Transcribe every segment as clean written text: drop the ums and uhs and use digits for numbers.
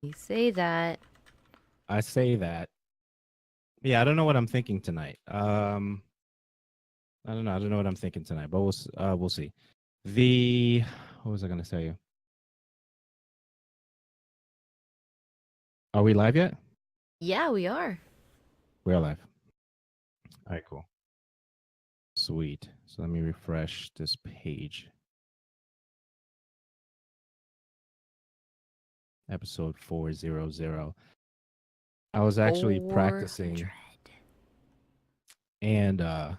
You say that. I say that. Yeah, I don't know what I'm thinking tonight. I don't know. I don't know what I'm thinking tonight, but we'll see. The what was I gonna tell you? Are we live yet? Yeah, we are. We're live. All right, cool. Sweet. So let me refresh this page. Episode 400. I was actually 400. practicing and I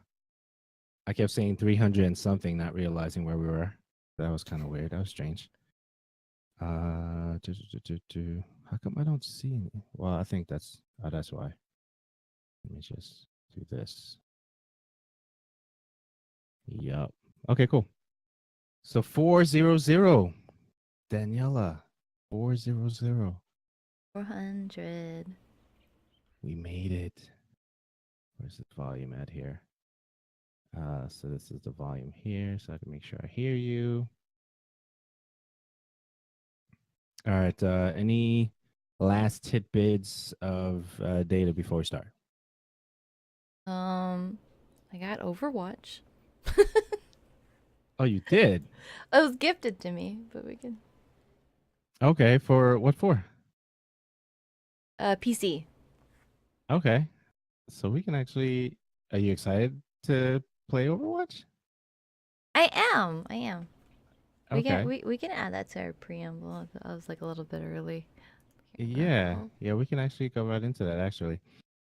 kept saying 300 and something, not realizing where we were. That was kind of weird. That was strange. How come I don't see any? Well, I think that's why. Let me just do this. Yup. Okay, cool. So 400. Daniela. 400. 400. We made it. Where's the volume at here? So this is the volume here, so I can make sure I hear you. All right. Any last tidbits of data before we start? I got Overwatch. Oh, you did? It was gifted to me, but we can. Okay. For what for? PC. Okay. So we can actually. Are you excited to play Overwatch? I am. We can Okay. we can add that to our preamble. I was like a little bit early. Yeah. Oh. Yeah. We can actually go right into that. Actually.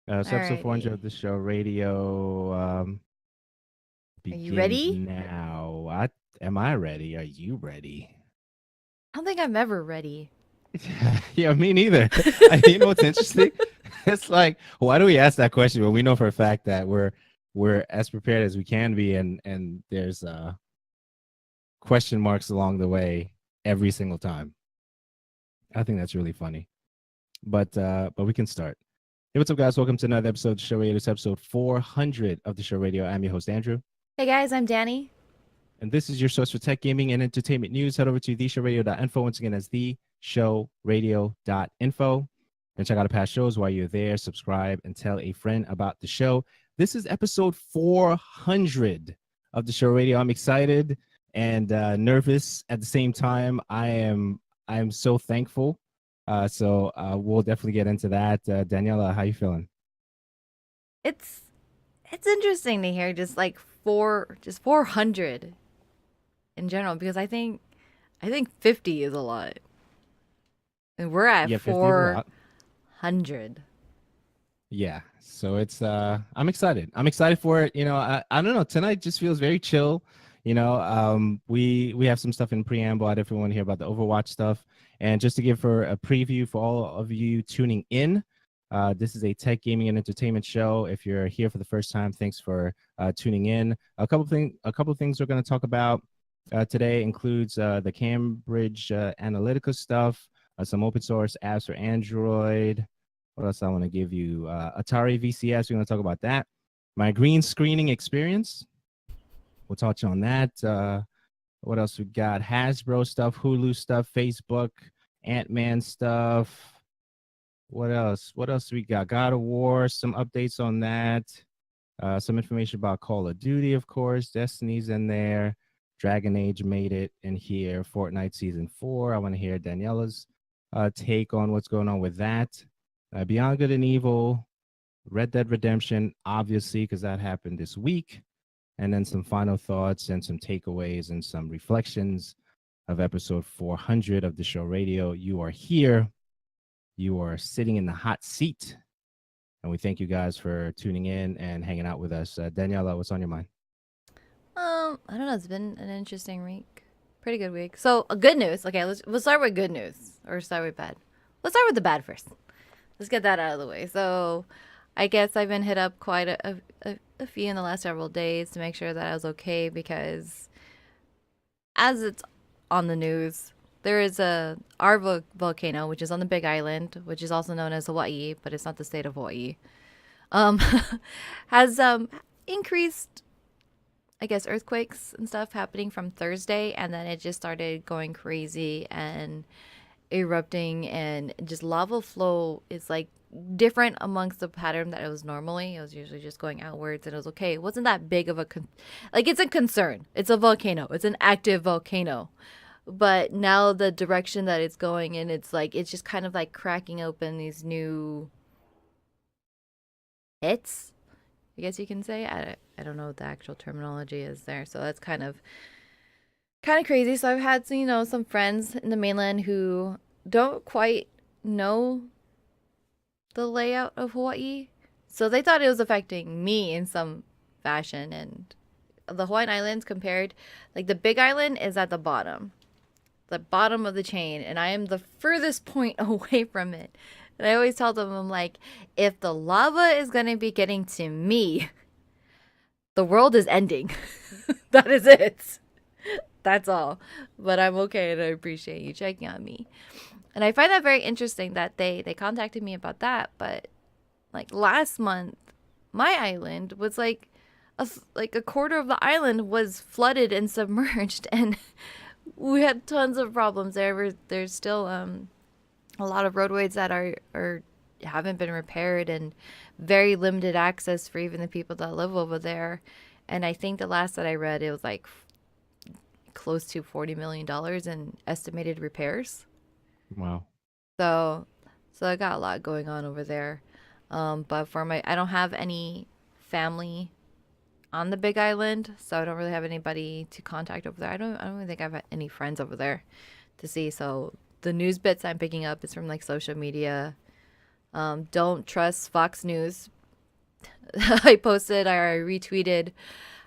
So episode 400 Alrighty. of the show radio Are you begins ready? now. Am I ready? Are you ready? I don't think I'm ever ready. Yeah, me neither. You know what's interesting? It's like, why do we ask that question when we know for a fact that we're as prepared as we can be, and there's question marks along the way every single time. I think that's really funny. But we can start. Hey, what's up, guys? Welcome to another episode of the Show Radio. It's episode 400 of the Show Radio. I'm your host Andrew, Hey guys, I'm Danny. and this is your source for tech, gaming, and entertainment news. Head over to theshowradio.info. Once again, that's theshowradio.info. And check out the past shows while you're there. Subscribe and tell a friend about the show. This is episode 400 of the Show Radio. I'm excited and nervous at the same time. I am so thankful. So we'll definitely get into that. Daniela, how you feeling? It's it's interesting to hear just 400 in general because I think 50 is a lot. And we're at Yeah, 50 is a lot. 400. Yeah. So it's I'm excited. I'm excited for it. I don't know. Tonight just feels very chill. We have some stuff in preamble. I definitely want to hear about the Overwatch stuff. And just to give for a preview for all of you tuning in, this is a tech, gaming, and entertainment show. If you're here for the first time, thanks for tuning in. A couple things we're going to talk about today includes the Cambridge Analytica stuff, some open source apps for Android. What else I want to give you? Atari VCS. We're going to talk about that. My green screening experience. We'll touch on that. What else we got? Hasbro stuff, Hulu stuff, Facebook, Ant-Man stuff. What else? What else we got? God of War. Some updates on that. Some information about Call of Duty, of course. Destiny's in there. Dragon Age made it in here. Fortnite Season 4. I want to hear Daniella's take on what's going on with that. Beyond Good and Evil, Red Dead Redemption, obviously, because that happened this week. And then some final thoughts and some takeaways and some reflections of episode 400 of the show radio. You are here. You are sitting in the hot seat. And we thank you guys for tuning in and hanging out with us. Daniela, what's on your mind? I don't know. It's been an interesting week. Pretty good week. So, good news. Okay, we'll start with good news or start with bad. Let's start with the bad first. Let's get that out of the way. So, I guess I've been hit up quite a few in the last several days to make sure that I was okay because, as it's on the news, there is a volcano, which is on the Big Island, which is also known as Hawaii, but it's not the state of Hawaii. Um, has increased, I guess, earthquakes and stuff happening from Thursday, and then it just started going crazy, and erupting, and just lava flow is like different amongst the pattern that it was normally. It was usually just going outwards, and it was okay. It wasn't that big of a like, it's a concern. It's a volcano. It's an active volcano. But now the direction that it's going in, it's like it's just kind of like cracking open these new hits, I guess you can say. I don't know what the actual terminology is there. So that's kind of crazy. So I've had some friends in the mainland who don't quite know the layout of Hawaii. So they thought it was affecting me in some fashion. And the Hawaiian Islands compared, like the big island is at the bottom of the chain, and I am the furthest point away from it. And I always tell them, I'm like, if the lava is going to be getting to me, the world is ending. That is it. That's all. But I'm okay, and I appreciate you checking on me. And I find that very interesting that they contacted me about that. But like last month, my island was like a quarter of the island was flooded and submerged, and we had tons of problems there. There's still a lot of roadways that are haven't been repaired, and very limited access for even the people that live over there. And I think the last that I read, it was like close to $40 million in estimated repairs. Wow. So I got a lot going on over there. But I don't have any family on the Big Island, so I don't really have anybody to contact over there. I don't really think I've any friends over there to see. So the news bits I'm picking up is from like social media. Don't trust Fox News. I retweeted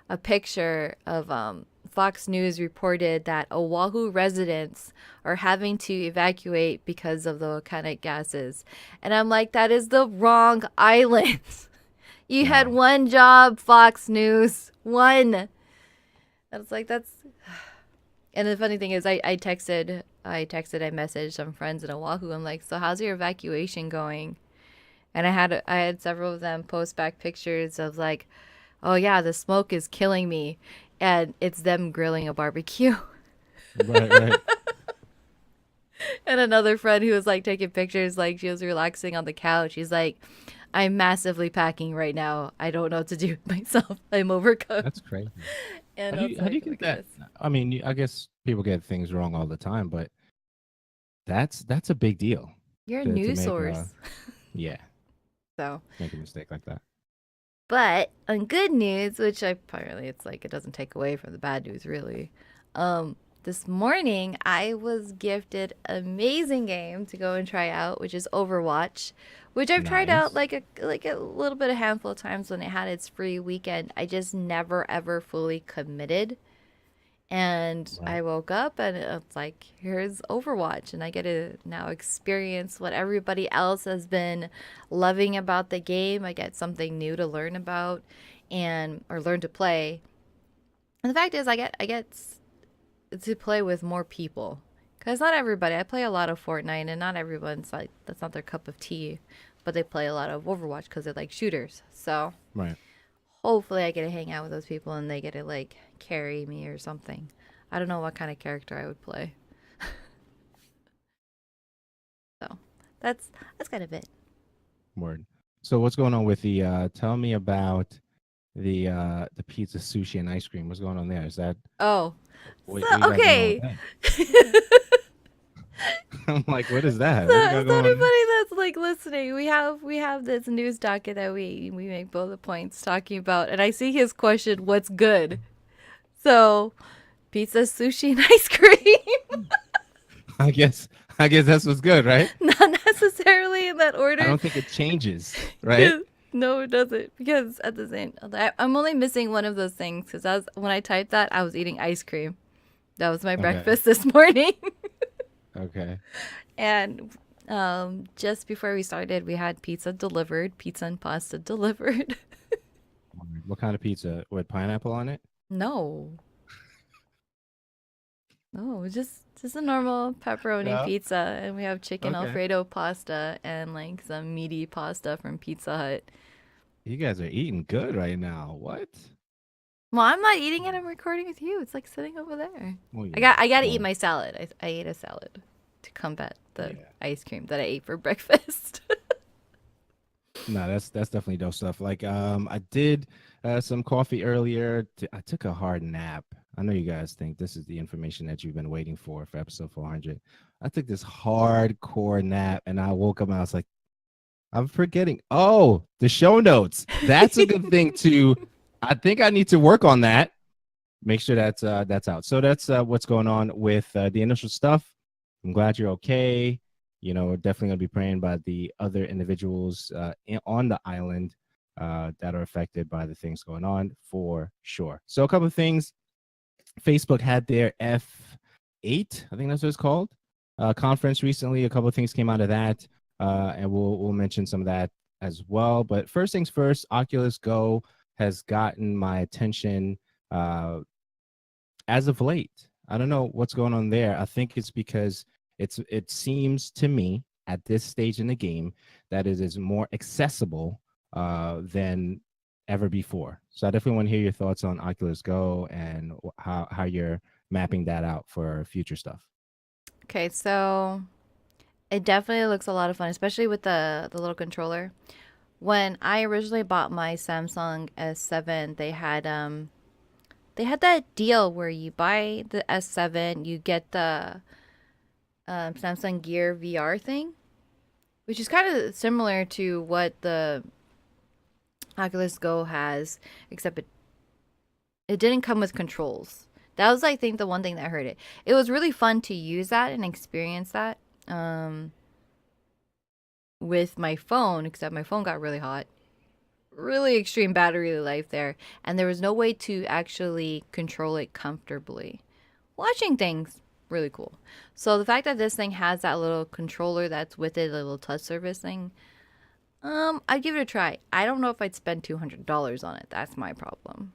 a picture of Fox News reported that Oahu residents are having to evacuate because of the volcanic gases. And I'm like, that is the wrong island. You had one job, Fox News. One. And it's like, that's... And the funny thing is, I messaged some friends in Oahu. I'm like, so how's your evacuation going? And I had several of them post back pictures of like, oh yeah, the smoke is killing me. And it's them grilling a barbecue. Right. And another friend who was like taking pictures, like she was relaxing on the couch. She's like, I'm massively packing right now. I don't know what to do with myself. I'm overcooked. That's crazy. And How do you get that? I mean, I guess people get things wrong all the time, but that's a big deal. You're a news source. Yeah. So make a mistake like that. But on good news, which apparently it's like it doesn't take away from the bad news really. This morning I was gifted an amazing game to go and try out, which is Overwatch, which I've tried out like a little bit, a handful of times when it had its free weekend. I just never ever fully committed. And I woke up and it's like, here's Overwatch, and I get to now experience what everybody else has been loving about the game. I get something new to learn about or learn to play. And the fact is I get to play with more people, because not everybody, I play a lot of Fortnite, and not everyone's like, that's not their cup of tea, but they play a lot of Overwatch because they like shooters. So hopefully I get to hang out with those people and they get to like carry me or something. I don't know what kind of character I would play. So that's kind of it. Word. So what's going on with the tell me about the pizza, sushi, and ice cream? What's going on there? Is that okay. I'm like, what is that? So everybody that's like listening, we have this news docket that we make bullet points talking about, and I see his question, what's good? So pizza, sushi, and ice cream. I guess that's what's good, right? Not necessarily in that order. I don't think it changes, right? No, it doesn't, because at the same, I'm only missing one of those things, because when I typed that, I was eating ice cream. That was my breakfast this morning. Okay. And just before we started, we had pizza and pasta delivered. What kind of pizza? With pineapple on it? No, just a normal pepperoni pizza, and we have chicken Alfredo pasta and like some meaty pasta from Pizza Hut. You guys are eating good right now. What? Well, I'm not eating it. I'm recording with you. It's like sitting over there. Well, yeah. I got to eat my salad. I ate a salad. to combat the Yeah. ice cream that I ate for breakfast. No, that's definitely dope stuff. Like I did some coffee earlier. I took a hard nap. I know you guys think this is the information that you've been waiting for episode 400. I took this hardcore nap and I woke up and I was like, I'm forgetting. Oh, the show notes. That's a good thing to. I think I need to work on that. Make sure that's out. So that's what's going on with the initial stuff. I'm glad you're okay. You know, we're definitely gonna be praying by the other individuals on the island that are affected by the things going on for sure. So a couple of things. Facebook had their F8, I think that's what it's called, conference recently. A couple of things came out of that, and we'll mention some of that as well. But first things first, Oculus Go has gotten my attention as of late. I don't know what's going on there. I think it's because it seems to me at this stage in the game that it is more accessible than ever before. So I definitely want to hear your thoughts on Oculus Go and how you're mapping that out for future stuff. Okay, so it definitely looks a lot of fun, especially with the little controller. When I originally bought my Samsung S7, they had that deal where you buy the S7, you get the Samsung Gear VR thing, which is kind of similar to what the Oculus Go has, except it didn't come with controls. That was, I think, the one thing that hurt it. It was really fun to use that and experience that with my phone, except my phone got really hot. Really extreme battery life there, and there was no way to actually control it comfortably. Watching things, really cool. So the fact that this thing has that little controller that's with it, a little touch surface thing, I'd give it a try. I don't know if I'd spend $200 on it. That's my problem.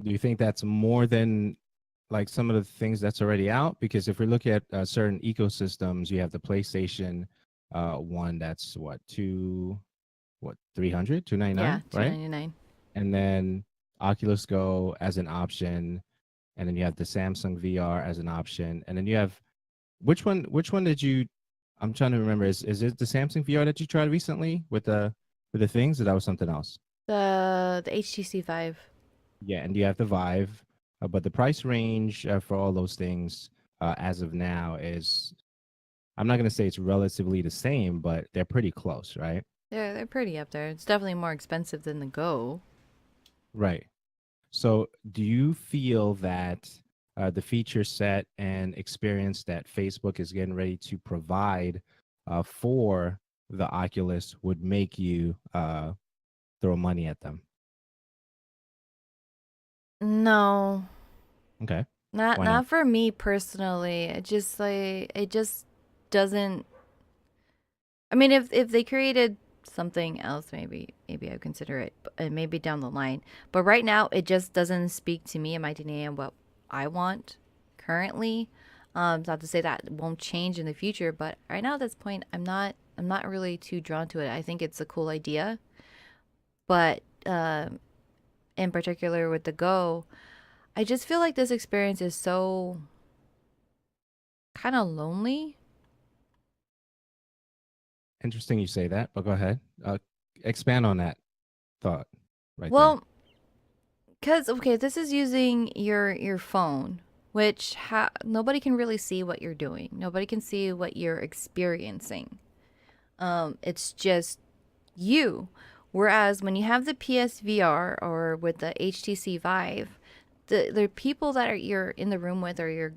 Do you think that's more than like some of the things that's already out? Because if we look at certain ecosystems, you have the PlayStation one that's what 300 Yeah, 299, right? 299. And then Oculus Go as an option, and then you have the Samsung VR as an option, and then you have which one did you? I'm trying to remember. Is it the Samsung VR that you tried recently with the things, or that was something else? The HTC Vive. Yeah, and you have the Vive, but the price range for all those things as of now is, I'm not gonna say it's relatively the same, but they're pretty close, right? They're pretty up there. It's definitely more expensive than the Go. Right. So, do you feel that the feature set and experience that Facebook is getting ready to provide for the Oculus would make you throw money at them? No, Okay. not Why not? not for me personally. It just doesn't. I mean, if they created something else, maybe I would consider it, maybe down the line. But right now, it just doesn't speak to me and my DNA and what I want currently. Not to say that it won't change in the future, but right now at this point, I'm not really too drawn to it. I think it's a cool idea, but in particular with the Go, I just feel like this experience is so kind of lonely. Interesting you say that, but go ahead. Expand on that thought right there. Well, because okay, this is using your phone, which nobody can really see what you're doing. Nobody can see what you're experiencing. It's just you. Whereas when you have the PSVR or with the HTC Vive, the people that you're in the room with or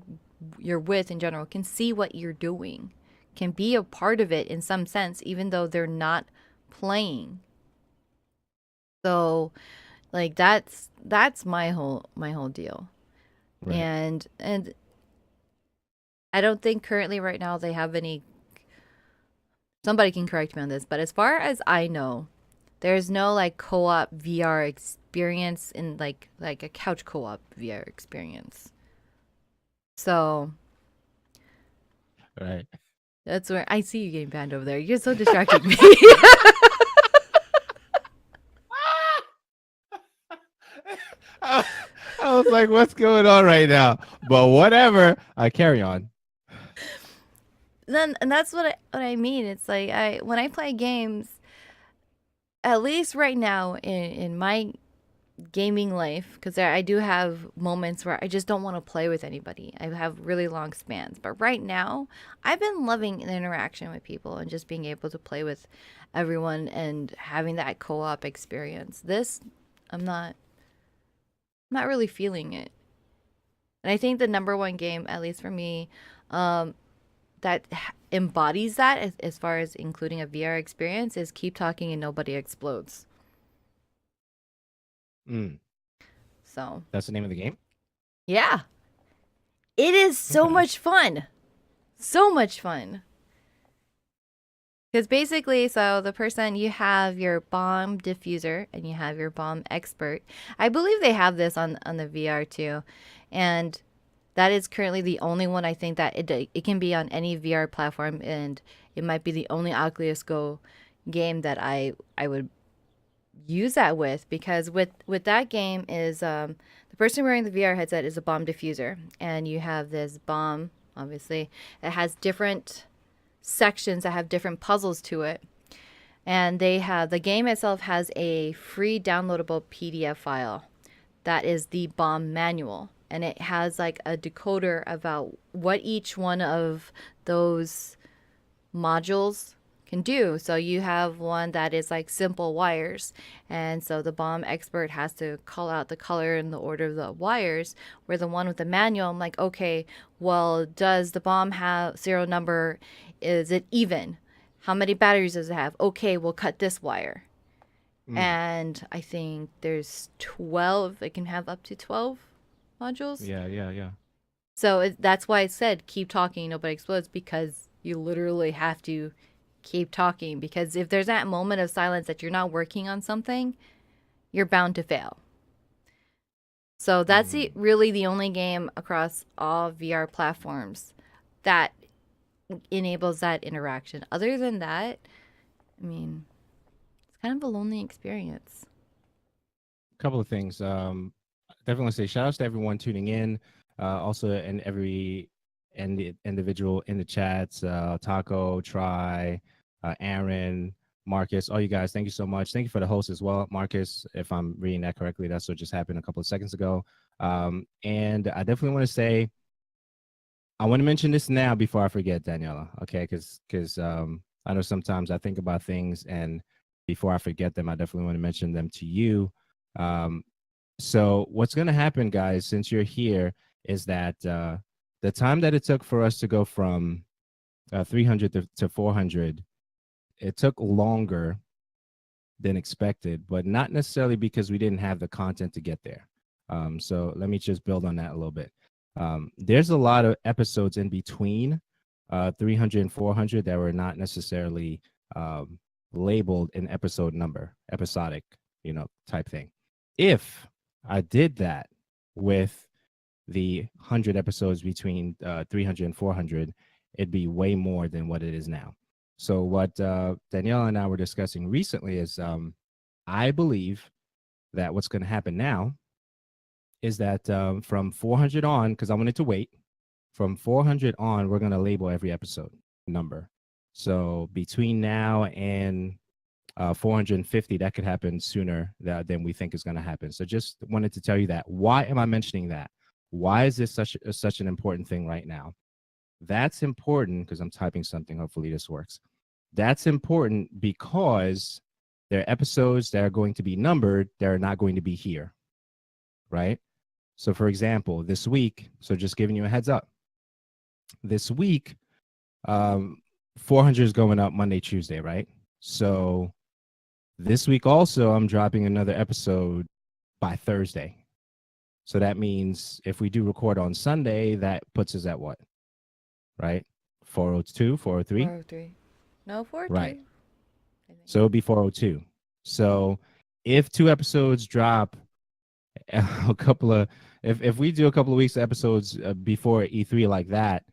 you're with in general can see what you're doing, can be a part of it in some sense, even though they're not playing. So like that's my whole deal. Right. And I don't think currently right now they have any, somebody can correct me on this, but as far as I know, there's no like co-op VR experience in like a couch co-op VR experience. So Right. that's where I see you getting banned over there. You're so distracting me. I, I was like, what's going on right now? But whatever. I carry on. then and that's what I mean. It's like when I play games, at least right now in my gaming life, because I do have moments where I just don't want to play with anybody. I have really long spans. But right now, I've been loving the interaction with people and just being able to play with everyone and having that co-op experience. This, I'm not really feeling it. And I think the number one game, at least for me, um, that embodies that as far as including a VR experience is Keep Talking and Nobody Explodes. Mm, So, that's the name of the game. yeah. It is so Okay. much fun. So much fun. Because basically, so the person, you have your bomb diffuser and you have your bomb expert. I believe they have this on the VR too. And that is currently the only one I think that it can be on any VR platform, and it might be the only Oculus Go game that I would use that with, because with that game is the person wearing the VR headset is a bomb diffuser, and you have this bomb. Obviously, it has different sections that have different puzzles to it, and the game itself has a free downloadable PDF file that is the bomb manual, and it has like a decoder about what each one of those modules can do. So you have one that is like simple wires, and so the bomb expert has to call out the color and the order of the wires. Where the one with the manual, I'm like, okay, well, does the bomb have serial number? Is it even? How many batteries does it have? Okay, we'll cut this wire. Mm, And I think there's 12. It can have up to 12 modules. yeah, yeah, yeah. So that's why I said keep talking, nobody explodes, because you literally have to keep talking. Because if there's that moment of silence that you're not working on something, you're bound to fail. So that's Mm. really the only game across all VR platforms that enables that interaction. Other than that, I mean, it's kind of a lonely experience. Couple of things. Definitely want to say shout outs to everyone tuning in. Also, and every and the individual in the chats, Taco, Try, Aaron, Marcus, all you guys. Thank you so much. Thank you for the host as well, Marcus. If I'm reading that correctly, that's what just happened a couple of seconds ago. And I definitely want to say, I want to mention this now before I forget, Daniela. Okay, because I know sometimes I think about things, and before I forget them, I definitely want to mention them to you. Um, so what's going to happen, guys, since you're here, is that the time that it took for us to go from 300 to 400, it took longer than expected, but not necessarily because we didn't have the content to get there. So let me just build on that a little bit. There's a lot of episodes in between 300 and 400 that were not necessarily labeled in episode number, episodic, type thing. If I did that with the 100 episodes between 300 and 400, it'd be way more than what it is now. So what Danielle and I were discussing recently is I believe that what's going to happen now is that from 400 on, because I wanted to wait, from 400 on, we're going to label every episode number. So between now and 450, that could happen sooner than we think is going to happen. So just wanted to tell you that. Why am I mentioning that? Why is this such an important thing right now? That's important because I'm typing something. Hopefully this works. That's important because there are episodes that are going to be numbered that are not going to be here, right? So for example, this week, so just giving you a heads up, this week, 400 is going up Monday, Tuesday, right? So this week also, I'm dropping another episode by Thursday. So that means if we do record on Sunday, that puts us at what? Right? 402, 403? 403. No, 402. Right. So it'll be 402. So if two episodes drop a couple of, if we do a couple of weeks of episodes before E3 like that,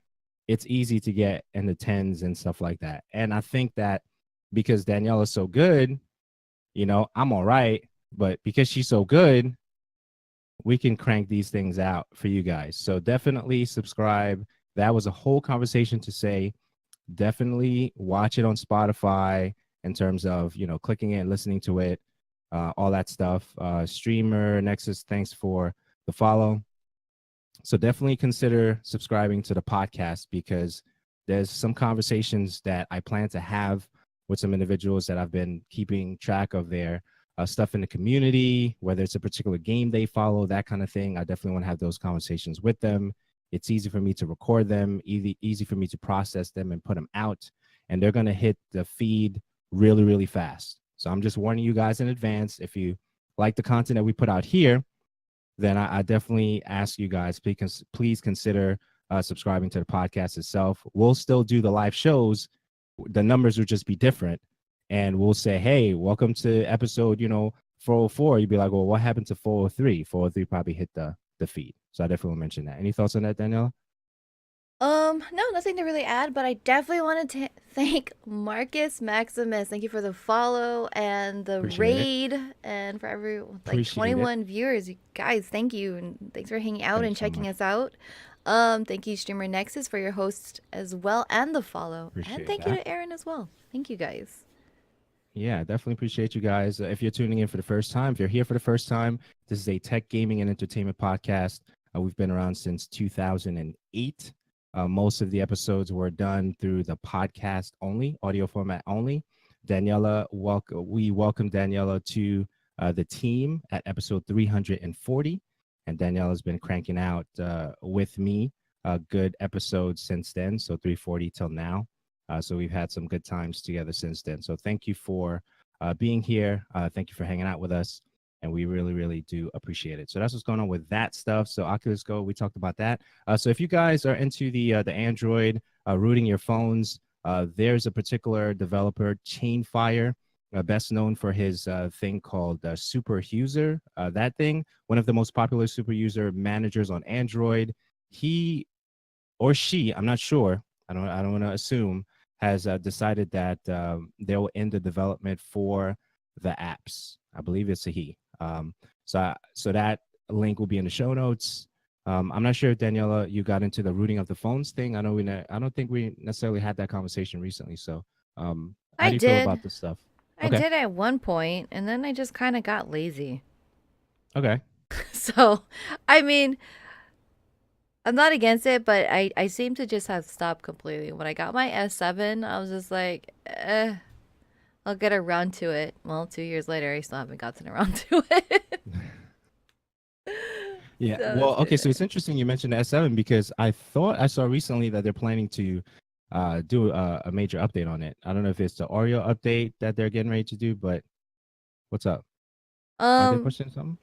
it's easy to get in the tens and stuff like that. And I think that because Danielle is so good, I'm all right. But because she's so good, we can crank these things out for you guys. So definitely subscribe. That was a whole conversation to say definitely watch it on Spotify in terms of, clicking it, listening to it, all that stuff. Streamer Nexus, thanks for the follow. So definitely consider subscribing to the podcast because there's some conversations that I plan to have with some individuals that I've been keeping track of their stuff in the community, whether it's a particular game they follow, that kind of thing. I definitely want to have those conversations with them. It's easy for me to record them, easy for me to process them and put them out. And they're going to hit the feed really, really fast. So I'm just warning you guys in advance. If you like the content that we put out here, then I definitely ask you guys, please consider subscribing to the podcast itself. We'll still do the live shows. The numbers will just be different. And we'll say, hey, welcome to episode, 404. You'd be like, well, what happened to 403? 403 probably hit the feed. So I definitely will mention that. Any thoughts on that, Daniela? No, nothing to really add, but I definitely wanted to thank Marcus Maximus. Thank you for the follow and the Appreciate it. raid, and for every Appreciate it. 21 viewers. You guys, thank you, and thanks for hanging out and Thanks so checking much. us out. Thank you, Streamer Nexus, for your host as well and the follow, and Appreciate thank you that. to Aaron as well. Thank you guys. Yeah, definitely appreciate you guys. If you're tuning in for the first time, if you're here for the first time, this is a tech, gaming, and entertainment podcast. We've been around since 2008. Most of the episodes were done through the podcast only, audio format only. Daniela, we welcome Daniela to the team at episode 340. And Daniela's been cranking out with me good episodes since then. So 340 till now. So we've had some good times together since then. So thank you for being here. Thank you for hanging out with us. And we really, really do appreciate it. So that's what's going on with that stuff. So Oculus Go, we talked about that. So if you guys are into the Android rooting your phones, there's a particular developer, Chainfire, best known for his thing called Super User. That thing, one of the most popular super user managers on Android. He or she, I'm not sure. I don't want to assume, has decided that they will end the development for the apps. I believe it's a he. So that link will be in the show notes. I'm not sure if Daniela, you got into the rooting of the phones thing. I don't think we necessarily had that conversation recently. So how I do you feel did. about this stuff? I Okay. did at one point, and then I just kind of got lazy. Okay. So, I mean, I'm not against it, but I seem to just have stopped completely. When I got my S7, I was just like, I'll get around to it. Well, 2 years later, I still haven't gotten around to it. Yeah. So Well, it's okay. been So it's interesting you mentioned the S7 because I thought I saw recently that they're planning to do a major update on it. I don't know if it's the Oreo update that they're getting ready to do, but what's up? Aren't they um, pushing something?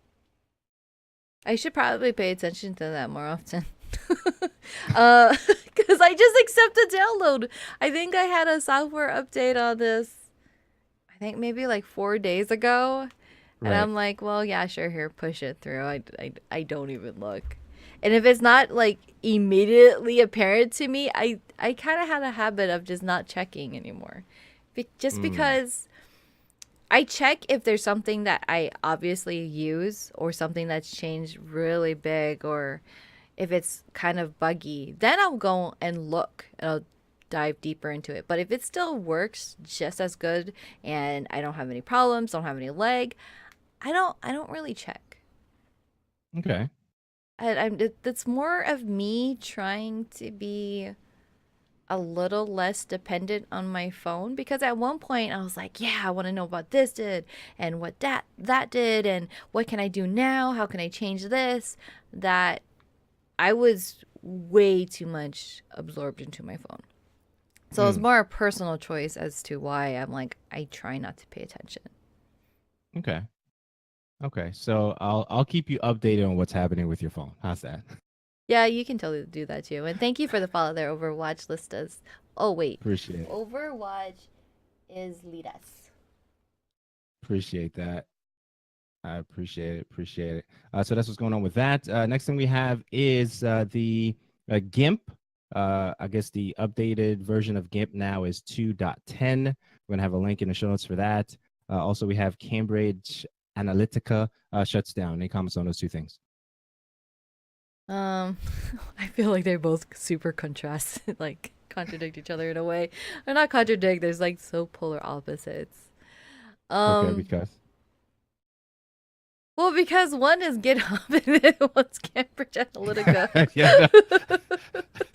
I should probably pay attention to that more often. Because I just accepted download. I think I had a software update on this. I think maybe like 4 days ago. And Right. I'm like, well, yeah, sure, here, push it through. I don't even look. And if it's not like immediately apparent to me, I kind of had a habit of just not checking anymore. Just Mm, because I check if there's something that I obviously use or something that's changed really big or if it's kind of buggy, then I'll go and look and I'll dive deeper into it. But if it still works just as good and I don't have any problems, don't have any lag, I don't really check. okay. That's more of me trying to be a little less dependent on my phone because at one point I was like, yeah, I want to know about this did and what that did and what can I do now? How can I change this? That I was way too much absorbed into my phone. So it was Mm, more a personal choice as to why I'm like I try not to pay attention. okay. Okay. So I'll keep you updated on what's happening with your phone. How's that? Yeah, you can totally do that too. And thank you for the follow there, Overwatch listas. Oh wait, Appreciate it. Overwatch is Lidas. Appreciate that. I appreciate it. Appreciate it. So that's what's going on with that. Next thing we have is the GIMP. I guess the updated version of GIMP now is 2.10. We're going to have a link in the show notes for that. Also, we have Cambridge Analytica shuts down. Any comments on those two things? Um, I feel like they're both super contrast, like contradict each other in a way. Or not contradict, there's like so polar opposites. Okay, Um because well, because one is GitHub and then one's Cambridge Analytica. yeah, no,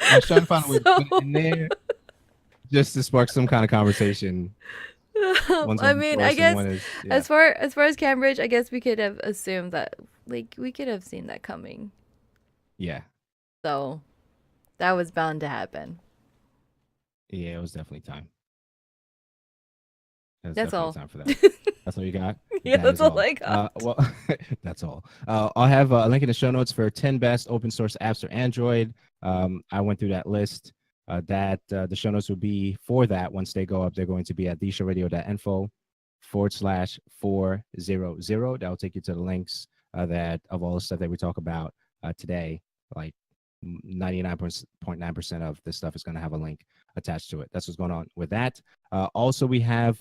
I was trying to find a way to put it So in there just to spark some kind of conversation. One's I open mean, I source and guess one is as far as Cambridge, I guess we could have assumed that like we could have seen that coming. yeah, So that was bound to happen. yeah. It was definitely time. It was That's definitely all. time for that. That's all you got. Yeah, That that's is all all. I got. Well, that's all. I'll have a link in the show notes for 10 best open source apps for Android. I went through that list. The show notes will be for that. Once they go up, they're going to be at theshowradio.info/400. That will take you to the links that of all the stuff that we talk about today. Like 99.9% of this stuff is going to have a link attached to it. That's what's going on with that. Also, we have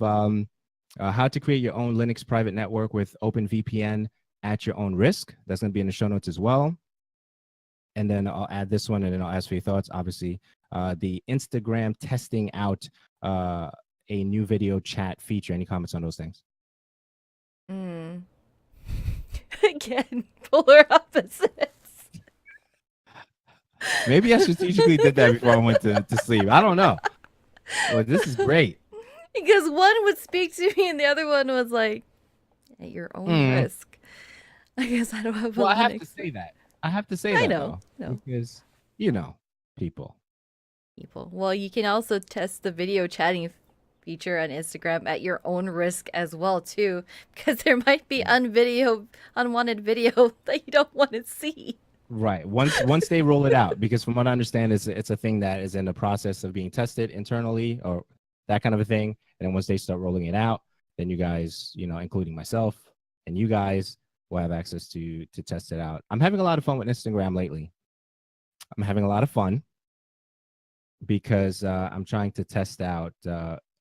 how to create your own Linux private network with OpenVPN at your own risk. That's going to be in the show notes as well. And then I'll add this one, and then I'll ask for your thoughts. Obviously, the Instagram testing out a new video chat feature. Any comments on those things? Again, polar opposites. Maybe I strategically did that before I went to sleep. I don't know. Well, this is great. Because one would speak to me and the other one was like, at your own risk. I guess I don't have a Well, I have Linux. to say that. I have to say I that, know. though, No. because, people. Well, you can also test the video chatting feature on Instagram at your own risk as well, too. Because there might be unwanted video that you don't want to see. Right. Once they roll it out, because from what I understand, it's a thing that is in the process of being tested internally or that kind of a thing. And then once they start rolling it out, then you guys, including myself and you guys, will have access to test it out. I'm having a lot of fun with Instagram lately. I'm having a lot of fun because I'm trying to test out.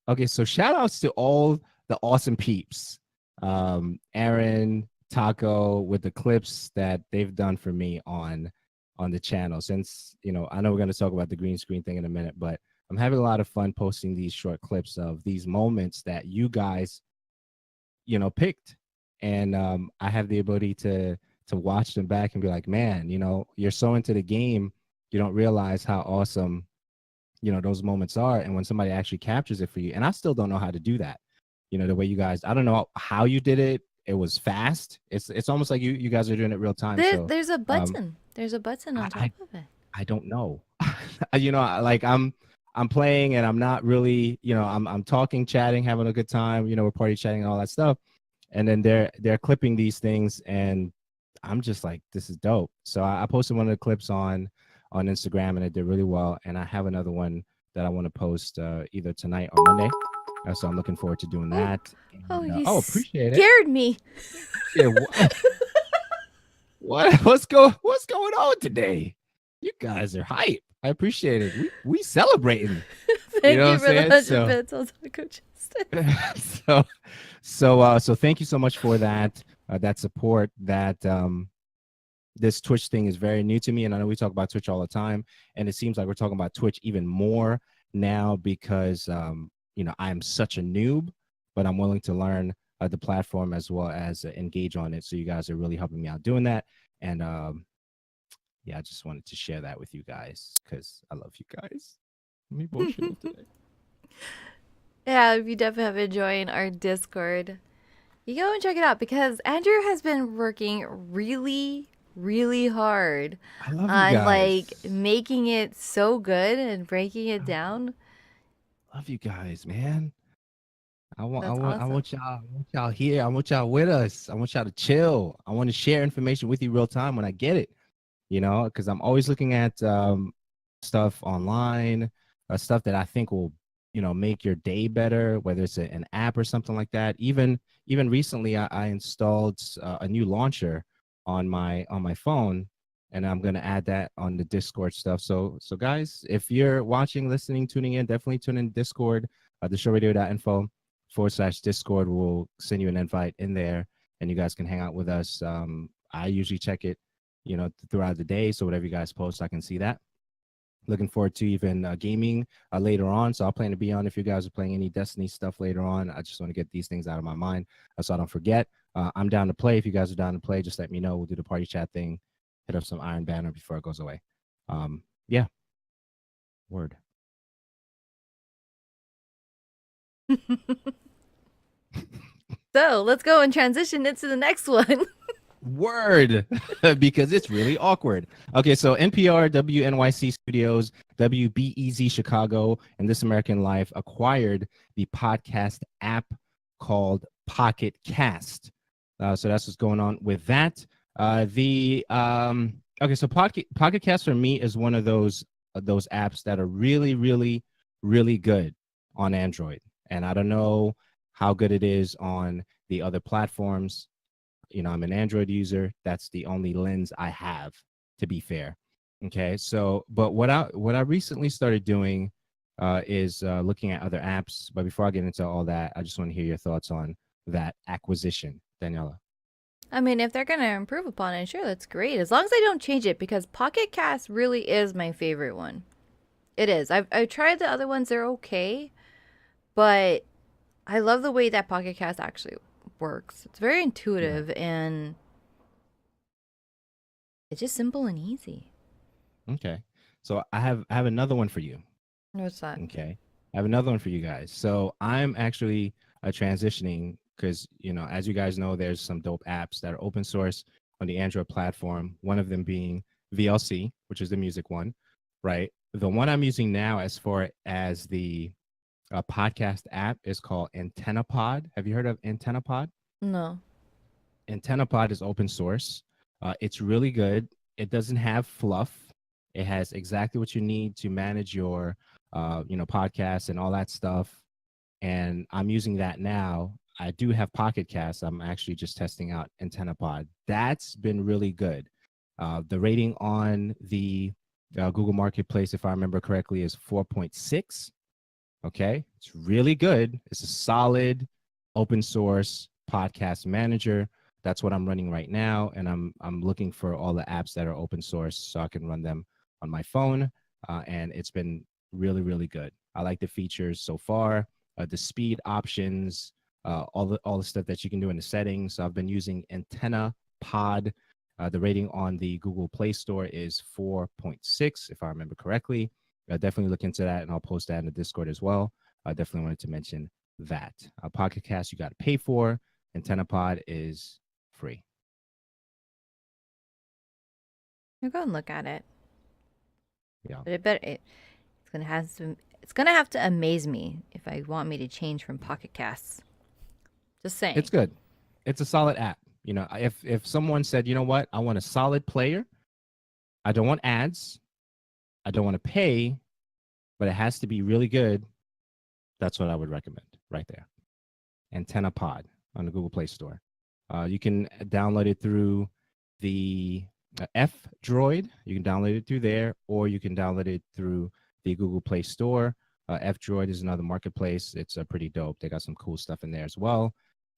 Okay, so shout outs to all the awesome peeps. Aaron, Taco, with the clips that they've done for me on the channel. Since I know we're going to talk about the green screen thing in a minute, but I'm having a lot of fun posting these short clips of these moments that you guys picked, and I have the ability to watch them back and be like, man, you're so into the game, you don't realize how awesome those moments are. And when somebody actually captures it for you, and I still don't know how to do that, the way you guys, I don't know how you did it. It was fast. It's almost like you guys are doing it real time. There's a button. There's a button on top of it. I don't know. I'm playing and I'm not really, I'm talking, chatting, having a good time, we're party chatting and all that stuff. And then they're clipping these things and I'm just like, this is dope. So I posted one of the clips on Instagram and it did really well. And I have another one that I want to post either tonight or Monday. So I'm looking forward to doing that. Appreciate it. Scared me. Yeah. What's going on today? You guys are hype. I appreciate it. We celebrating. Thank you for the 100 bits on Taco Justice. So thank you so much for that support. That this Twitch thing is very new to me, and I know we talk about Twitch all the time, and it seems like we're talking about Twitch even more now because I am such a noob, but I'm willing to learn the platform as well as engage on it. So you guys are really helping me out doing that, and I just wanted to share that with you guys because I love you guys. Let me bullshit today. Yeah, if you definitely have been enjoying our Discord, you go and check it out because Andrew has been working really, really hard on like making it so good and breaking it down. Love you guys, man. I want Awesome. y'all here. I want y'all with us. I want y'all to chill. I want to share information with you real time when I get it. Because I'm always looking at stuff online, stuff that I think will, make your day better, whether it's an app or something like that. Even recently, I installed a new launcher on my phone, and I'm gonna add that on the Discord stuff. So guys, if you're watching, listening, tuning in, definitely tune in Discord. theshowradio.info/Discord will send you an invite in there, and you guys can hang out with us. I usually check it throughout the day. So whatever you guys post, I can see that. looking forward to even gaming later on. So I'll plan to be on if you guys are playing any Destiny stuff later on. I just want to get these things out of my mind so I don't forget. I'm down to play. If you guys are down to play, just let me know. We'll do the party chat thing, hit up some Iron Banner before it goes away. Yeah, word. So let's go and transition into the next one. Word, because it's really awkward. Okay, so NPR, WNYC Studios, WBEZ Chicago, and This American Life acquired the podcast app called Pocket Cast. So that's what's going on with that. Okay, so Pocket Cast for me is one of those apps that are really, really, really good on Android, and I don't know how good it is on the other platforms. I'm an Android user. That's the only lens I have, to be fair. Okay, so but what I recently started doing is looking at other apps. But before I get into all that, I just want to hear your thoughts on that acquisition, Daniela. I mean, if they're going to improve upon it, sure, that's great. As long as they don't change it, because Pocket Cast really is my favorite one. It is. I've tried the other ones, they're okay. But I love the way that Pocket Cast actually works. It's very intuitive and it's just simple and easy. Okay, so I have another one for you. What's that? Okay, I have another one for you guys. So I'm actually transitioning because as you guys know, there's some dope apps that are open source on the Android platform. One of them being VLC, which is the music one, right? The one I'm using now, as far as the podcast app, is called AntennaPod. Have you heard of AntennaPod? No. AntennaPod is open source. It's really good. It doesn't have fluff. It has exactly what you need to manage your, podcasts and all that stuff. And I'm using that now. I do have Pocket Cast. I'm actually just testing out AntennaPod. That's been really good. The rating on the Google Marketplace, if I remember correctly, is 4.6. Okay, it's really good. It's a solid open source podcast manager. That's what I'm running right now, and I'm looking for all the apps that are open source so I can run them on my phone. And it's been really, really good. I like the features so far, the speed options, all the stuff that you can do in the settings. So I've been using Antenna Pod. The rating on the Google Play Store is 4.6, if I remember correctly. Definitely look into that, and I'll post that in the Discord as well. I definitely wanted to mention that. Pocket Cast you got to pay for. AntennaPod is free. I'll go and look at it. Yeah. But it's gonna have to amaze me if I want me to change from Pocket Casts. Just saying. It's good. It's a solid app. If someone said, you know what, I want a solid player, I don't want ads, I don't want to pay, but it has to be really good, that's what I would recommend right there. AntennaPod on the Google Play Store. You can download it through the F-Droid. You can download it through there, or you can download it through the Google Play Store. F-Droid is another marketplace. It's pretty dope. They got some cool stuff in there as well.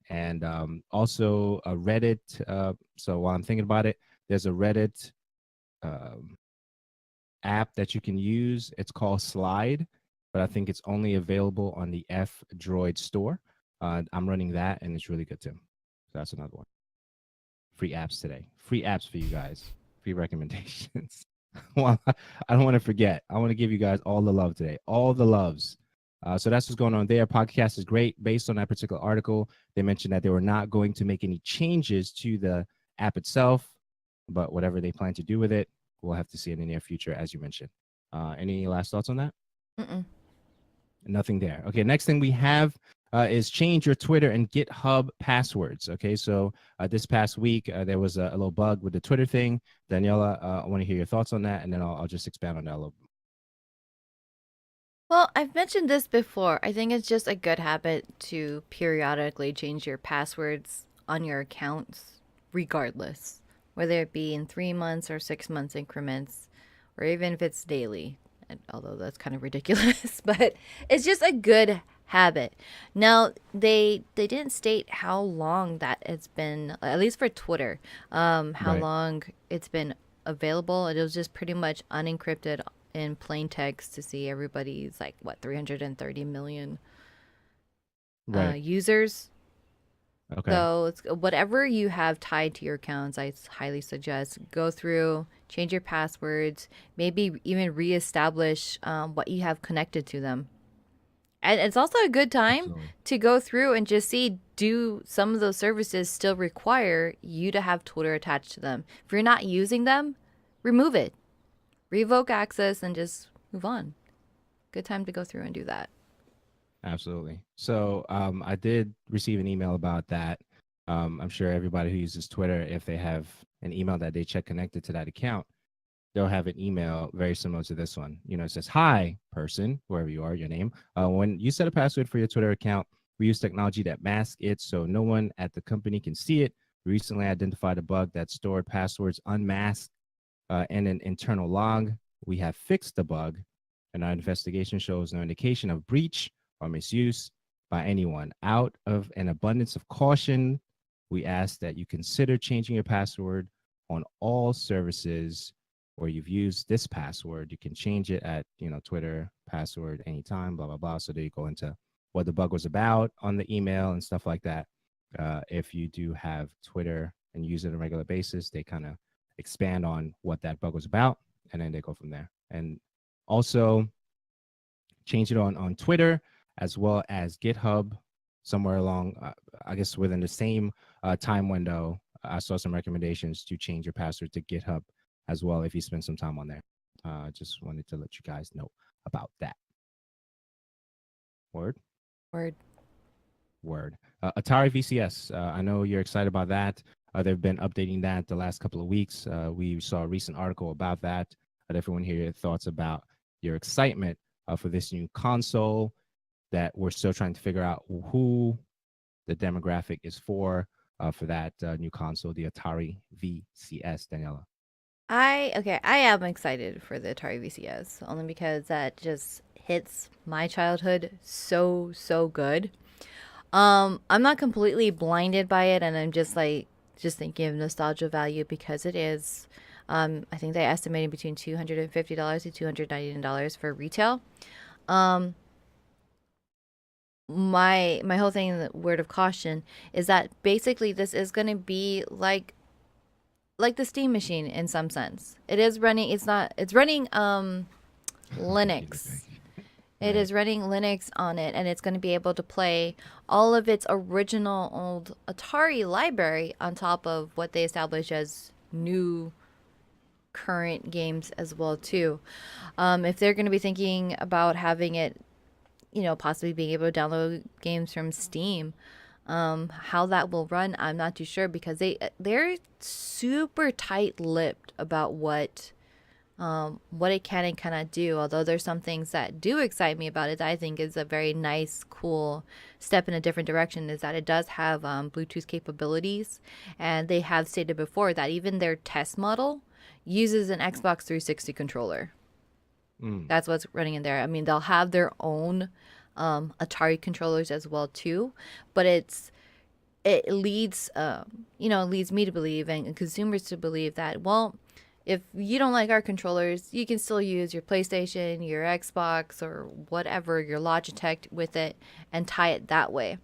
And also a Reddit. So while I'm thinking about it, there's a Reddit app that you can use. It's called Slide, but I think it's only available on the F-Droid store. I'm running that, and it's really good too. So that's another one. Free apps today. Free apps for you guys. Free recommendations. Well, I don't want to forget. I want to give you guys all the love today. All the loves. So that's what's going on there. Podcast is great. Based on that particular article, they mentioned that they were not going to make any changes to the app itself, but whatever they plan to do with it, we'll have to see in the near future, as you mentioned. Any last thoughts on that? Mm-mm. Nothing there. Okay, next thing we have is change your Twitter and GitHub passwords. Okay, so this past week, there was a little bug with the Twitter thing. Daniela, I want to hear your thoughts on that, and then I'll just expand on that a little bit. Well, I've mentioned this before. I think it's just a good habit to periodically change your passwords on your accounts, regardless, whether it be in 3 months or 6 months increments, or even if it's daily. Although that's kind of ridiculous, but it's just a good habit. Now, they didn't state how long that it's been, at least for Twitter, how Right. long it's been available. It was just pretty much unencrypted in plain text to see everybody's like what 330 million Right. users. Okay. So it's whatever you have tied to your accounts, I highly suggest go through, change your passwords, maybe even reestablish what you have connected to them. And it's also a good time Absolutely. to go through and just see, do some of those services still require you to have Twitter attached to them? If you're not using them, remove it, revoke access, and just move on. Good time to go through and do that. Absolutely. So I did receive an email about that. I'm sure everybody who uses Twitter, if they have an email that they check connected to that account, they'll have an email very similar to this one. You know, it says, "Hi, person, whoever you are, your name. When you set a password for your Twitter account, we use technology that masks it so no one at the company can see it. We recently identified a bug that stored passwords unmasked in an internal log. We have fixed the bug, and our investigation shows no indication of breach or misuse by anyone. Out of an abundance of caution, we ask that you consider changing your password on all services where you've used this password. You can change it at, Twitter password anytime, blah, blah, blah. So there you go into what the bug was about on the email and stuff like that. If you do have Twitter and use it on a regular basis, they kind of expand on what that bug was about, and then they go from there. And also change it on Twitter as well as GitHub somewhere along, I guess within the same time window. I saw some recommendations to change your password to GitHub as well if you spend some time on there. Just wanted to let you guys know about that. Word? Word. Word. Atari VCS. I know you're excited about that. They've been updating that the last couple of weeks. We saw a recent article about that. I'd everyone hear your thoughts about your excitement for this new console that we're still trying to figure out who the demographic is for that new console, the Atari VCS, Daniela. I am excited for the Atari VCS only because that just hits my childhood so good. I'm not completely blinded by it, and I'm just thinking of nostalgia value because it is. I think they estimated between $250 to $299 for retail. Um, my whole thing, the word of caution, is that basically this is going to be like the Steam machine in some sense. It is running. It's running Linux. It is running Linux on it, and it's going to be able to play all of its original old Atari library on top of what they establish as new current games as well too. If they're going to be thinking about having it, possibly being able to download games from Steam, how that will run, I'm not too sure because they're super tight-lipped about what it can and cannot do. Although there's some things that do excite me about it, that I think is a very nice, cool step in a different direction. Is that it does have Bluetooth capabilities, and they have stated before that even their test model uses an Xbox 360 controller. That's what's running in there. I mean, they'll have their own Atari controllers as well too, but it leads leads me to believe and consumers to believe that, well, if you don't like our controllers, you can still use your PlayStation, your Xbox, or whatever, your Logitech with it, and tie it that way.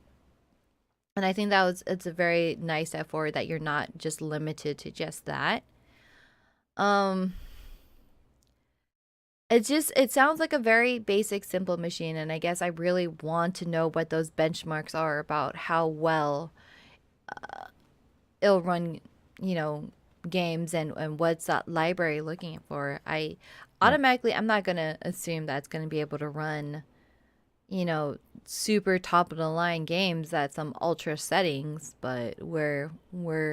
And I think it's a very nice step forward that you're not just limited to just that. Um, it sounds like a very basic, simple machine, and I guess I really want to know what those benchmarks are about how well it'll run, you know, games and what's that library looking for. Right. I'm not gonna assume that it's gonna be able to run, super top of the line games at some ultra settings, but where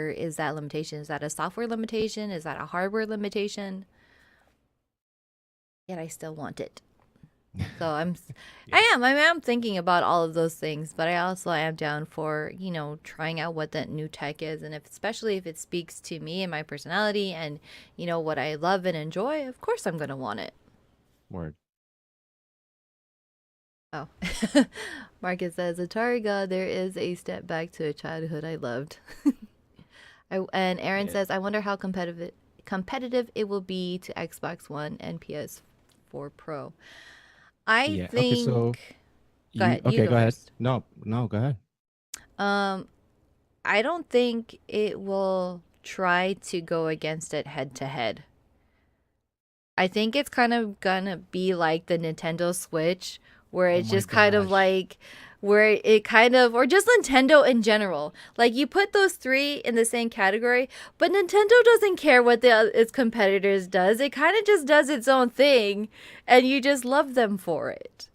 is that limitation? Is that a software limitation? Is that a hardware limitation? Yet I still want it. So Yeah. I am thinking about all of those things, but I also am down for, trying out what that new tech is. And especially if it speaks to me and my personality and, what I love and enjoy, of course I'm going to want it. Word. Oh, Marcus says, Atari God, there is a step back to a childhood I loved. And Aaron Yeah. says, I wonder how competitive it will be to Xbox One and PS PS4 Pro. I Yeah. Okay. So think. Go you ahead. You okay? go Go ahead. first. No, no, go ahead. Um, I don't think it will try to go against it head to head. I think it's kind of gonna be like the Nintendo Switch, where Oh it's my just kind of gosh. like, where it kind of, or just Nintendo in general. Like you put those three in the same category, but Nintendo doesn't care what its competitors does. It kind of just does its own thing, and you just love them for it.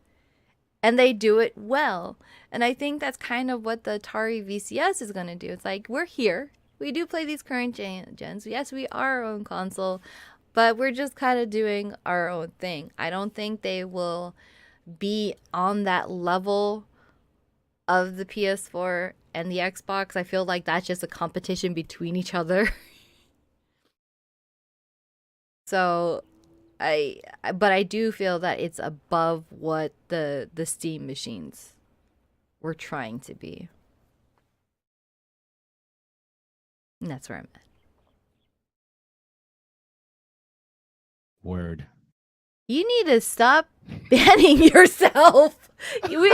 And they do it well. And I think that's kind of what the Atari VCS is gonna do. It's like we're here. We do play these current gens. Yes, we are our own console, but we're just kind of doing our own thing. I don't think they will be on that level of the PS4 and the Xbox. I feel like that's just a competition between each other. So but I do feel that it's above what the Steam machines were trying to be. And that's where I'm at. Word. You need to stop banning yourself. You,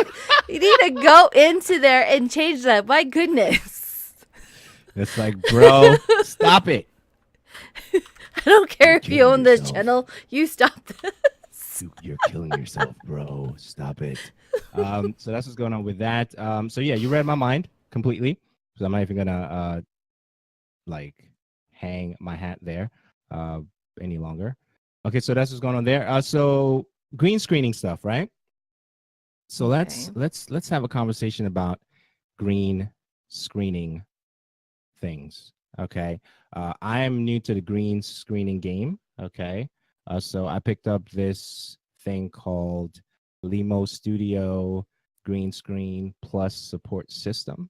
you need to go into there and change that. My goodness. It's like, bro, stop it. I don't care You're if you killing own this yourself. channel. You stop this. You're killing yourself, bro. Stop it. So that's what's going on with that. So yeah, you read my mind completely. Because I'm not even gonna like hang my hat there uh any longer. Okay, so that's what's going on there. So green screening stuff, right? So Okay. let's have a conversation about green screening things. Okay. I am new to the green screening game. Okay. So I picked up this thing called Limo Studio Green Screen Plus Support System.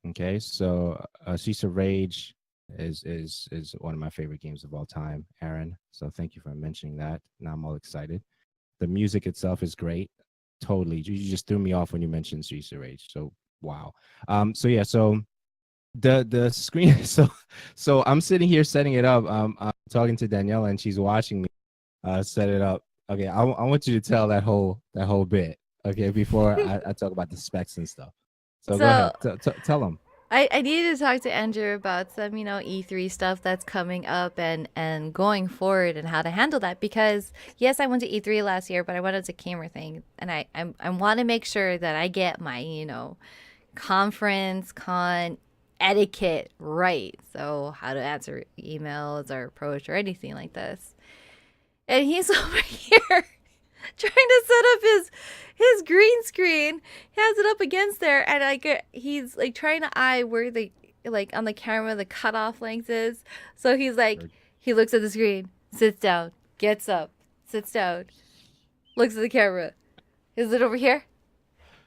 Okay. So Cease of Rage is one of my favorite games of all time, Aaron. So thank you for mentioning that. Now I'm all excited. The music itself is great. Totally. You just threw me off when you mentioned Cease of Rage. So wow. So yeah, so the screen so I'm sitting here setting it up. I'm talking to Daniella and she's watching me set it up. Okay, I want you to tell that whole bit, okay, before I talk about the specs and stuff. So go So ahead, tell them. I needed to talk to Andrew about some, E3 stuff that's coming up and going forward and how to handle that because yes, I went to E3 last year, but I went as a gamer thing, and I want to make sure that I get my conference con etiquette right. So how to answer emails or approach or anything like this. And he's over here trying to set up his green screen. He has it up against there, and he's like trying to eye where the like on the camera the cutoff length is. So he's like, he looks at the screen, sits down, gets up, sits down, looks at the camera. Is it over here?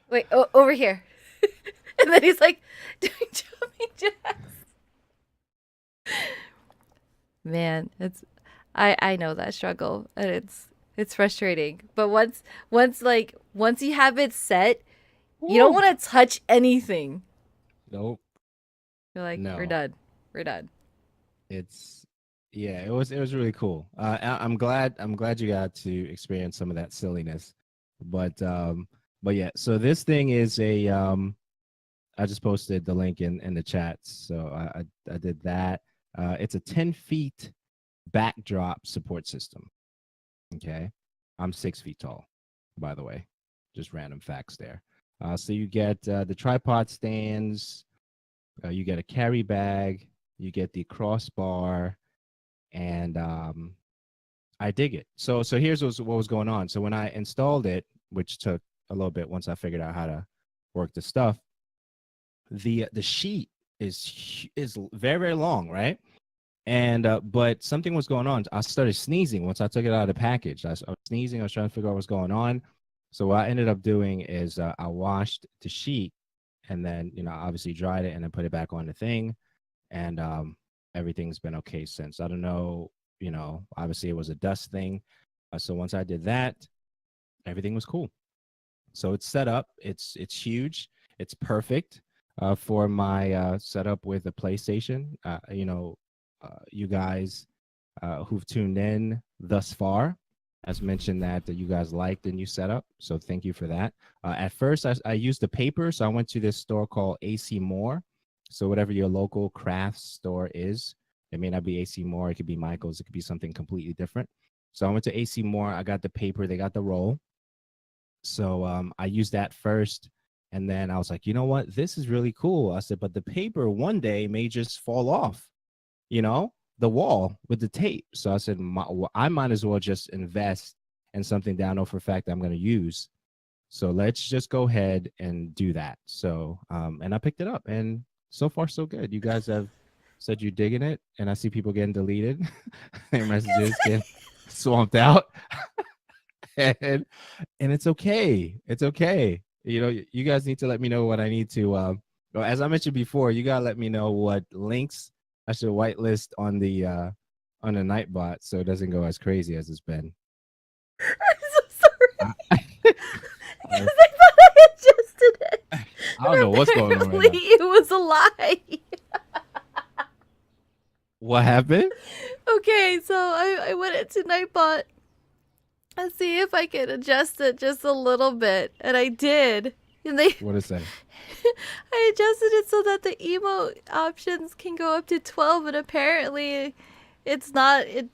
Wait, over here. And then he's like doing jumping jacks. Man, I know that struggle, and it's frustrating. But once you have it set, you don't Woo. want to touch anything. Nope. You're like, we're No. done. We're done. It's yeah, it was really cool. I'm glad you got to experience some of that silliness. But yeah, so this thing is a I just posted the link in the chat. So I did that. It's a 10 feet backdrop support system. Okay. I'm 6 feet tall, by the way. Just random facts there. So you get the tripod stands, you get a carry bag, you get the crossbar, and I dig it. So here's what was going on. So when I installed it, which took a little bit once I figured out how to work the stuff, the sheet is very very long, right? And but something was going on. I started sneezing once I took it out of the package. I was sneezing. I was trying to figure out what's going on. So what I ended up doing is I washed the sheet and then obviously dried it and then put it back on the thing. And everything's been okay since. I don't know. Obviously it was a dust thing. So once I did that, everything was cool. So it's set up. It's huge. It's perfect for my setup with a PlayStation. You guys who've tuned in thus far, has mentioned that you guys liked the new setup, so thank you for that. At first, I used the paper, so I went to this store called AC Moore. So whatever your local craft store is, it may not be AC Moore, it could be Michael's, it could be something completely different. So I went to AC Moore, I got the paper, they got the roll. So I used that first, and then I was like, you know what, this is really cool. I said, but the paper one day may just fall off, you know, the wall with the tape. So I said, I might as well just invest in something that I know for a fact that I'm going to use. So let's just go ahead and do that. So, and I picked it up, and so far so good. You guys have said you're digging it, and I see people getting deleted, their messages getting swamped out, and it's okay. It's okay. You know, you guys need to let me know what I need to. Well, as I mentioned before, you gotta let me know what links I should whitelist on the Nightbot so it doesn't go as crazy as it's been. I'm so sorry. I, Because I thought I adjusted it. I don't know what's going on Apparently right now. it was a lie. What happened? Okay, so I went into Nightbot and see if I could adjust it just a little bit, and I did. And What is that? I adjusted it so that the emote options can go up to 12, and apparently it's not. It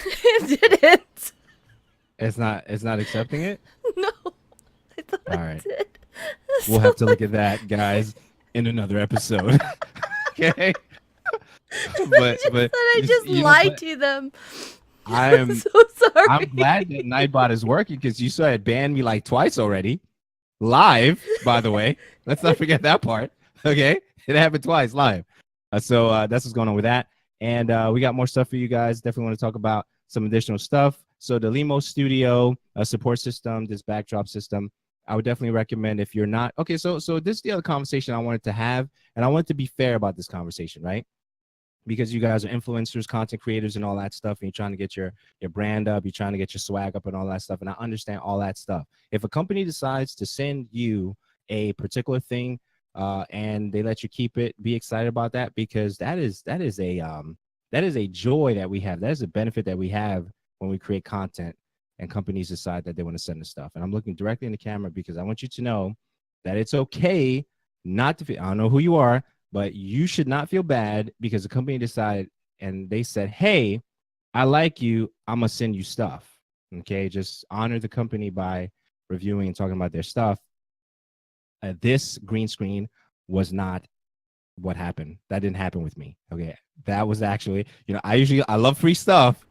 it didn't. It's not accepting it. No, I thought All it right. did. We'll have to look at that, guys, in another episode. Okay. But I just you know lied what? to them. I'm I'm so sorry. I'm glad that Nightbot is working because you saw it banned me like twice already. Live, by the way. Let's not forget that part. Okay. It happened twice live. So that's what's going on with that. And we got more stuff for you guys. Definitely want to talk about some additional stuff. So the Limo Studio support system, this backdrop system, I would definitely recommend if you're not. Okay, so this is the other conversation I wanted to have, and I want to be fair about this conversation, right? Because you guys are influencers, content creators, and all that stuff, and you're trying to get your brand up, you're trying to get your swag up and all that stuff, and I understand all that stuff. If a company decides to send you a particular thing and they let you keep it, be excited about that, because that is a joy that we have. That is a benefit that we have when we create content and companies decide that they want to send us stuff. And I'm looking directly in the camera because I want you to know that it's okay not to feel, I don't know who you are, but you should not feel bad because the company decided and they said, hey, I like you, I'm gonna send you stuff. Okay, just honor the company by reviewing and talking about their stuff. This green screen was not what happened. That didn't happen with me. Okay, that was actually, I love free stuff.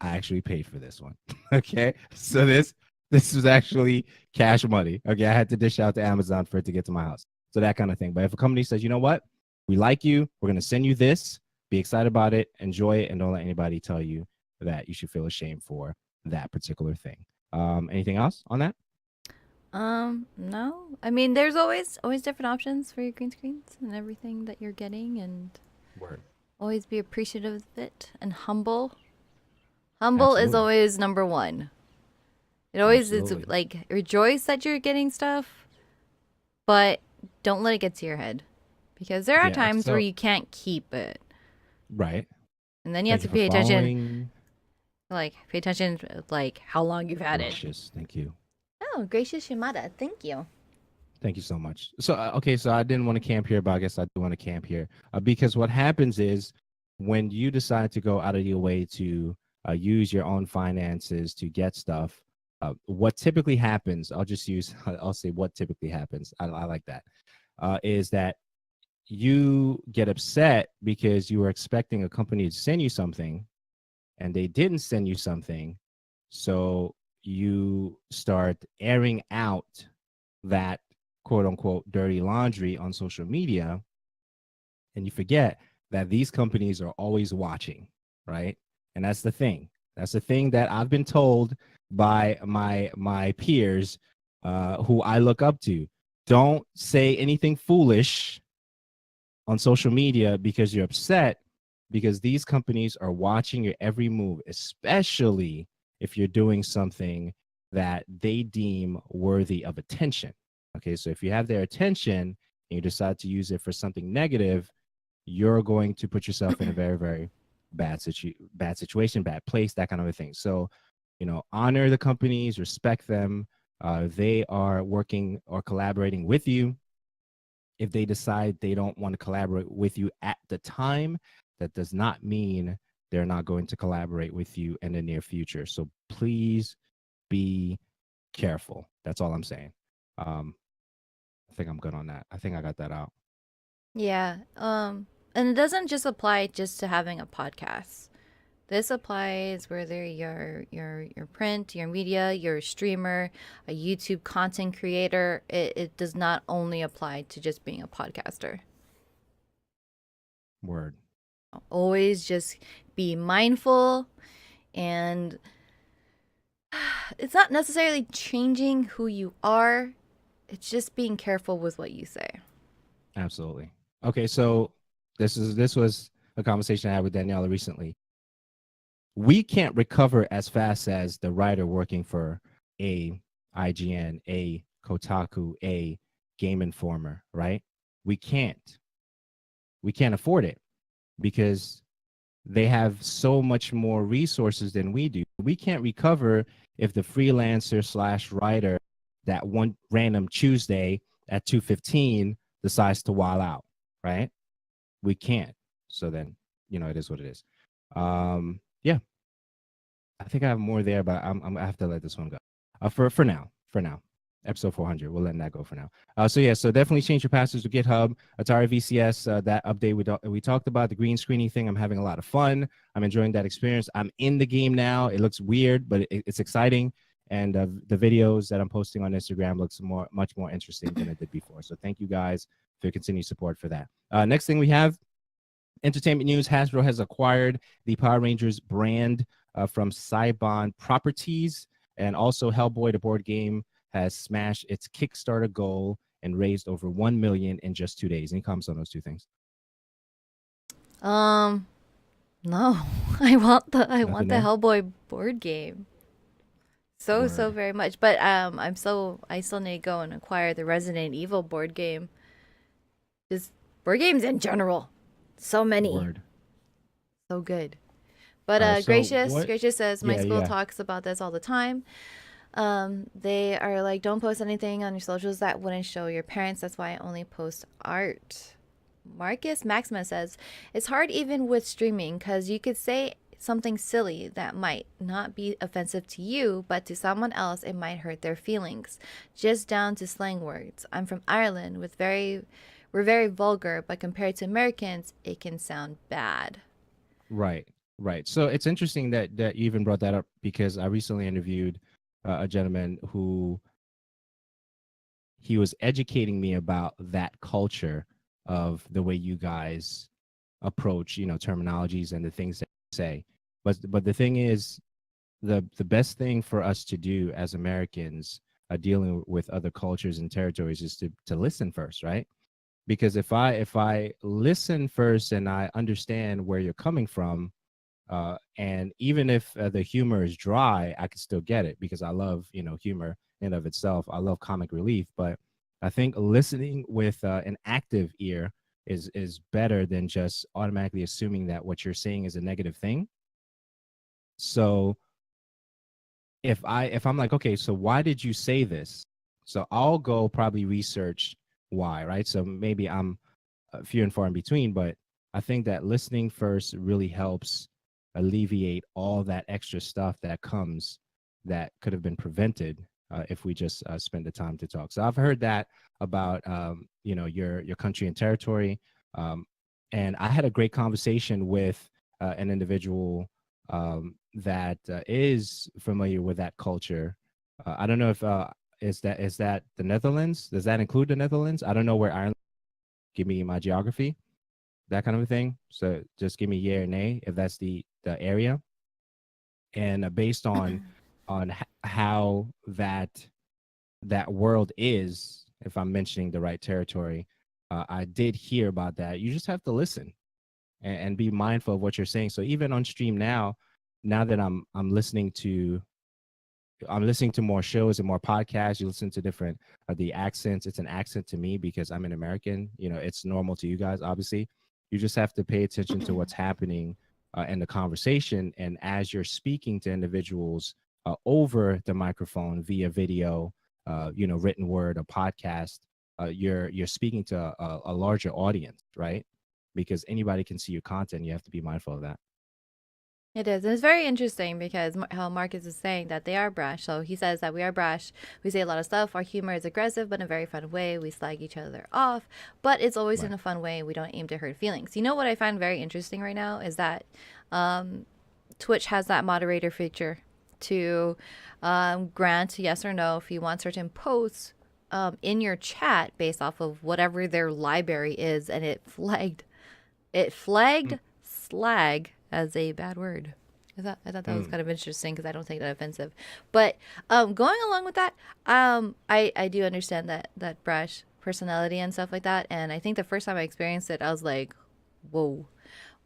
I actually paid for this one. Okay, so this was actually cash money. Okay, I had to dish out to Amazon for it to get to my house. So that kind of thing. But if a company says, you know what, we like you, we're gonna send you this, be excited about it, enjoy it, and don't let anybody tell you that you should feel ashamed for that particular thing. Anything else on that? No. I mean, there's always different options for your green screens and everything that you're getting, and Word. always be appreciative of it and humble. Humble is Absolutely. always number one. It always is Absolutely. like rejoice that you're getting stuff, but don't let it get to your head, because there are Yeah. times where So you can't keep it, right. and then you have Thank to you for pay attention. following. Like pay attention, like how long you've had it. Gracious. Thank you. Oh, gracious Shimada, thank you. Thank you so much. So, okay, so I didn't want to camp here, but I guess I do want to camp here because what happens is when you decide to go out of your way to use your own finances to get stuff, what typically happens, I'll say what typically happens. I like that, is that you get upset because you were expecting a company to send you something and they didn't send you something. So you start airing out that quote unquote dirty laundry on social media, and you forget that these companies are always watching, right? And that's the thing. That's the thing that I've been told by my peers who I look up to. Don't say anything foolish on social media because you're upset, because these companies are watching your every move, especially if you're doing something that they deem worthy of attention. Okay, so if you have their attention and you decide to use it for something negative, you're going to put yourself in a very, very bad situation, bad place, that kind of a thing. So honor the companies, respect them. They are working or collaborating with you. If they decide they don't want to collaborate with you at the time, that does not mean they're not going to collaborate with you in the near future. So please be careful. That's all I'm saying. I think I'm good on that. I think I got that out. Yeah. And it doesn't just apply just to having a podcast. This applies whether your print, your media, you're a streamer, a YouTube content creator. It does not only apply to just being a podcaster. Word. Always just be mindful, and it's not necessarily changing who you are. It's just being careful with what you say. Absolutely. Okay, so this was a conversation I had with Daniela recently. We can't recover as fast as the writer working for a IGN, a Kotaku, a Game Informer, right? We can't. We can't afford it because they have so much more resources than we do. We can't recover if the freelancer slash writer that one random Tuesday at 2:15 decides to wild out, right? We can't. So then, it is what it is. Yeah, I think I have more there, but I have to let this one go. For now, episode 400, we're letting that go for now. So definitely change your passwords to GitHub, Atari VCS. That update we talked about, the green screening thing. I'm having a lot of fun. I'm enjoying that experience. I'm in the game now. It looks weird, but it's exciting. And the videos that I'm posting on Instagram looks much more interesting than it did before. So thank you guys for your continued support for that. Next thing we have, entertainment news. Hasbro has acquired the Power Rangers brand from Saban Properties, and also Hellboy, the board game, has smashed its Kickstarter goal and raised over 1 million in just 2 days. Any comments on those two things? No. I want the Nothing there? Hellboy board game. So Word. very much. But I still need to go and acquire the Resident Evil board game. Just board games in general. So many. Word. So good. But All right, so Gracious says my Yeah, school yeah. talks about this all the time. They are like, don't post anything on your socials that wouldn't show your parents. That's why I only post art. Marcus Maxima says it's hard even with streaming because you could say something silly that might not be offensive to you, but to someone else it might hurt their feelings. Just down to slang words. I'm from Ireland we're very vulgar, but compared to Americans, it can sound bad. Right, right. So it's interesting that you even brought that up because I recently interviewed a gentleman who he was educating me about that culture of the way you guys approach, terminologies and the things that you say. But the thing is, the best thing for us to do as Americans dealing with other cultures and territories is to listen first, right? Because if I listen first and I understand where you're coming from, and even if the humor is dry, I can still get it because I love humor in of itself. I love comic relief, but I think listening with an active ear is better than just automatically assuming that what you're saying is a negative thing. So if I'm like, okay, so why did you say this? So I'll go probably research why, right? So maybe I'm few and far in between, but I think that listening first really helps alleviate all that extra stuff that comes that could have been prevented if we just spent the time to talk. So I've heard that about your country and territory, and I had a great conversation with an individual that is familiar with that culture. I don't know if is that the Netherlands? Does that include the Netherlands? I don't know where Ireland. Give me my geography, that kind of a thing. So just give me yeah or nay if that's the area. And based on how that world is, if I'm mentioning the right territory, I did hear about that. You just have to listen and be mindful of what you're saying. So even on stream now that I'm listening to more shows and more podcasts. You listen to different the accents. It's an accent to me because I'm an American. It's normal to you guys, obviously. You just have to pay attention to what's happening in the conversation. And as you're speaking to individuals over the microphone via video, written word or podcast, you're speaking to a larger audience, right? Because anybody can see your content. You have to be mindful of that. It is. And it's very interesting because how Marcus is saying that they are brash. So he says that we are brash. We say a lot of stuff. Our humor is aggressive, but in a very fun way. We slag each other off, but it's always in Right. a fun way. We don't aim to hurt feelings. You know what I find very interesting right now is that Twitch has that moderator feature to grant yes or no if you want certain posts in your chat based off of whatever their library is, and it flagged slag as a bad word. I thought that was Mm. kind of interesting because I don't take that offensive. But going along with that, I do understand that brash personality and stuff like that. And I think the first time I experienced it, I was like, whoa.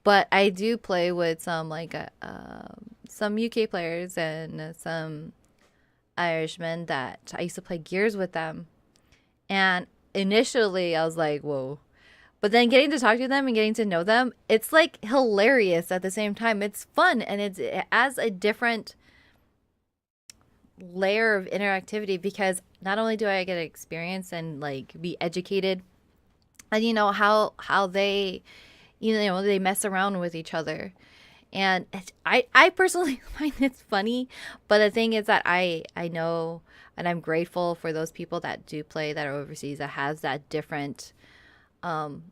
But I do play with some UK players and some Irishmen that I used to play Gears with them. And initially, I was like, whoa. But then getting to talk to them and getting to know them, it's like hilarious at the same time. It's fun and it adds a different layer of interactivity because not only do I get to experience and like be educated and how they they mess around with each other. And I personally find it funny, but the thing is that I know and I'm grateful for those people that do play that are overseas that has that different um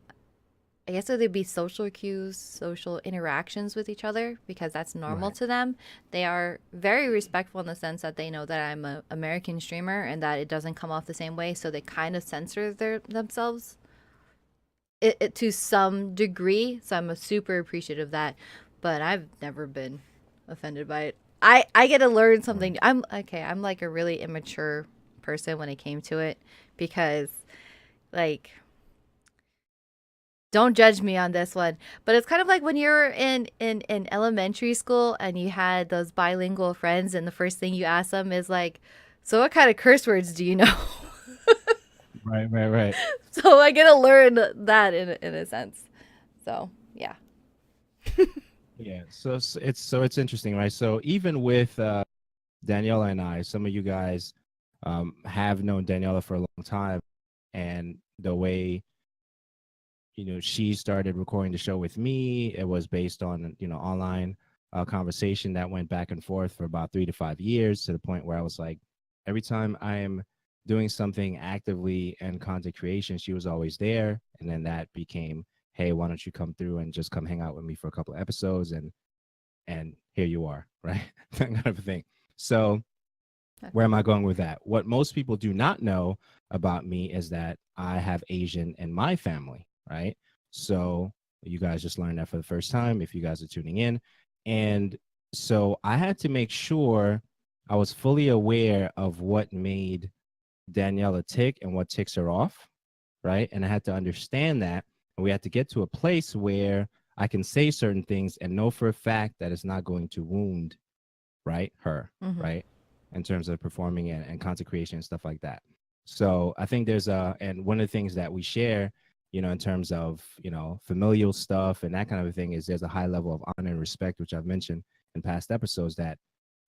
I guess it would be social cues, social interactions with each other because that's normal Right. to them. They are very respectful in the sense that they know that I'm an American streamer and that it doesn't come off the same way, so they kind of censor themselves to some degree. So I'm a super appreciative of that, but I've never been offended by it. I get to learn Right. something. I'm okay. I'm like a really immature person when it came to it because like don't judge me on this one, but it's kind of like when you're in elementary school and you had those bilingual friends and the first thing you ask them is like, so what kind of curse words do you know? Right. Right. Right. So I get to learn that in a sense. So yeah. Yeah. So it's interesting, right? So even with Daniela and I, some of you guys have known Daniela for a long time, and the way she started recording the show with me, it was based on online conversation that went back and forth for about 3 to 5 years, to the point where I was like, every time I am doing something actively in content creation, she was always there. And then that became, hey, why don't you come through and just come hang out with me for a couple of episodes, and here you are, right? That kind of thing. So where am I going with that? What most people do not know about me is that I have Asian in my family, right? So you guys just learned that for the first time if you guys are tuning in. And so I had to make sure I was fully aware of what made Daniela tick and what ticks her off, right? And I had to understand that. And we had to get to a place where I can say certain things and know for a fact that it's not going to wound, right, her, Mm-hmm. right, in terms of performing and content creation and stuff like that. So I think there's and one of the things that we share, in terms of familial stuff and that kind of a thing, is there's a high level of honor and respect, which I've mentioned in past episodes, that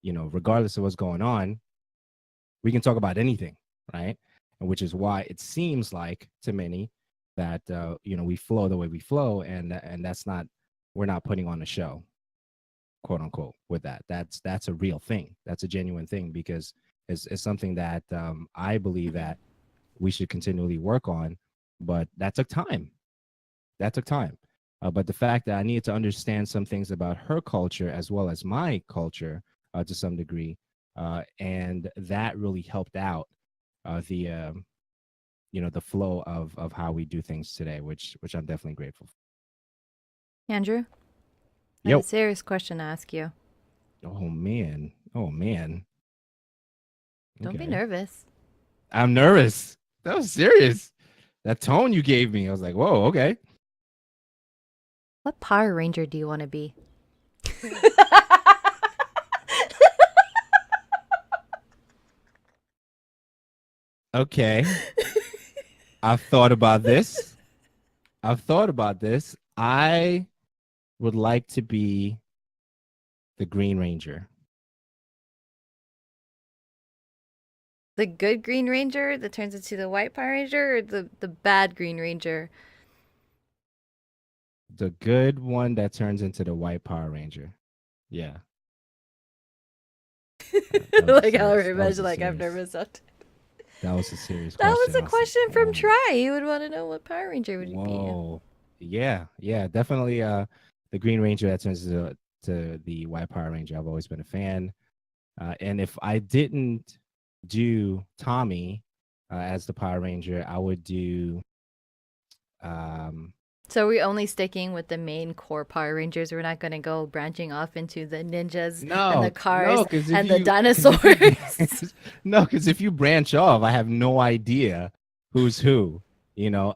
regardless of what's going on, we can talk about anything, right? And which is why it seems like to many that we flow the way we flow, and that's not, we're not putting on a show, quote unquote, with that. That's a real thing. That's a genuine thing, because it's something that I believe that we should continually work on. But that took time. That took time. But the fact that I needed to understand some things about her culture as well as my culture to some degree, and that really helped out the flow of how we do things today, which I'm definitely grateful for. Andrew, I have a Yo. serious question to ask you. Oh man. Oh man. Don't be Okay. nervous. I'm nervous. That was serious. That tone you gave me, I was like, whoa, okay. What Power Ranger do you want to be? Okay. I've thought about this. I've thought about this. I would like to be the Green Ranger. The good Green Ranger that turns into the white Power Ranger, or the bad Green Ranger? The good one that turns into the white Power Ranger. Yeah, that was a Like how serious. That was Revenge, a like I've never serious. said. That was a serious That was question. a I said, question from whoa, Try. He would want to know what Power Ranger would he be. whoa. Yeah, yeah, definitely. The Green Ranger that turns to the White Power Ranger. I've always been a fan. And if I didn't do Tommy as the Power Ranger, I would do. Um, So we're only sticking with the main core Power Rangers. We're not going to go branching off into the ninjas and the no, cars no, because and the if you dinosaurs. branch, no, because if you branch off, I have no idea who's who.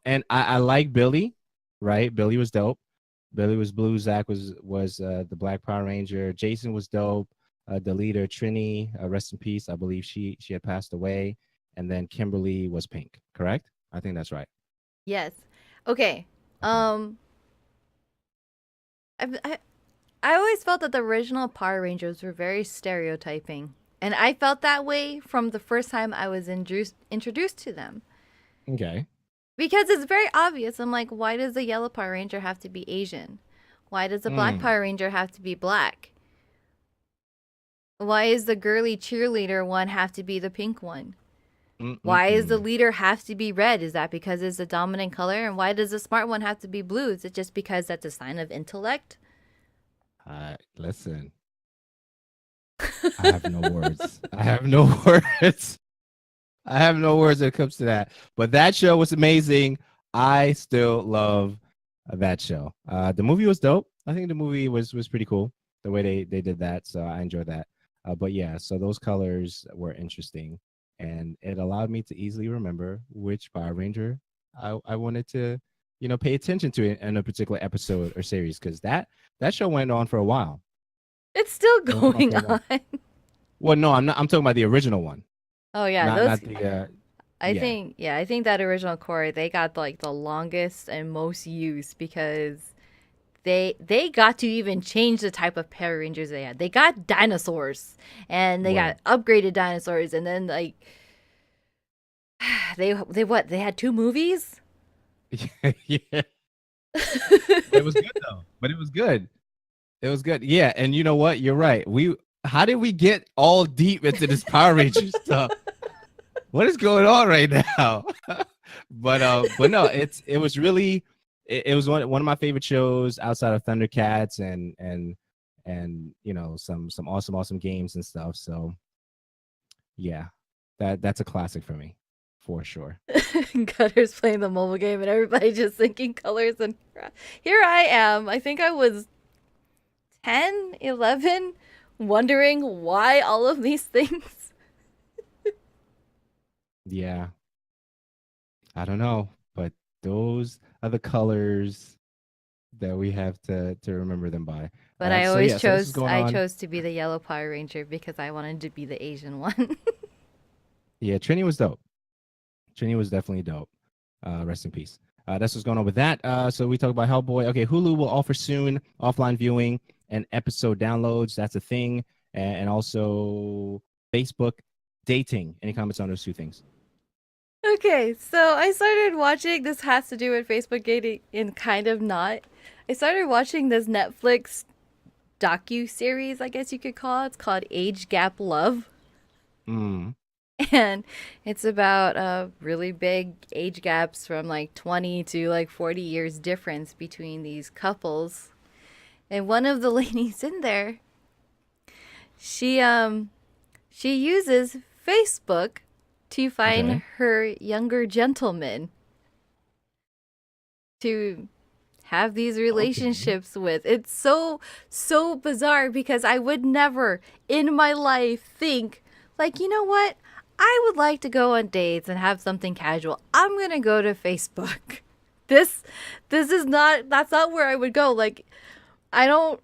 And I like Billy, right? Billy was dope. Billy was blue. Zach was the Black Power Ranger. Jason was dope. The leader Trini, rest in peace. I believe she had passed away, and then Kimberly was pink. Correct? I think that's right. Yes. Okay. Okay. Um, I I always felt that the original Power Rangers were very stereotyping, and I felt that way from the first time I was introduced to them. Okay. Because it's very obvious. I'm like, why does the yellow Power Ranger have to be Asian? Why does the black Mm. Power Ranger have to be black? Why is the girly cheerleader one have to be the pink one? Why is the Mm-mm-mm. leader have to be red? Is that because it's the dominant color? And why does the smart one have to be blue? Is it just because that's a sign of intellect? Listen, I have no words. I have no words. I have no words when it comes to that. But that show was amazing. I still love that show. The movie was dope. I think the movie was pretty cool the way they did that. So I enjoyed that. But yeah, so those colors were interesting, and it allowed me to easily remember which Power Ranger I wanted to pay attention to in a particular episode or series, because that show went on for a while. It's still It went on going for a while. on. Well, no, I'm not. I'm talking about the original one, Oh yeah, not those not the. Yeah. I think that original core they got like the longest and most use because they got to even change the type of Power Rangers they had. They got dinosaurs and they Word. got upgraded dinosaurs and then like they had two movies? Yeah. But it was good though. But it was good. It was good. Yeah, and you know what? You're right. How did we get all deep into this Power Ranger stuff? What is going on right now? But no, it was really it was one of my favorite shows outside of Thundercats and some awesome games and stuff. So yeah, that's a classic for me, for sure. Gutter's playing the mobile game and everybody just thinking colors and here I am. I think I was 10, 11, wondering why all of these things. Yeah, I don't know, but those are the colors that we have to remember them by. But I So always yeah, so this is chose going I on. chose to be the yellow Power Ranger because I wanted to be the Asian one. Yeah, Trini was dope. Trini was definitely dope. Rest in peace. That's what's going on with that. So we talk about Hellboy. Okay, Hulu will offer soon offline viewing and episode downloads. That's a thing, and also Facebook dating. Any comments on those two things? Okay, so I started watching. This has to do with Facebook dating and kind of not. I started watching this Netflix docu series, I guess you could call it. It's called Age Gap Love, Mm. and it's about really big age gaps from like 20 to like 40 years difference between these couples. And one of the ladies in there, she she uses Facebook to find Okay. her younger gentleman to have these Okay. relationships with. It's so bizarre because I would never in my life think like, you know what? I would like to go on dates and have something casual. I'm going to go to Facebook. This this is not that's not where I would go. Like I don't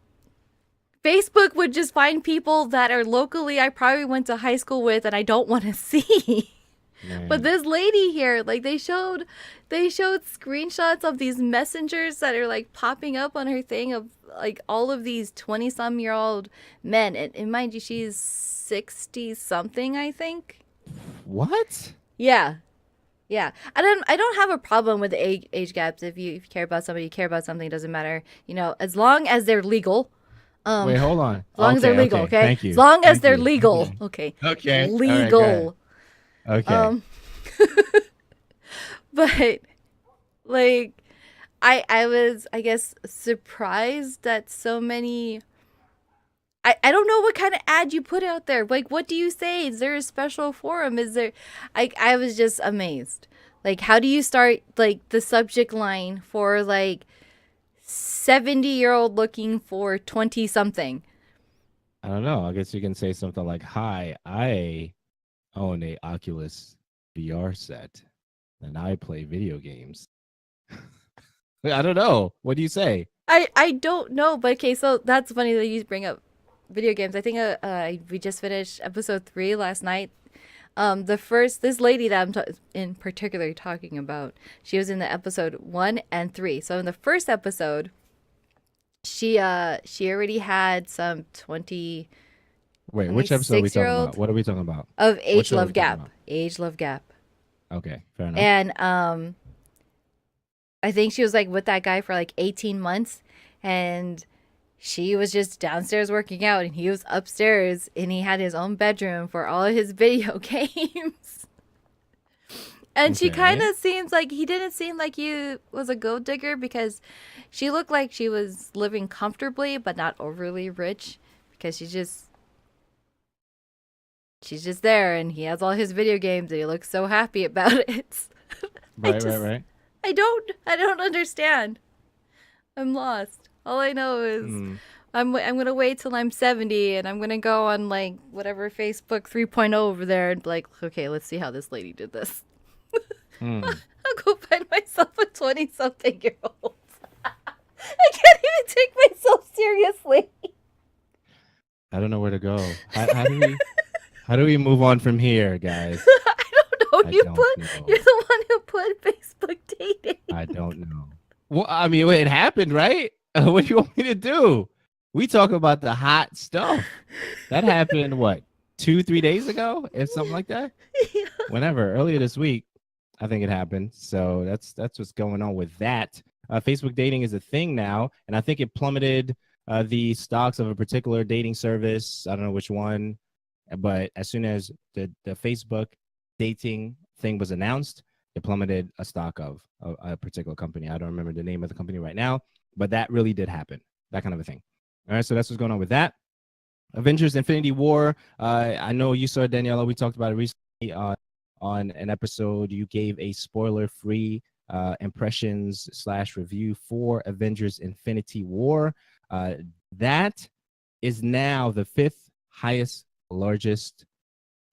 Facebook would just find people that are locally I probably went to high school with and I don't want to see. But Man. this lady here, like they showed screenshots of these messengers that are like popping up on her thing of like all of these 20-some-year-old men. And mind you, she's 60 something, I think. What? Yeah. Yeah. I don't have a problem with the age gaps. If you care about somebody, you care about something, it doesn't matter. You know, as long as they're legal. Wait, hold on. As long as they're Okay, legal, okay. okay? Thank As you. long as Thank they're you. legal. Okay. Okay. Okay. All right, go ahead. Legal. Okay. Um but like I was, I guess, surprised that so many. I don't know what kind of ad you put out there. Like, what do you say? Is there a special forum? Is there. I was just amazed. Like, how do you start, like, the subject line for, like, 70-year-old looking for 20 something? I don't know. I guess you can say something like, "Hi, I own a Oculus VR set and I play video games." I don't know. What do you say? I don't know, but okay, so that's funny that you bring up video games. I think we just finished episode 3 last night. This lady that in particular talking about, she was in the episode 1 and 3. So in the first episode, she already had some Wait, which episode are we 26 year talking about? old What are we talking about? of What age show are we love talking gap, about? age love gap, Okay, fair enough. and I think she was like with that guy for like 18 months, and she was just downstairs working out, and he was upstairs, and he had his own bedroom for all of his video games. And she kind Okay. of seems like he didn't seem like he was a gold digger, because she looked like she was living comfortably but not overly rich, because she's just there, and he has all his video games and he looks so happy about it. I Right, right, just right. I don't understand. I'm lost. All I know is Hmm. I'm gonna wait till I'm 70, and I'm gonna go on like whatever Facebook 3.0 over there and be like, okay, let's see how this lady did this. Hmm. I'll go find myself a 20 something year old. I can't even take myself seriously. I don't know where to go. How do we move on from here, guys? I don't know. I You don't put know. you're the one who put Facebook dating. I don't know. Well, I mean, it happened, right? What do you want me to do? We talk about the hot stuff. That happened, what, 2, 3 days ago? If something like that? Yeah. Whenever, earlier this week, I think it happened. So that's what's going on with that. Facebook dating is a thing now, and I think it plummeted the stocks of a particular dating service. I don't know which one, but as soon as the Facebook dating thing was announced, it plummeted a stock of a particular company. I don't remember the name of the company right now, but that really did happen. That kind of a thing. All right, so that's what's going on with that. Avengers Infinity War. I know you saw it, Daniela. We talked about it recently on an episode. You gave a spoiler-free impressions / review for Avengers Infinity War. That is now the 5th highest, largest,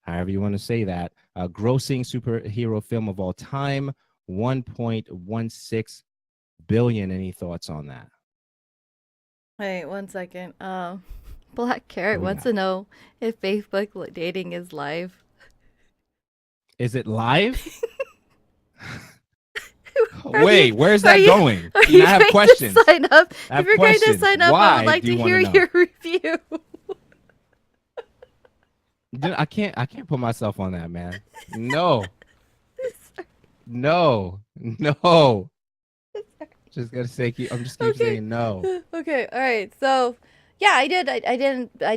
however you want to say that, grossing superhero film of all time, 1.16 billion. Any thoughts on that? Wait, 1 second. Black Carrot What we wants got? to know if Facebook dating is live. Is it live? Are Wait, you- where's are that you- going? Are I you have going questions. to sign up? I have If you're going to questions. sign up, I Why would like do you to wanna hear know? your review. Dude, I can't put myself on that, man. No, no, no. Just gotta say, I'm just keep Okay. saying no. Okay, all right. So, yeah, I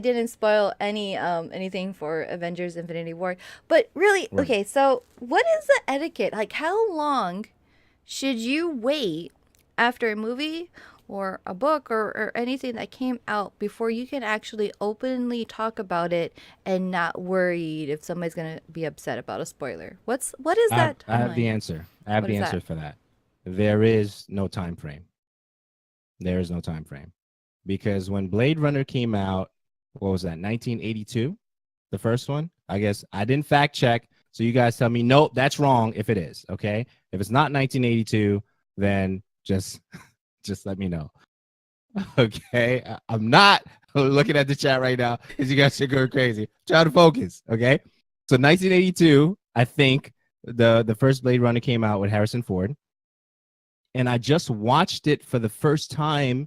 didn't spoil anything for Avengers Infinity War. But really, Right. okay, so what is the etiquette? Like, how long should you wait after a movie or a book or anything that came out before you can actually openly talk about it and not worried if somebody's gonna be upset about a spoiler? What is that I have the timeline? answer. I have What the is answer that? for that. There is no time frame. There is no time frame. Because when Blade Runner came out, what was that, 1982? The first one? I guess I didn't fact check. So you guys tell me, nope, that's wrong if it is. Okay. If it's not 1982, then just let me know. Okay. I'm not looking at the chat right now because you guys are going crazy. Try to focus. Okay. So 1982, I think the first Blade Runner came out with Harrison Ford. And I just watched it for the first time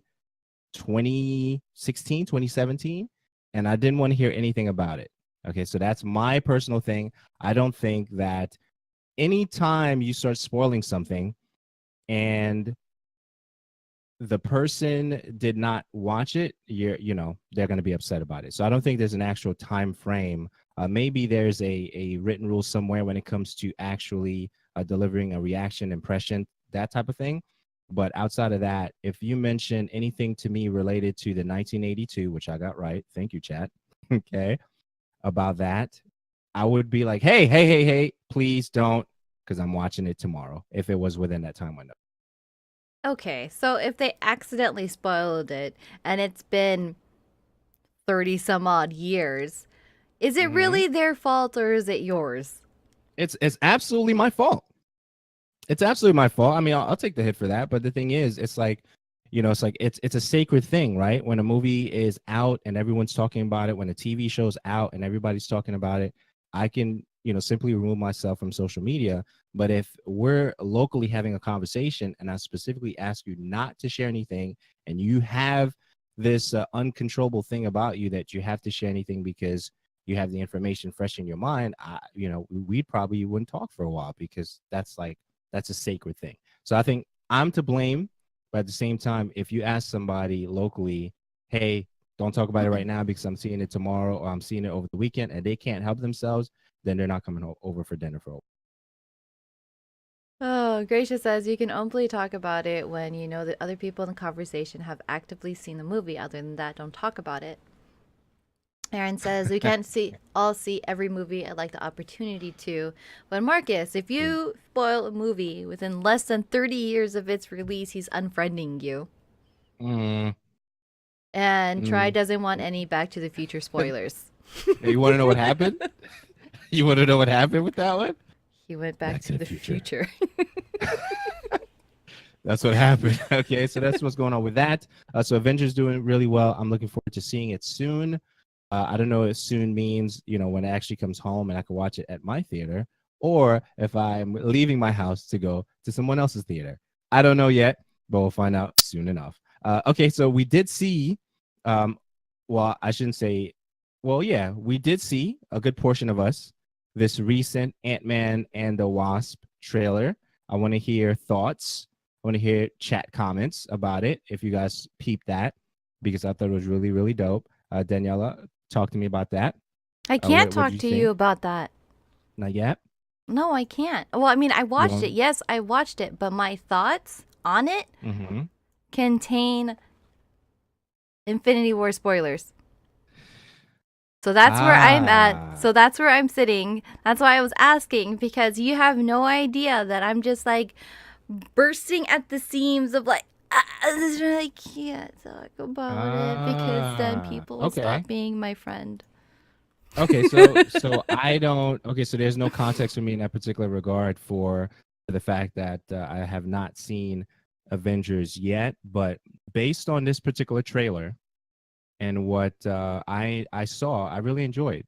2016, 2017, and I didn't want to hear anything about it. Okay, so that's my personal thing. I don't think that anytime you start spoiling something and the person did not watch it, they're going to be upset about it. So I don't think there's an actual time frame. Maybe there's a written rule somewhere when it comes to actually delivering a reaction, impression, that type of thing. But outside of that, if you mention anything to me related to the 1982, which I got right, thank you, chat. Okay, about that, I would be like, hey, please don't, because I'm watching it tomorrow. If it was within that time window. Okay, so if they accidentally spoiled it and it's been 30 some odd years, is it Mm-hmm. really their fault or is it yours? It's absolutely my fault. It's absolutely my fault. I mean, I'll take the hit for that. But the thing is, it's like, it's a sacred thing, right? When a movie is out and everyone's talking about it, when a TV show's out and everybody's talking about it, I can, simply remove myself from social media. But if we're locally having a conversation and I specifically ask you not to share anything, and you have this uncontrollable thing about you that you have to share anything because you have the information fresh in your mind, we probably wouldn't talk for a while, because that's a sacred thing. So I think I'm to blame. But at the same time, if you ask somebody locally, hey, don't talk about it right now because I'm seeing it tomorrow or I'm seeing it over the weekend, and they can't help themselves, then they're not coming over for dinner for. Oh, Gracia says you can only talk about it when you know that other people in the conversation have actively seen the movie. Other than that, don't talk about it. Aaron says we can't see every movie. I'd like the opportunity to. But Marcus, if you spoil a movie within less than 30 years of its release, he's unfriending you. Mm, And Try mm. doesn't want any Back to the Future spoilers. You want to know what happened? You want to know what happened with that one? He went back to the future. That's what happened. Okay, so that's what's going on with that. So Avengers doing really well. I'm looking forward to seeing it soon. I don't know if soon means, when it actually comes home and I can watch it at my theater, or if I'm leaving my house to go to someone else's theater. I don't know yet, but we'll find out soon enough. Okay, so we did see, well, I shouldn't say, well, yeah, we did see, a good portion of us, this recent Ant-Man and the Wasp trailer. I want to hear thoughts. I want to hear chat comments about it if you guys peeped that, because I thought it was really, really dope. Daniela, talk to me about that. I can't What did talk you to think? you about that. Not yet. No, I can't. Well, I mean, I You watched it. want? Yes, I watched it, but my thoughts on it Mm-hmm. contain Infinity War spoilers. So that's where I'm at. Ah. So that's where I'm sitting. That's why I was asking, because you have no idea that I'm just like bursting at the seams of like, I can't talk about it because then people will Okay. stop being my friend. Okay, so I don't. Okay, so there's no context for me in that particular regard for the fact that I have not seen Avengers yet, but based on this particular trailer and what I saw, I really enjoyed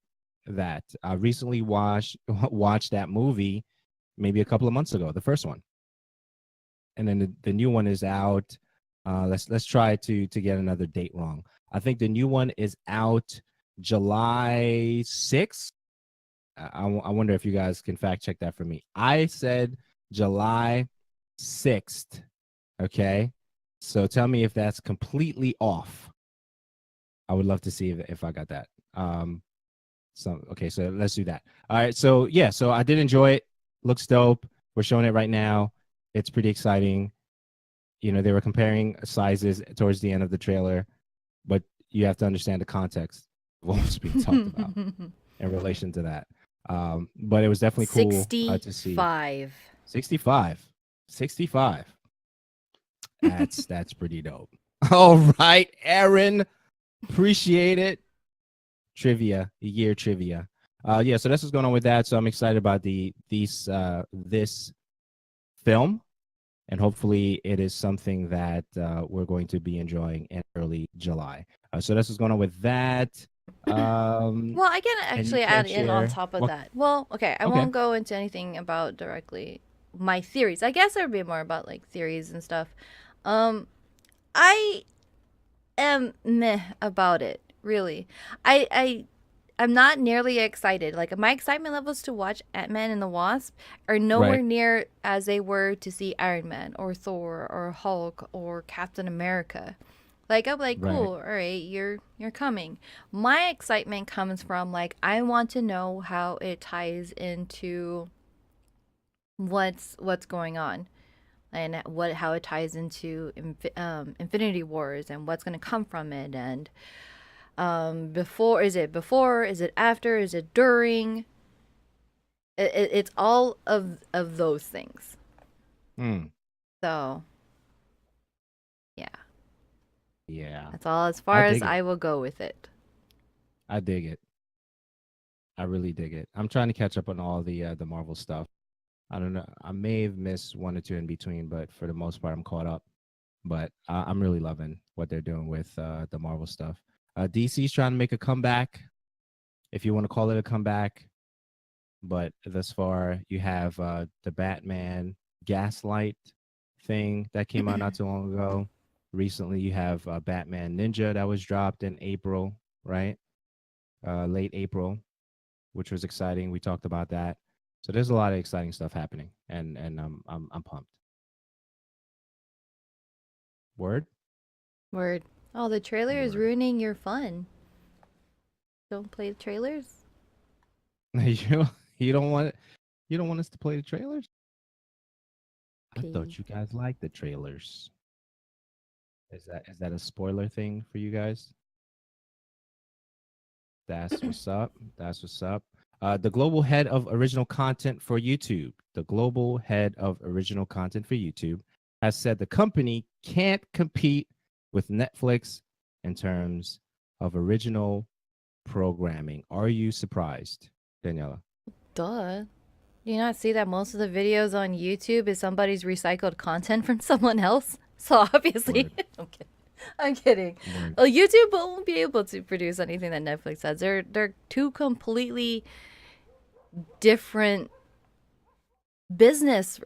that. I recently watched that movie maybe a couple of months ago, the first one, and then the new one is out. Let's try to get another date wrong. I think the new one is out July 6th. I wonder if you guys can fact check that for me. I said July 6th. Okay. So tell me if that's completely off. I would love to see if I got that. Okay, so let's do that. All right. So yeah, so I did enjoy it. Looks dope. We're showing it right now. It's pretty exciting. They were comparing sizes towards the end of the trailer, but you have to understand the context of what was being talked about in relation to that. But it was definitely cool to see. 65. 65. 65. That's pretty dope. All right, Aaron. Appreciate it. Trivia, year trivia. Yeah, so that's what's going on with that. So I'm excited about this film, and hopefully it is something that we're going to be enjoying in early July. So that's what's going on with that. Well, I can And you actually can add in on share top of what? that. Well, okay, I Okay. won't go into anything about directly my theories. I guess there would be more about like theories and stuff. I am meh about it, really. I I'm not nearly excited. Like my excitement levels to watch Ant-Man and the Wasp are nowhere Right. near as they were to see Iron Man or Thor or Hulk or Captain America. Like I'm like, Right. cool, all right, you're coming. My excitement comes from like I want to know how it ties into what's going on and what how it ties into Infinity Wars and what's going to come from it and before is it after is it during it's all of those things. Hmm. So yeah, Yeah. that's all as I far as dig it. I will go with it. I dig it. I really dig it. I'm trying to catch up on all the Marvel stuff. I don't know. I may have missed one or two in between, but for the most part, I'm caught up. But I'm really loving what they're doing with the Marvel stuff. DC's trying to make a comeback, if you want to call it a comeback. But thus far, you have the Batman Gaslight thing that came out not too long ago. Recently, you have Batman Ninja that was dropped in April, right? Late April, which was exciting. We talked about that. So there's a lot of exciting stuff happening, and I'm pumped. Word. Word. Oh, the trailer is Word. ruining your fun. Don't play the trailers. you you don't want you don't want us to play the trailers? I Okay. thought you guys liked the trailers. Is that a spoiler thing for you guys? That's what's up. That's what's up. The global head of original content for YouTube, the global head of original content for YouTube, has said the company can't compete with Netflix in terms of original programming. Are you surprised, Daniela? Duh. Do you not see that most of the videos on YouTube is somebody's recycled content from someone else? So obviously, Word, I'm kidding. I'm kidding. word. Well, YouTube won't be able to produce anything that Netflix has. They're two completely different business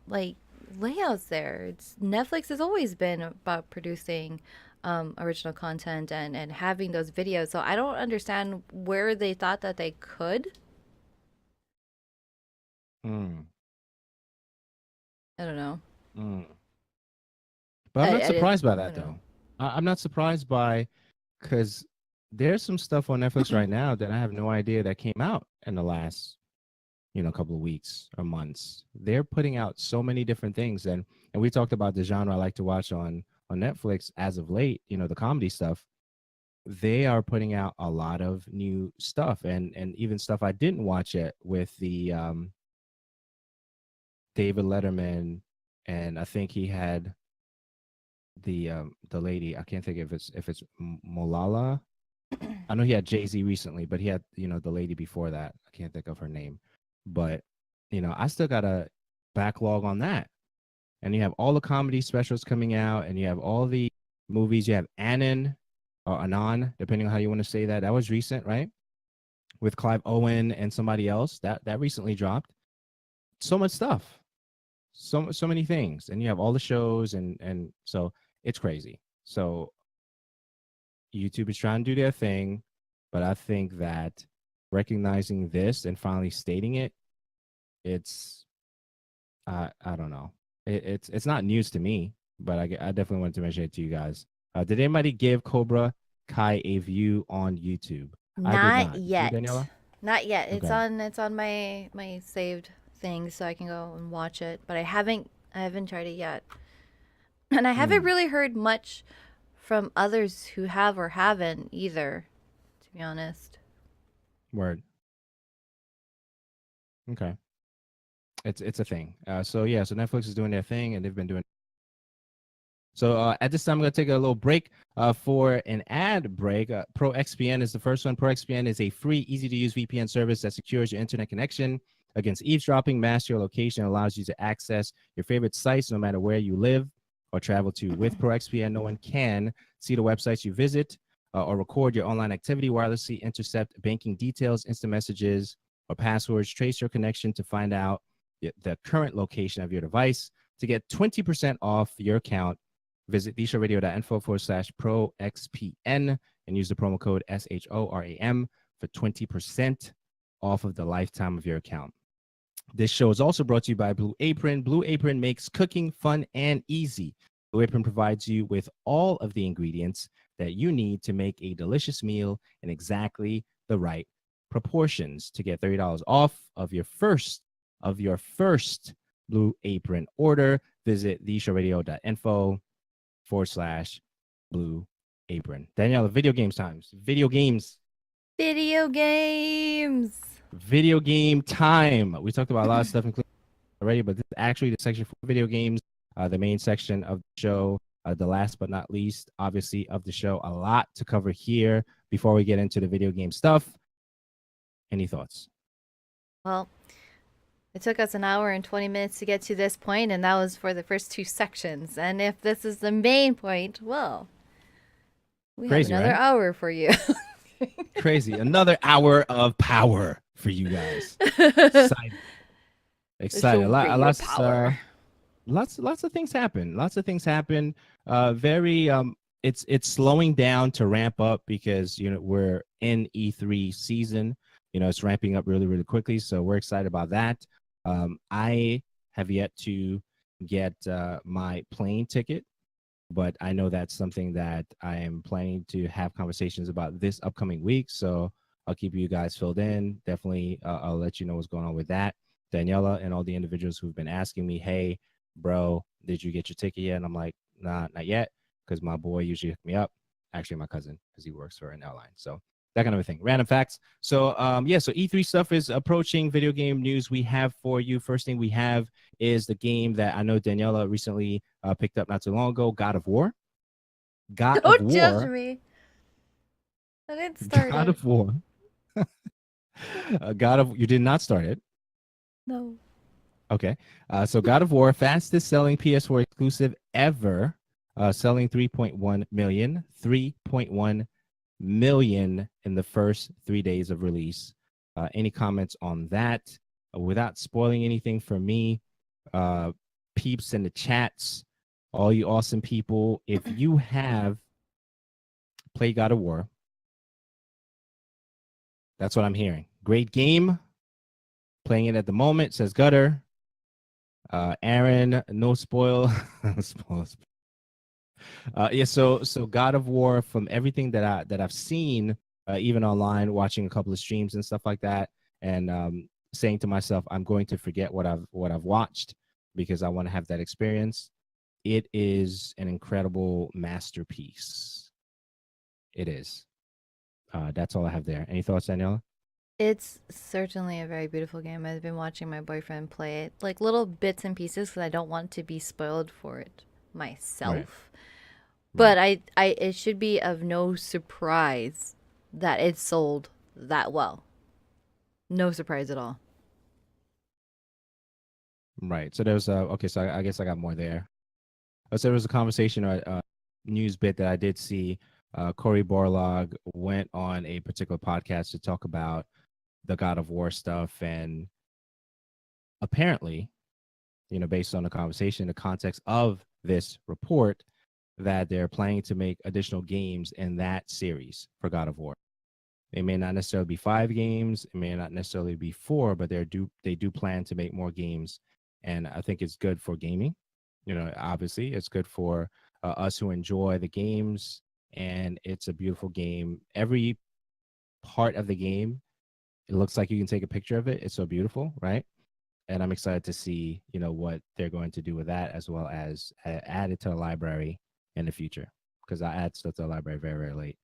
like layouts there. It's Netflix has always been about producing original content and having those videos. So I don't understand where they thought that they could. Mm, I don't know. mm. But I'm not surprised by I that don't know. though. I'm not surprised by because there's some stuff on Netflix right now that I have no idea that came out in the last couple of weeks or months. They're putting out so many different things, and we talked about the genre I like to watch on Netflix as of late. The comedy stuff. They are putting out a lot of new stuff, and even stuff I didn't watch yet with the David Letterman, and I think he had the lady. I can't think if it's Molala. I know he had Jay-Z recently, but he had the lady before that. I can't think of her name, but I still got a backlog on that. And you have all the comedy specials coming out, and you have all the movies. You have Anon or Anon, depending on how you want to say that. That was recent, right? With Clive Owen and somebody else. That recently dropped. So much stuff. So many things. And you have all the shows and so it's crazy. So YouTube is trying to do their thing, but I think that recognizing this and finally stating it, it's I don't know. It's not news to me, but I definitely wanted to mention it to you guys. Did anybody give Cobra Kai a view on YouTube? I did Not not. Did you, yet. Daniela? Not yet. Okay. It's on my saved thing so I can go and watch it, but I haven't tried it yet. And I haven't Mm, really heard much from others who have or haven't either, to be honest. word. Okay. It's a thing. So yeah, so Netflix is doing their thing, and they've been doing. So at this time, I'm going to take a little break for an ad break. ProXPN is the first one. ProXPN is a free, easy-to-use VPN service that secures your internet connection against eavesdropping, masks your location, and allows you to access your favorite sites no matter where you live or travel to. With ProXPN, no one can see the websites you visit or record your online activity wirelessly, intercept banking details, instant messages, or passwords. Trace your connection to find out the current location of your device. To get 20% off your account, visit theshowradio.info/ProXPN and use the promo code SHORAM for 20% off of the lifetime of your account. This show is also brought to you by Blue Apron. Blue Apron makes cooking fun and easy. Blue Apron provides you with all of the ingredients that you need to make a delicious meal in exactly the right proportions. To get $30 off of your first Blue Apron order, visit theshowradio.info/Blue Apron. Daniela, video games times. Video games. Video games. Video game time. We talked about a lot of stuff including already, but this is actually the section for video games, the main section of the show, the last but not least, obviously, of the show. A lot to cover here before we get into the video game stuff. Any thoughts? Well, it took us an hour and 20 minutes to get to this point, and that was for the first two sections. And if this is the main point, well, we Crazy, have another right? hour for you. Crazy. Another hour of power for you guys. Excited. Lots of things happen. Very it's slowing down to ramp up because we're in E3 season. It's ramping up really, really quickly. So we're excited about that. I have yet to get my plane ticket, but I know that's something that I am planning to have conversations about this upcoming week. So I'll keep you guys filled in. Definitely, I'll let you know what's going on with that. Daniela and all the individuals who've been asking me, hey, bro, did you get your ticket yet? And I'm like, nah, not yet, because my boy usually hook me up. Actually, my cousin, because he works for an airline. So that kind of a thing. Random facts. So, so E3 stuff is approaching. Video game news we have for you. First thing we have is the game that I know Daniela recently picked up not too long ago, God of War. Don't judge me. I didn't start God it. of War. You did not start it. No. Okay. So God of War, fastest selling PS4 exclusive ever, selling 3.1 million in the first 3 days of release. Any comments on that? Without spoiling anything for me, peeps in the chats, all you awesome people, if you have played God of War, that's what I'm hearing. Great game. Playing it at the moment, says Gutter. Aaron, no spoil. So God of War, from everything that I've seen, even online, watching a couple of streams and stuff like that, and saying to myself, I'm going to forget what I've watched because I want to have that experience. It is an incredible masterpiece. It is. That's all I have there. Any thoughts, Daniela? It's certainly a very beautiful game. I've been watching my boyfriend play it, like little bits and pieces, because I don't want to be spoiled for it myself. But it should be of no surprise that it sold that well. No surprise at all. Right. So there was okay. So I guess I got more there. So there was a conversation or a news bit that I did see. Cory Barlog went on a particular podcast to talk about the God of War stuff, and apparently, based on the conversation, the context of this report, that they're planning to make additional games in that series for God of War. It may not necessarily be 5 games, it may not necessarily be 4, but they do plan to make more games, and I think it's good for gaming. Obviously, it's good for us who enjoy the games, and it's a beautiful game. Every part of the game, it looks like you can take a picture of it. It's so beautiful, right? And I'm excited to see, what they're going to do with that, as well as add it to the library in the future, because I add stuff to the library very, very late.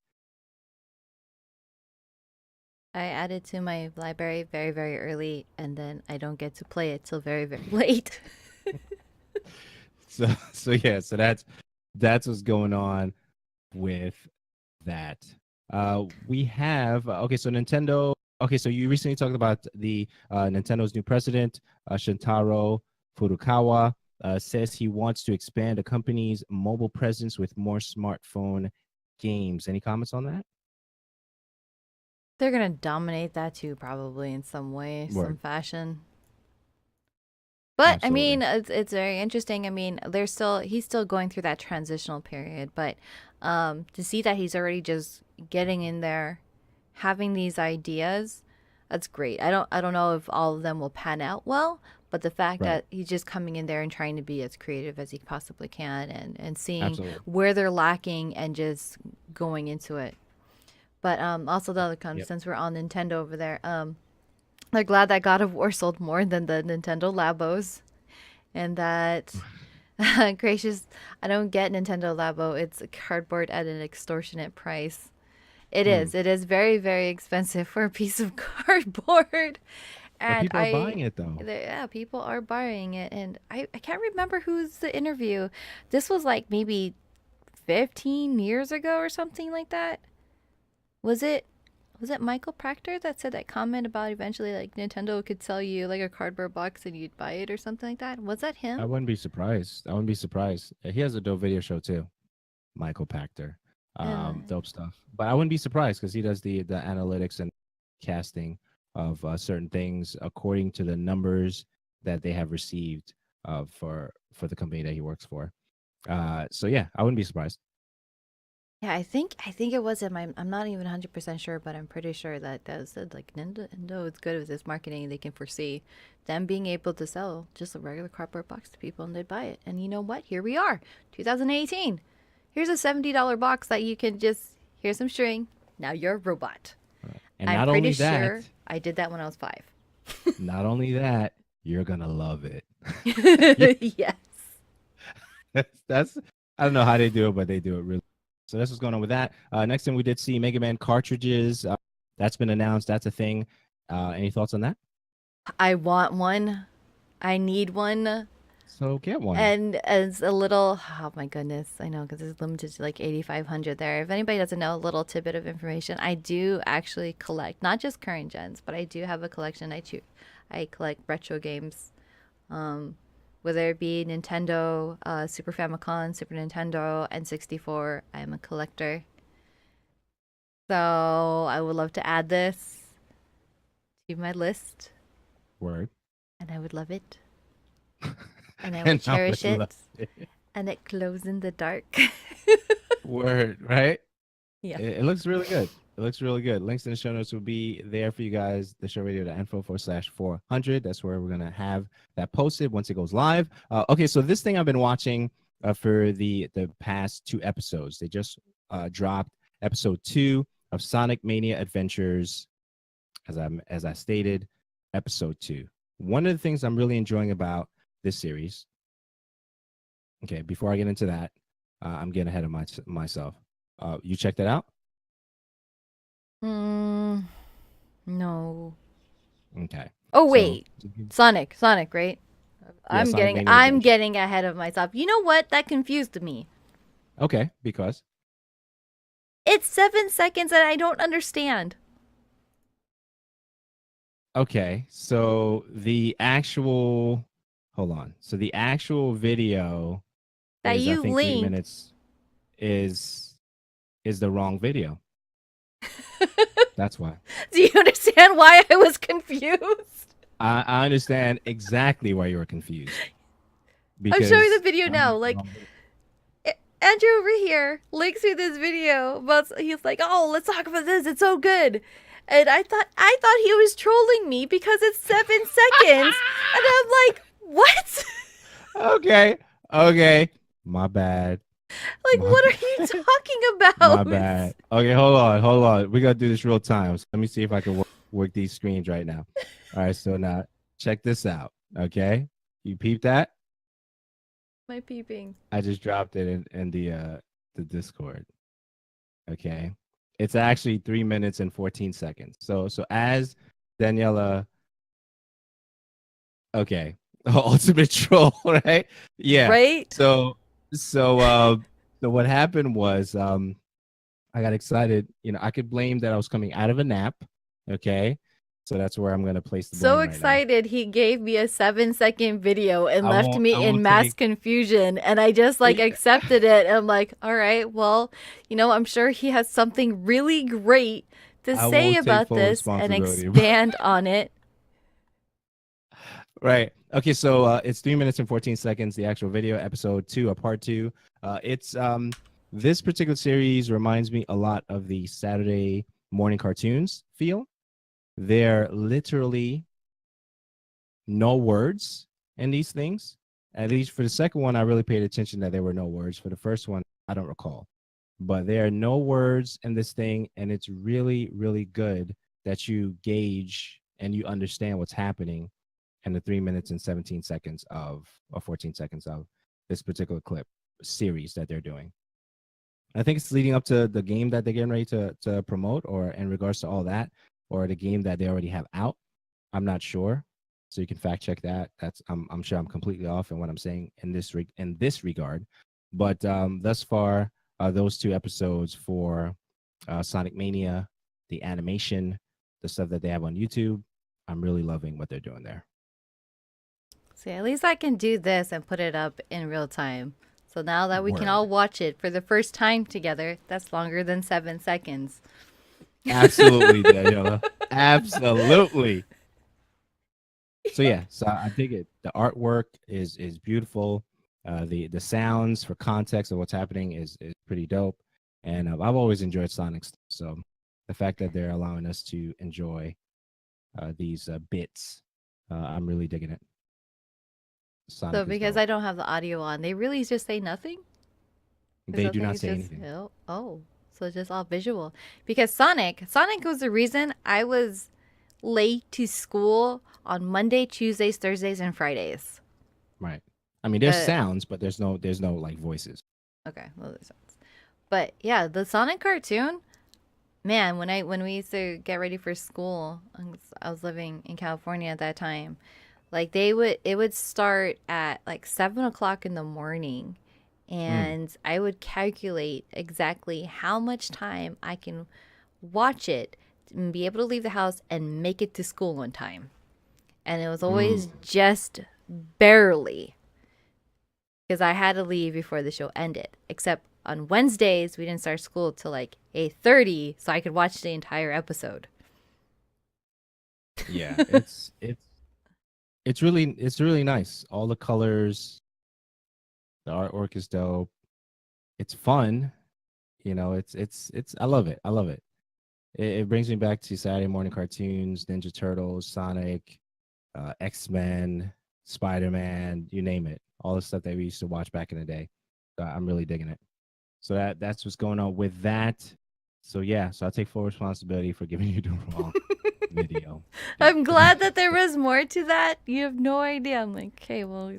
I added to my library very, very early, and then I don't get to play it till very, very late. So that's what's going on with that. We have so Nintendo. Okay, so you recently talked about the Nintendo's new president, Shintaro Furukawa, says he wants to expand the company's mobile presence with more smartphone games. Any comments on that? They're gonna dominate that too, probably in some way, some fashion. But Absolutely. I mean, it's very interesting. I mean, he's still going through that transitional period, but to see that he's already just getting in there having these ideas, that's great. I don't know if all of them will pan out well, but the fact Right. that he's just coming in there and trying to be as creative as he possibly can, and seeing Absolutely. where they're lacking and just going into it. But also the other Yep. since we're on Nintendo over there, they're glad that God of War sold more than the Nintendo Labos, and that gracious, I don't get Nintendo Labo. It's cardboard at an extortionate price. It Hmm. is. It is very, very expensive for a piece of cardboard. But And people are buying it though. yeah, people are buying it. And I can't remember who's the interview. This was like maybe 15 years ago or something like that. Was it? Was it Michael Proctor that said that comment about eventually like Nintendo could sell you like a cardboard box and you'd buy it or something like that? Was that I him? wouldn't be surprised. I wouldn't be surprised. He has a dope video show too, Michael Pachter. Uh, Dope stuff. But I wouldn't be surprised because he does the analytics and casting of certain things according to the numbers that they have received for the company that he works for. So yeah, I wouldn't be surprised. Yeah, I think it was him. I'm not even 100% sure, but I'm pretty sure that that said like Nintendo is good with this marketing. They can foresee them being able to sell just a regular cardboard box to people and they'd buy it. And you know what? Here we are, 2018. Here's a $70 box that you can just here's some string. Now you're a robot. And I'm not pretty only that, sure I did that when I was 5. not only that, you're gonna love it. Yes. That's I don't know how they do it, but they do it really. So that's what's going on with that. Next thing we did see Mega Man cartridges. That's been announced. That's a thing. Any thoughts on that? I want one. I need one. So get one. And as a little, oh my goodness, I know because it's limited to like 8,500 there. If anybody doesn't know, a little tidbit of information, I do actually collect not just current gens, but I do have a collection. I collect retro games, whether it be Nintendo, Super Famicom, Super Nintendo, and 64. I'm a collector, so I would love to add this to my list, Word. and I would love it, and I would And I cherish would love it, it. and it glows in the dark. Word, right? Yeah. It looks really good. It looks really good. Links in the show notes will be there for you guys. The show radio.info/400. That's where we're gonna have that posted once it goes live. Okay, so this thing I've been watching for the past 2 episodes. They just dropped episode 2 of Sonic Mania Adventures. As I stated, episode 2. One of the things I'm really enjoying about this series. Okay, before I get into that, I'm getting ahead of myself. You checked that out? Mm, no. Okay. Oh So wait, Sonic, right? yeah, I'm Sonic getting Mania I'm Adventure. getting ahead of myself. You know what? That confused me. Okay, because It's 7 seconds and I don't understand. okay, so the actual hold on. So the actual video That is I you think 3 linked. minutes is the wrong video. That's why. Do you understand why I was confused? I understand exactly why you were confused. I'm showing the Because video I'm now. the Like wrong video. Andrew over here links me this video about he's like, "Oh, let's talk about this. It's so good." And I thought he was trolling me because it's 7 seconds. And I'm like, "What?" Okay. Okay. My bad. Like, My what bad. are you talking My about? bad. Okay, hold on. We gotta do this real time. So let me see if I can work these screens right now. All right, so now check this out. Okay, you peep that? My peeping. I just dropped it in the Discord. Okay, it's actually 3 minutes and 14 seconds. So as Daniela, okay, ultimate troll, right? Yeah. Right? So what happened was I got excited. I could blame that I was coming out of a nap. Okay. So that's where I'm going to place the So blame right now. excited he gave me a 7 second video and left I me in won't mass take, confusion. And I just like yeah, accepted it. And I'm like, all right, well, I'm sure he has something really great to I say won't take about full this and responsibility. expand on it. Right. Okay. So it's 3 minutes and 14 seconds, the actual video, episode 2, a part 2. It's this particular series reminds me a lot of the Saturday morning cartoons feel. They're literally no words in these things. At least for the second one, I really paid attention that there were no words. For the first one, I don't recall. But there are no words in this thing, and it's really, really good that you gauge and you understand what's happening in the 3 minutes and 17 seconds of, or 14 seconds of this particular clip series that they're doing. I think it's leading up to the game that they're getting ready to promote, or in regards to all that, or the game that they already have out. I'm not sure, so you can fact check that. That's I'm sure I'm completely off in what I'm saying in this regard, but thus far, those 2 episodes for Sonic Mania, the animation, the stuff that they have on YouTube, I'm really loving what they're doing there. See, at least I can do this and put it up in real time. So now that we can Word. all watch it for the first time together, that's longer than 7 seconds. Absolutely, Daniela. Absolutely. So yeah, so I dig it. The artwork is beautiful. The sounds for context of what's happening is pretty dope. And I've always enjoyed Sonic stuff. So the fact that they're allowing us to enjoy these bits, I'm really digging it. Sonic So is because dope. I don't have the audio on, they really just say nothing? They do not Something's say just, anything. oh, so it's just all visual. Because Sonic was the reason I was late to school on Monday, Tuesdays, Thursdays, and Fridays. Right. I mean, there's Uh, sounds, but there's no like voices. okay, well, there's sounds. But yeah, the Sonic cartoon, man, when we used to get ready for school, I was living in California at that time. Like it would start at like 7 o'clock in the morning, Mm. and I would calculate exactly how much time I can watch it and be able to leave the house and make it to school on time. And it was always Mm. just barely because I had to leave before the show ended. Except on Wednesdays, we didn't start school till like 8:30, so I could watch the entire episode. Yeah, it's really nice. All the colors, the artwork is dope. It's fun. You know, it's I love it. I love it. It brings me back to Saturday morning cartoons, Ninja Turtles, Sonic, X-Men, Spider-Man, you name it. All the stuff that we used to watch back in the day. So I'm really digging it. So that's what's going on with that. So yeah, so I take full responsibility for giving you the wrong video. I'm glad that there was more to that. You have no idea. I'm like, okay, well,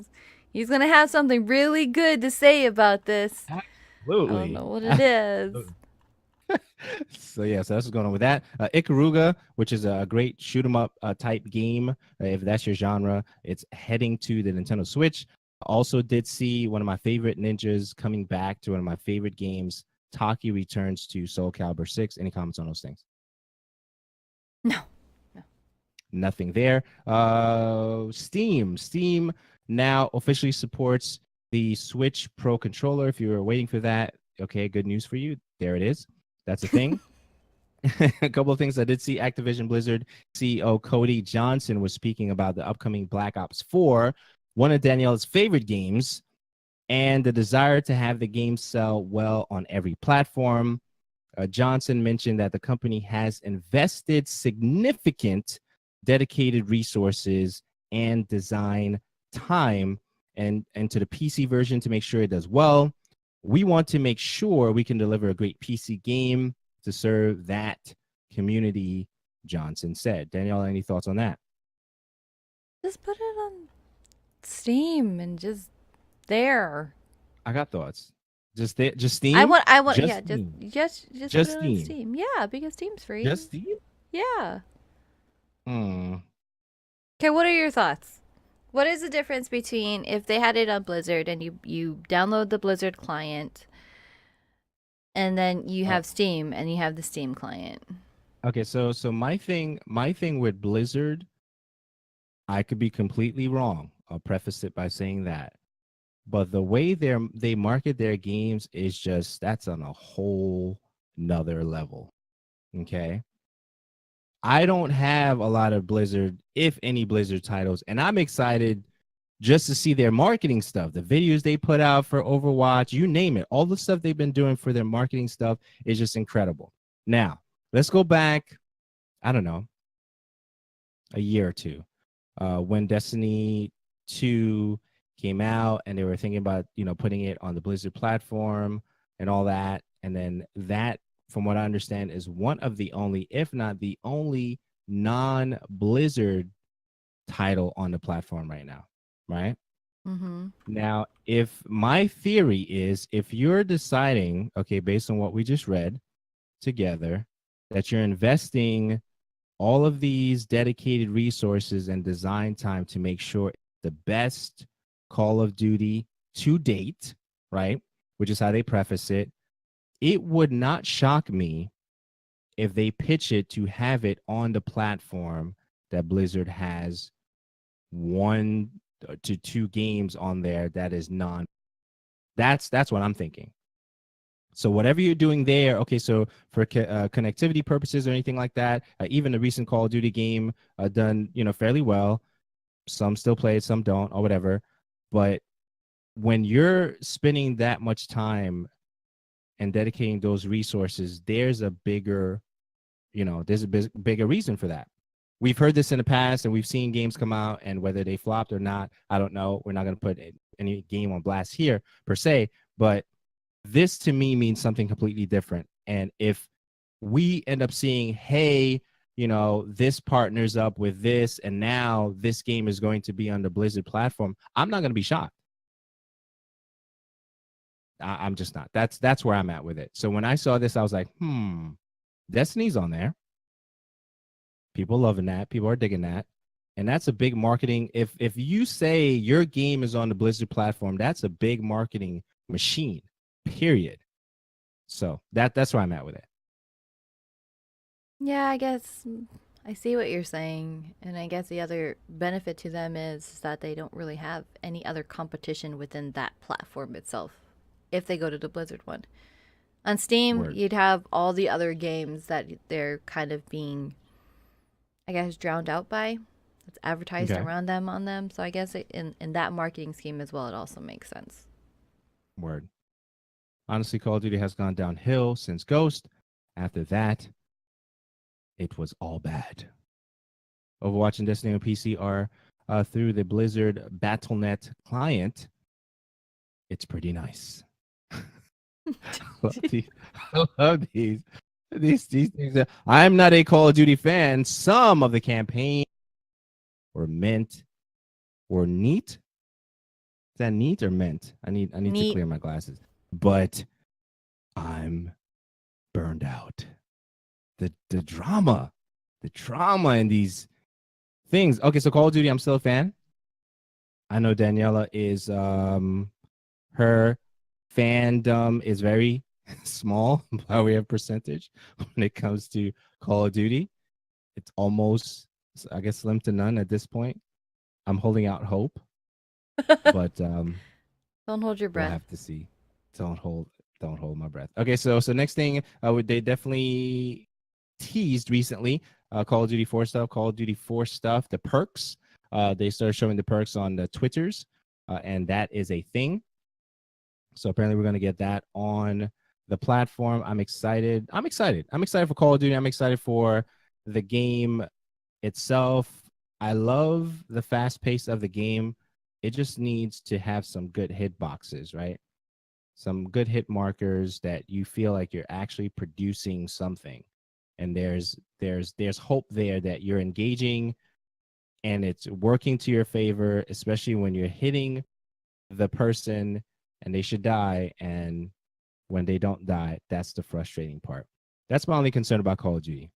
he's gonna have something really good to say about this. I don't Absolutely. know what it is. So yeah, so that's what's going on with that. Ikaruga, which is a great shoot 'em up type game, if that's your genre, it's heading to the Nintendo Switch. Also did see one of my favorite ninjas coming back to one of my favorite games. Taki returns to Soul Calibur 6. Any comments on those things? No. Nothing there. Steam now officially supports the Switch Pro controller. If you were waiting for that, okay, good news for you. There it is. That's a thing. A couple of things I did see. Activision Blizzard CEO Cody Johnson was speaking about the upcoming Black Ops 4, one of Daniela's favorite games, and the desire to have the game sell well on every platform. Johnson mentioned that the company has invested significant dedicated resources and design time and into the PC version to make sure it does well. We want to make sure we can deliver a great PC game to serve that community, Johnson said. Danielle, any thoughts on that? Just put it on Steam and just there. I got thoughts. Just Steam. Yeah, Steam. just put Just it on Steam. Steam. Yeah, because Steam's free. Just Steam. Yeah. Hmm. Okay, what are your thoughts? What is the difference between if they had it on Blizzard and you download the Blizzard client and then you have Steam and you have the Steam client? Okay, so my thing with Blizzard, I could be completely wrong. I'll preface it by saying that. But the way they market their games is just that's on a whole nother level. Okay. I don't have a lot of Blizzard, if any Blizzard titles, and I'm excited just to see their marketing stuff, the videos they put out for Overwatch, you name it. All the stuff they've been doing for their marketing stuff is just incredible. Now, let's go back, I don't know, a year or two, when Destiny 2 came out and they were thinking about, putting it on the Blizzard platform and all that. And then that, from what I understand, is one of the only, if not the only, non-Blizzard title on the platform right now, right? Mm-hmm. Now, if my theory is, if you're deciding, okay, based on what we just read together, that you're investing all of these dedicated resources and design time to make sure the best Call of Duty to date, right? Which is how they preface it. It would not shock me if they pitch it to have it on the platform that Blizzard has 1 to 2 games on there that is non. That's what I'm thinking. So whatever you're doing there, okay, so for connectivity purposes or anything like that, even the recent Call of Duty game done, fairly well. Some still play it, some don't, or whatever. But when you're spending that much time and dedicating those resources, there's a bigger, there's a bigger reason for that. We've heard this in the past, and we've seen games come out, and whether they flopped or not, I don't know. We're not going to put any game on blast here per se, but this to me means something completely different. And if we end up seeing, hey, this partners up with this, and now this game is going to be on the Blizzard platform, I'm not going to be shocked. I'm just not. That's where I'm at with it. So when I saw this, I was like, Destiny's on there. People loving that. People are digging that. And that's a big marketing. If you say your game is on the Blizzard platform, that's a big marketing machine, period. So that's where I'm at with it. Yeah, I guess I see what you're saying. And I guess the other benefit to them is that they don't really have any other competition within that platform itself if they go to the Blizzard one. On Steam, Word. you'd have all the other games that they're kind of being, I guess, drowned out by. It's advertised Okay. around them on them. So I guess in that marketing scheme as well, it also makes sense. Word. Honestly, Call of Duty has gone downhill since Ghost. After that, it was all bad. Overwatch and Destiny on PC are through the Blizzard Battle.net client. It's pretty nice. I love these things. I'm not a Call of Duty fan. Some of the campaign were meant or neat. Is that neat or meant? I need to Neat. clear my glasses. But I'm burned out. The drama in these things. Okay, so Call of Duty, I'm still a fan. I know Daniella is her fandom is very small by way of percentage when it comes to Call of Duty. It's almost, I guess, slim to none at this point. I'm holding out hope, but Don't hold your we'll breath. have to see. Don't hold my breath. Okay, so next thing, they definitely teased recently Call of Duty 4 stuff. Call of Duty 4 stuff, the perks. They started showing the perks on the Twitters, and that is a thing. So apparently, we're going to get that on the platform. I'm excited. I'm excited for Call of Duty. I'm excited for the game itself. I love the fast pace of the game. It just needs to have some good hit boxes, right? Some good hit markers that you feel like you're actually producing something. And there's hope there that you're engaging and it's working to your favor, especially when you're hitting the person and they should die. And when they don't die, that's the frustrating part. That's my only concern about Call of Duty.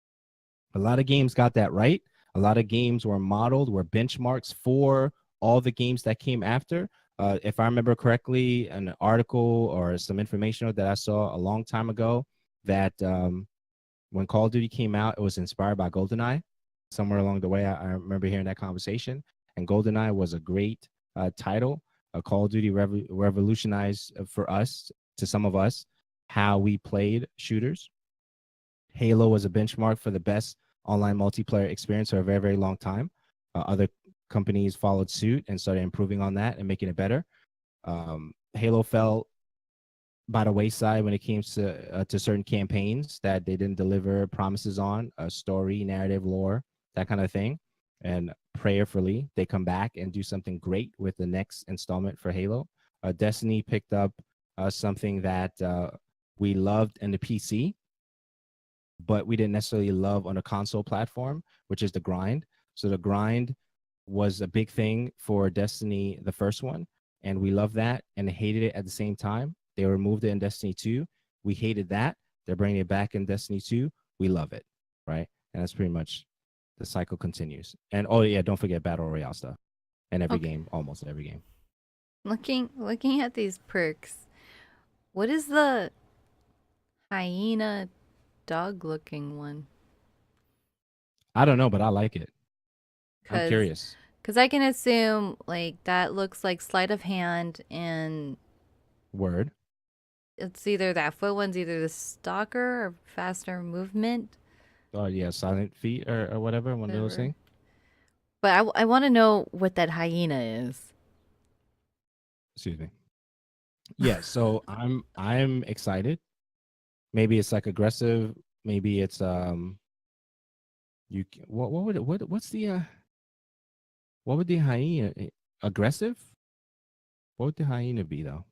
A lot of games got that right. A lot of games were modeled, were benchmarks for all the games that came after. If I remember correctly, an article or some information that I saw a long time ago that when Call of Duty came out, it was inspired by GoldenEye. Somewhere along the way, I remember hearing that conversation. And GoldenEye was a great title. Call of Duty revolutionized for us, to some of us, how we played shooters. Halo was a benchmark for the best online multiplayer experience for a very, very long time. Other companies followed suit and started improving on that and making it better. Halo fell by the wayside when it came to certain campaigns that they didn't deliver promises on, a story, narrative, lore, that kind of thing. And prayerfully, they come back and do something great with the next installment for Halo. Destiny picked up something that we loved in the PC, but we didn't necessarily love on a console platform, which is the grind. So the grind was a big thing for Destiny, the first one, and we loved that and hated it at the same time. They removed it in Destiny 2. We hated that. They're bringing it back in Destiny 2. We love it, right? And that's pretty much the cycle continues. And oh yeah, don't forget Battle Royale stuff. And every Okay. game, almost every game. Looking at these perks, what is the hyena dog looking one? I don't know, but I like it. I'm Cause, curious. cause I can assume like that looks like sleight of hand, and Word. it's either that foot one's either the stalker or faster movement, Oh yeah, Silent Feet or whatever, one of those whatever. things. But I want to know what that hyena is. Excuse me. Yeah, so I'm excited. Maybe it's like aggressive. Maybe it's what would it what's the what would the hyena aggressive? What would the hyena be though?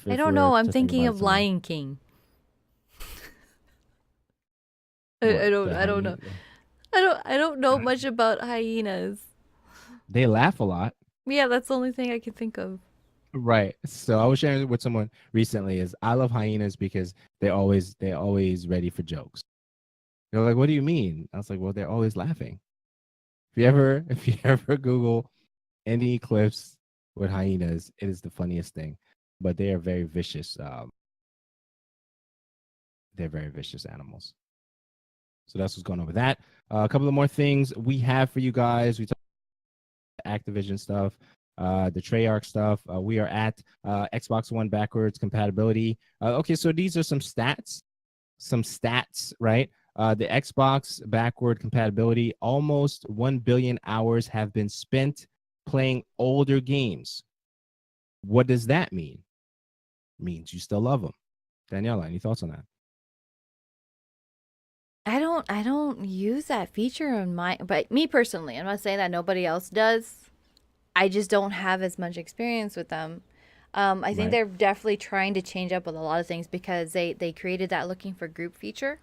I If don't we're know. I'm to think thinking about it of some more. Lion King. I What don't the I don't know. hyena? I don't know much about hyenas. They laugh a lot. Yeah, that's the only thing I can think of. Right. So I was sharing with someone recently is I love hyenas because they're always ready for jokes. They're like, what do you mean? I was like, well, they're always laughing. If you ever Google any clips with hyenas, it is the funniest thing. But they are very vicious. They're very vicious animals. So that's what's going on with that. A couple of more things we have for you guys. We talked about Activision stuff, the Treyarch stuff. We are at Xbox One backwards compatibility. Okay, so these are some stats. Some stats, right? The Xbox backward compatibility, almost 1 billion hours have been spent playing older games. What does that mean? Means you still love them. Daniela, any thoughts on that? I don't use that feature on my, but me personally, I'm not saying that nobody else does. I just don't have as much experience with them. I think Right, they're definitely trying to change up with a lot of things because they created that looking for group feature,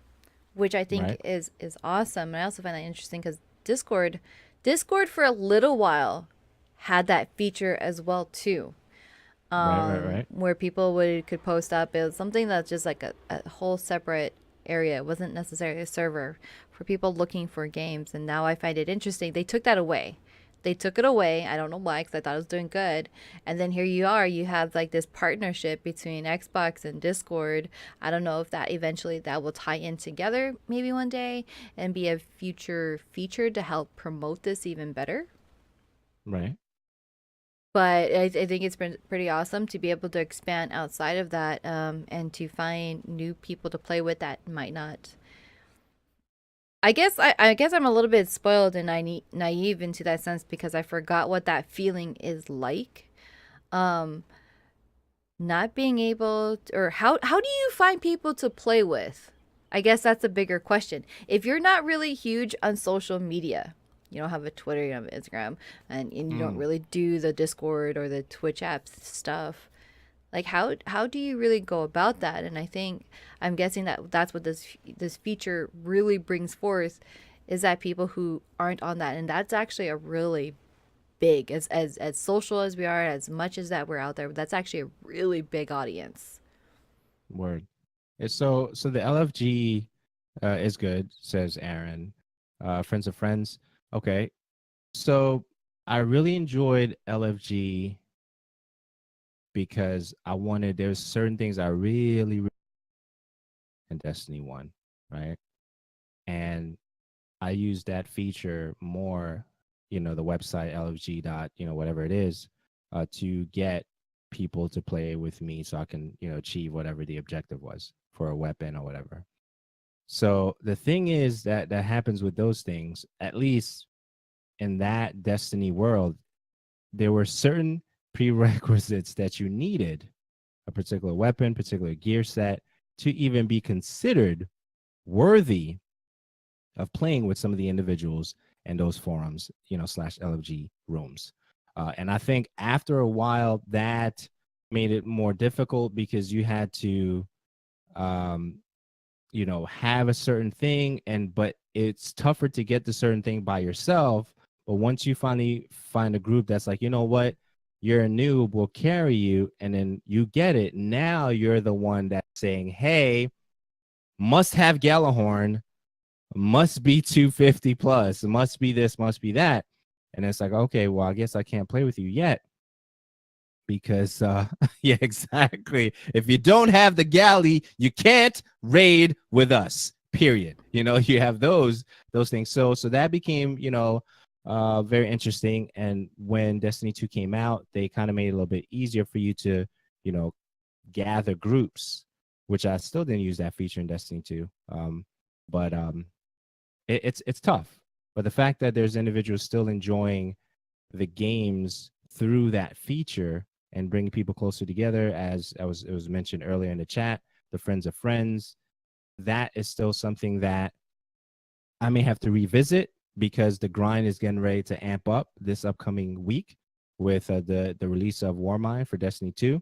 which I think right, is awesome. And I also find that interesting because Discord for a little while had that feature as well too, right. where people would could post up. It was something that's just like a whole separate area. It wasn't necessarily a server for people looking for games. And now I find it interesting. They took that away. They took it away. I don't know why, because I thought it was doing good. And then here you are. You have like this partnership between Xbox and Discord. I don't know if that eventually that will tie in together maybe one day and be a future feature to help promote this even better. Right. But I think it's been pretty awesome to be able to expand outside of that, and to find new people to play with that might not. I guess I'm a little bit spoiled and naive into that sense because I forgot what that feeling is like. Um, Not being able to, or how do you find people to play with? I guess that's a bigger question. If you're not really huge on social media, you don't have a Twitter, you don't have Instagram, and you don't Mm, really do the Discord or the Twitch apps stuff, like how do you really go about that? And I think I'm guessing that that's what this feature really brings forth, is that people who aren't on that, and that's actually a really big, as social as we are, as much as that we're out there, that's actually a really big audience. word. So the LFG is good, says Aaron. Friends of friends. Okay. So I really enjoyed LFG because there's certain things I really in Destiny 1, right? And I use that feature more, the website LFG dot, whatever it is, to get people to play with me so I can, achieve whatever the objective was for a weapon or whatever. So the thing is that happens with those things, at least in that Destiny world, there were certain prerequisites that you needed a particular weapon, particular gear set to even be considered worthy of playing with some of the individuals in those forums, slash LFG rooms. And I think after a while that made it more difficult because you had to, um, have a certain thing, but it's tougher to get the certain thing by yourself. But once you finally find a group that's like, you know what, you're a noob, we'll carry you, and then you get it. Now you're the one that's saying, hey, must have Gallahorn, must be 250 plus, must be this, must be that. And it's like, okay, well, I guess I can't play with you yet because yeah, exactly, if you don't have the galley, you can't raid with us, period. You have those things. So that became very interesting. And when Destiny 2 came out, they kind of made it a little bit easier for you to gather groups, which I still didn't use that feature in Destiny 2. But it's tough. But the fact that there's individuals still enjoying the games through that feature and bringing people closer together, as it was mentioned earlier in the chat, the friends of friends, that is still something that I may have to revisit because the grind is getting ready to amp up this upcoming week with the release of Warmind for Destiny 2.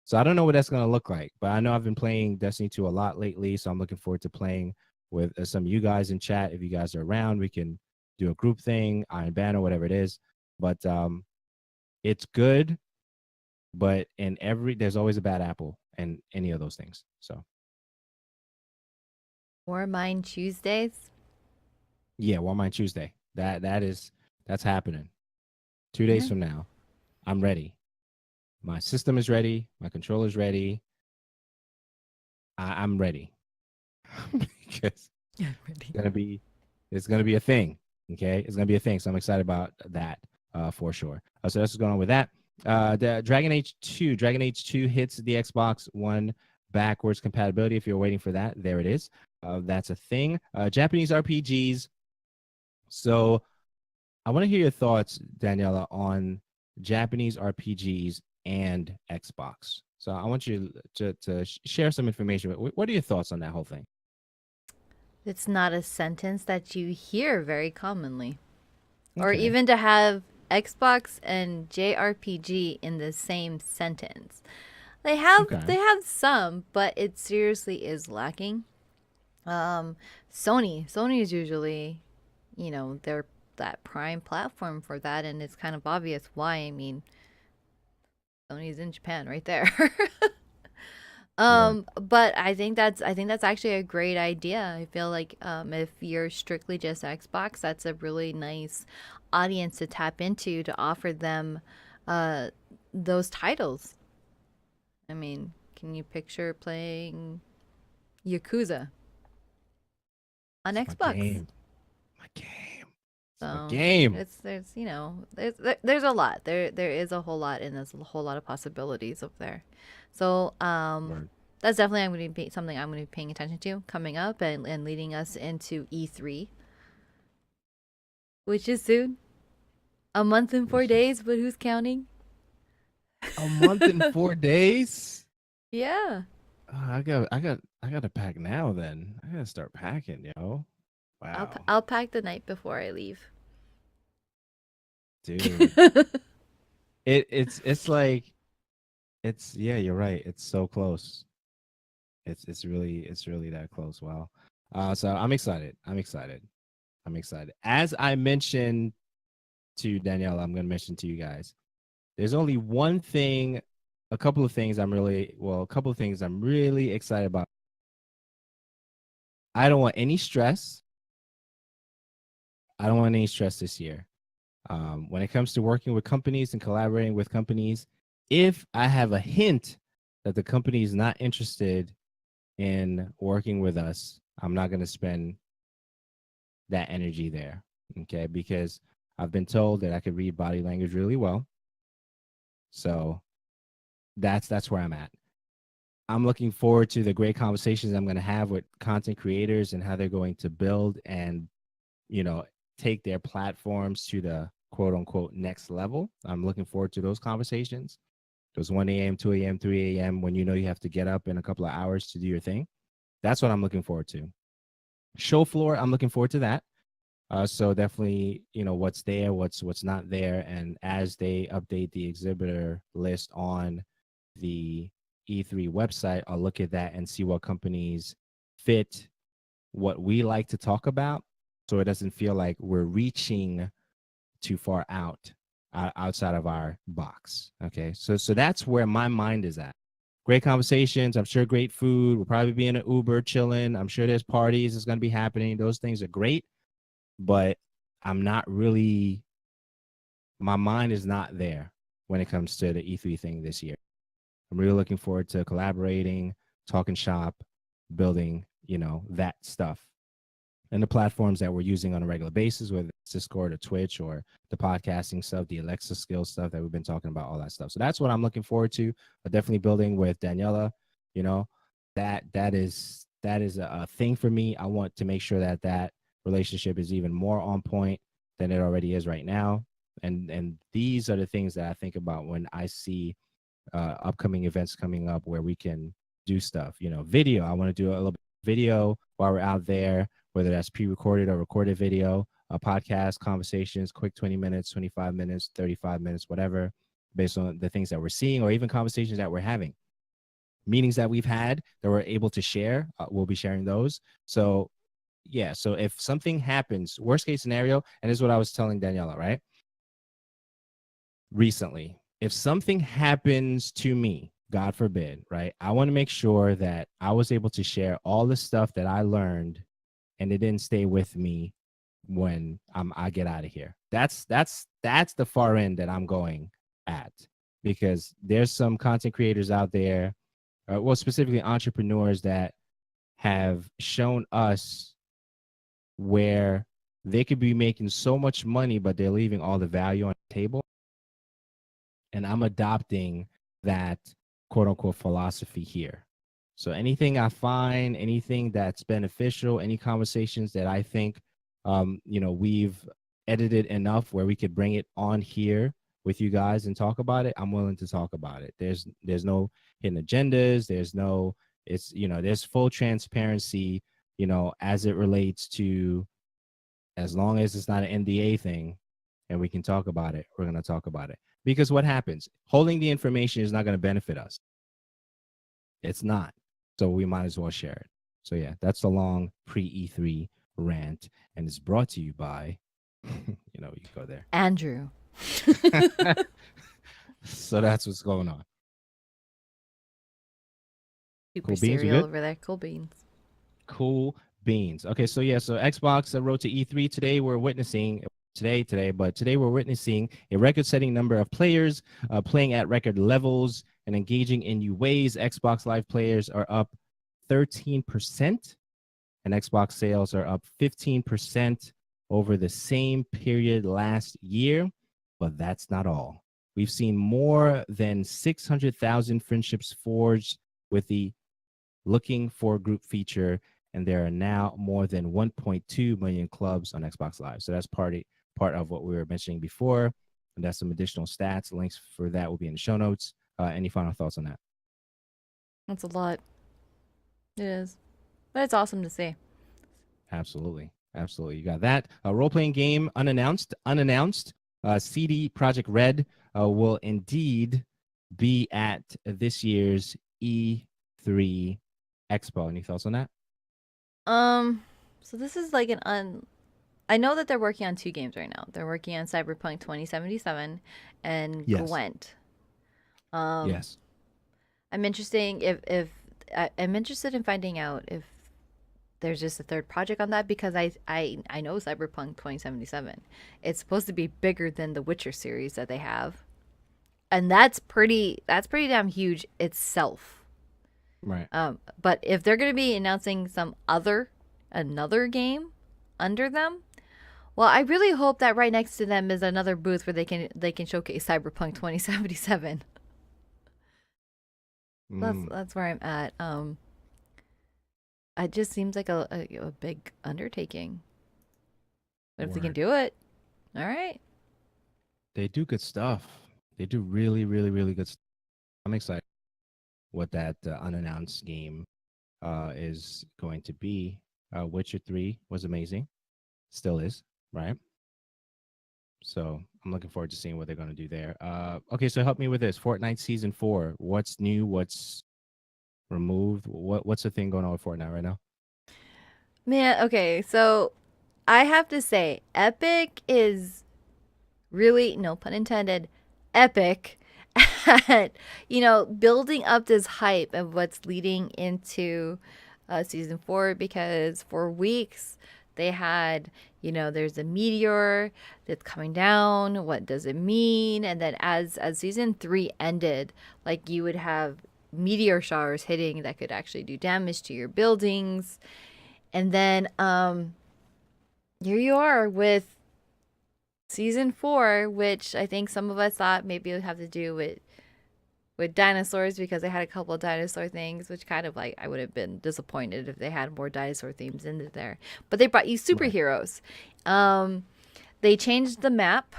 So I don't know what that's going to look like, but I know I've been playing Destiny 2 a lot lately, so I'm looking forward to playing with some of you guys in chat. If you guys are around, we can do a group thing, Iron Banner, whatever it is. But it's good, but there's always a bad apple in any of those things. So Warmind Tuesdays. yeah, Warmind Tuesday. That's happening. 2 days from now. I'm ready. My system is ready. My controller's ready. I'm ready. Because it's gonna be a thing. Okay, it's gonna be a thing. So I'm excited about that for sure. So that's what's going on with that. The Dragon Age 2 hits the Xbox One backwards compatibility. If you're waiting for that, there it is. That's a thing. Japanese RPGs. So I want to hear your thoughts, Daniela, on Japanese RPGs and Xbox. So I want you to share some information. What are your thoughts on that whole thing? It's not a sentence that you hear very commonly. Or Okay. even to have Xbox and JRPG in the same sentence. They have some, but it seriously is lacking. Sony is usually, they're that prime platform for that, and it's kind of obvious why. I mean, Sony's in Japan right there. But I think that's actually a great idea. I feel like if you're strictly just Xbox, that's a really nice audience to tap into to offer them those titles. I mean, can you picture playing Yakuza on It's Xbox? My game. So Game. there's a lot. There is a whole lot, and there's a whole lot of possibilities up there. So that's definitely something I'm going to be paying attention to coming up and leading us into E3, which is soon. A month and 4 days, but who's counting? A month and 4 days. Yeah. I got to pack now. Then I gotta start packing, yo. Wow, I'll pack the night before I leave. dude. It's like yeah, you're right. It's so close. It's really that close. Wow. So I'm excited. As I mentioned to Danielle, I'm gonna mention to you guys. There's only a couple of things I'm really excited about. I don't want any stress. This year. When it comes to working with companies and collaborating with companies, if I have a hint that the company is not interested in working with us, I'm not going to spend that energy there. Okay. Because I've been told that I could read body language really well. So that's where I'm at. I'm looking forward to the great conversations I'm going to have with content creators and how they're going to build and, take their platforms to the quote unquote next level. I'm looking forward to those conversations. Those 1 a.m., 2 a.m., 3 a.m. when you know you have to get up in a couple of hours to do your thing. That's what I'm looking forward to. Show floor, I'm looking forward to that. So definitely, what's there, what's not there, and as they update the exhibitor list on the E3 website, I'll look at that and see what companies fit what we like to talk about, so it doesn't feel like we're reaching too far outside of our box. Okay, so that's where my mind is at. Great conversations. I'm sure great food. We'll probably be in an Uber chilling. I'm sure there's parties that's going to be happening. Those things are great, but I'm not really. My mind is not there when it comes to the E3 thing this year. I'm really looking forward to collaborating, talking shop, building, that stuff. And the platforms that we're using on a regular basis, whether it's Discord or Twitch or the podcasting stuff, the Alexa skill stuff that we've been talking about, all that stuff. So that's what I'm looking forward to. But definitely building with Daniela, that is a thing for me. I want to make sure that relationship is even more on point than it already is right now. And these are the things that I think about when I see upcoming events coming up where we can do stuff. Video. I want to do a little bit of video while we're out there, whether that's pre-recorded or recorded video, a podcast, conversations, quick 20 minutes, 25 minutes, 35 minutes, whatever, based on the things that we're seeing or even conversations that we're having. Meetings that we've had that we're able to share, we'll be sharing those. So yeah, so if something happens, worst case scenario, and this is what I was telling Daniela, right? Recently, if something happens to me, God forbid, right? I want to make sure that I was able to share all the stuff that I learned and it didn't stay with me when I get out of here. That's the far end that I'm going at, because there's some content creators out there, well, specifically entrepreneurs that have shown us where they could be making so much money, but they're leaving all the value on the table. And I'm adopting that quote unquote philosophy here. So anything I find, anything that's beneficial, any conversations that I think, we've edited enough where we could bring it on here with you guys and talk about it, I'm willing to talk about it. There's no hidden agendas. There's full transparency, as it relates to, as long as it's not an NDA thing and we can talk about it, we're going to talk about it. Because what happens? Holding the information is not going to benefit us. It's not. So we might as well share it. So yeah, that's the long pre-E3 rant, and it's brought to you by, you go there. Andrew. So that's what's going on. Super Cool beans, cereal over there. Cool beans. Cool beans. Okay, so yeah, so Xbox road to E3 today. We're witnessing a record-setting number of players playing at record levels and engaging in new ways. Xbox Live players are up 13%, and Xbox sales are up 15% over the same period last year. But that's not all. We've seen more than 600,000 friendships forged with the Looking for Group feature, and there are now more than 1.2 million clubs on Xbox Live. So that's part of what we were mentioning before, and that's some additional stats. Links for that will be in the show notes. Any final thoughts on that? That's a lot. It is. But it's awesome to see. Absolutely. You got that. A role-playing game unannounced. CD Projekt Red will indeed be at this year's E3 Expo. Any thoughts on that? So this is like I know that they're working on two games right now. They're working on Cyberpunk 2077 and Yes. Gwent. Yes. I'm I'm interested in finding out if there's just a third project on that, because I know Cyberpunk 2077. It's supposed to be bigger than the Witcher series that they have. And that's pretty damn huge itself. Right. But if they're going to be announcing another game under them, well, I really hope that right next to them is another booth where they can showcase Cyberpunk 2077. That's where I'm at. It just seems like a big undertaking. But if they can do it, all right. They do good stuff. They do really, really, really good stuff. I'm excited what that unannounced game is going to be. Witcher 3 was amazing, still is, right? So I'm looking forward to seeing what they're going to do there. Okay, so help me with this. Fortnite Season 4. What's new? What's removed? What's the thing going on with Fortnite right now? Man, okay, so I have to say, Epic is really, no pun intended, epic at, building up this hype of what's leading into season four, because for weeks they had, there's a meteor that's coming down. What does it mean? And then as season three ended, like you would have meteor showers hitting that could actually do damage to your buildings. And then here you are with season four, which I think some of us thought maybe it would have to do with dinosaurs, because they had a couple of dinosaur things, which kind of like I would have been disappointed if they had more dinosaur themes in there. But they brought you Right. superheroes. They changed the map.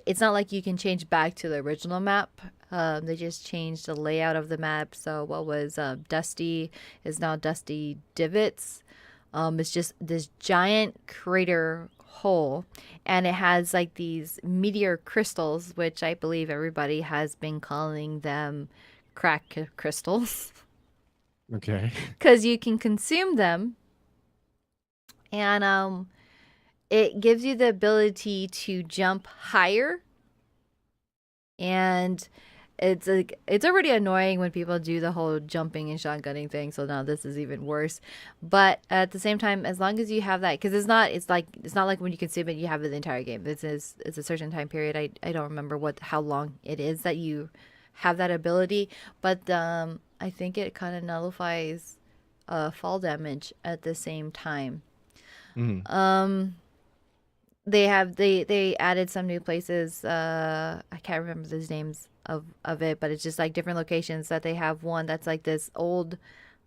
It's not like you can change back to the original map. They just changed the layout of the map. So what was Dusty is now Dusty Divots. It's just this giant crater hole, and it has like these meteor crystals, which I believe everybody has been calling them crack crystals, Okay. because you can consume them, and it gives you the ability to jump higher. And it's already annoying when people do the whole jumping and shotgunning thing, so now this is even worse. But at the same time, as long as you have that, because it's not like when you consume it you have it the entire game. It's a certain time period. I don't remember how long it is that you have that ability, but I think it kind of nullifies fall damage at the same time. Hmm. um they added some new places. I can't remember the names of it, but it's just like different locations that they have. One that's like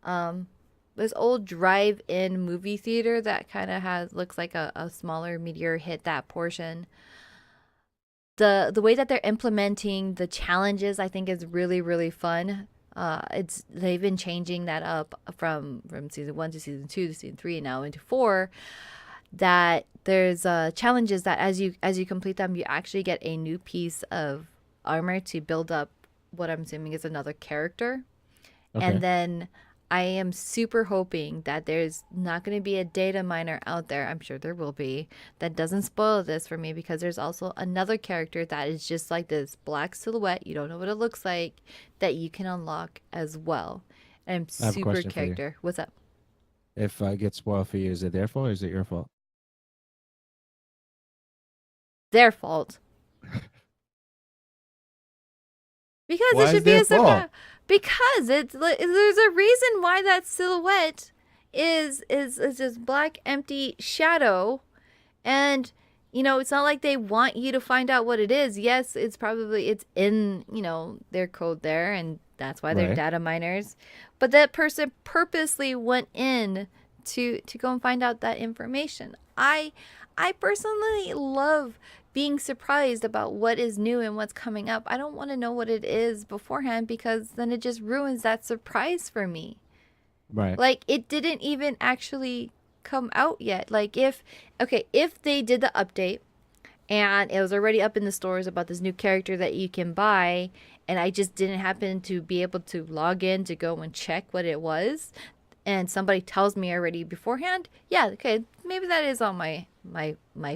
um this old drive-in movie theater that kind of has looks like a smaller meteor hit that portion. The way that they're implementing the challenges, I think, is really really fun. It's they've been changing that up from season one to season two to season three and now into four, that there's challenges that as you complete them, you actually get a new piece of armor to build up what I'm assuming is another character. And Okay. then I am super hoping that there's not going to be a data miner out there. I'm sure there will be, that doesn't spoil this for me, because there's also another character that is just like this black silhouette. You don't know what it looks like, that you can unlock as well. And I'm I have a super question for you. character. What's up? If I get spoiled for you, is it their fault or is it your fault? Their fault. Because it Why is should be their a fault? surprise. Because there's a reason why that silhouette is this black empty shadow. And it's not like they want you to find out what it is. Yes, it's in their code there, and that's why they're Right. data miners. But that person purposely went in to go and find out that information. I personally love being surprised about what is new and what's coming up. I don't want to know what it is beforehand, because then it just ruins that surprise for me. Right. Like, it didn't even actually come out yet. Like, if they did the update and it was already up in the stores about this new character that you can buy, and I just didn't happen to be able to log in to go and check what it was, and somebody tells me already beforehand, yeah, okay, maybe that is all my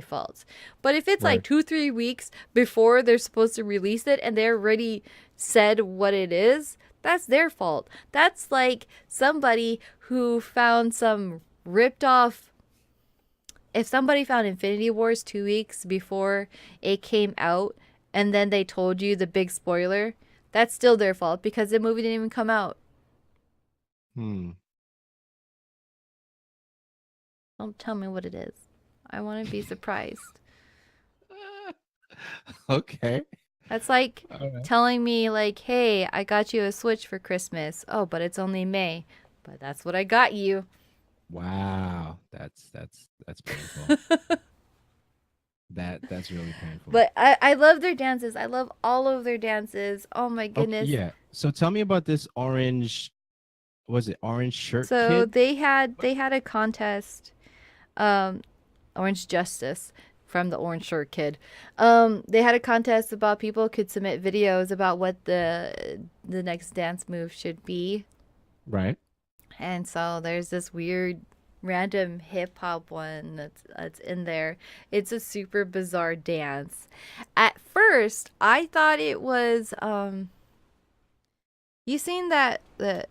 fault. But if it's like Right. 2-3 weeks before they're supposed to release it and they already said what it is, that's their fault. That's like somebody who found some ripped off. If somebody found Infinity Wars 2 weeks before it came out, and then they told you the big spoiler, that's still their fault, because the movie didn't even come out. Hmm. Don't tell me what it is. I want to be surprised. Okay. That's like All right. telling me, like, hey, I got you a Switch for Christmas. Oh, but it's only May. But that's what I got you. Wow. That's painful. That's really painful. But I love their dances. I love all of their dances. Oh my Okay, goodness. yeah. So tell me about this orange. Was it orange shirt So kid? they had a contest, um, Orange Justice from the Orange Shirt Kid. They had a contest about people could submit videos about what the next dance move should be. Right. And so there's this weird random hip hop one that's in there. It's a super bizarre dance. At first, I thought it was you seen that the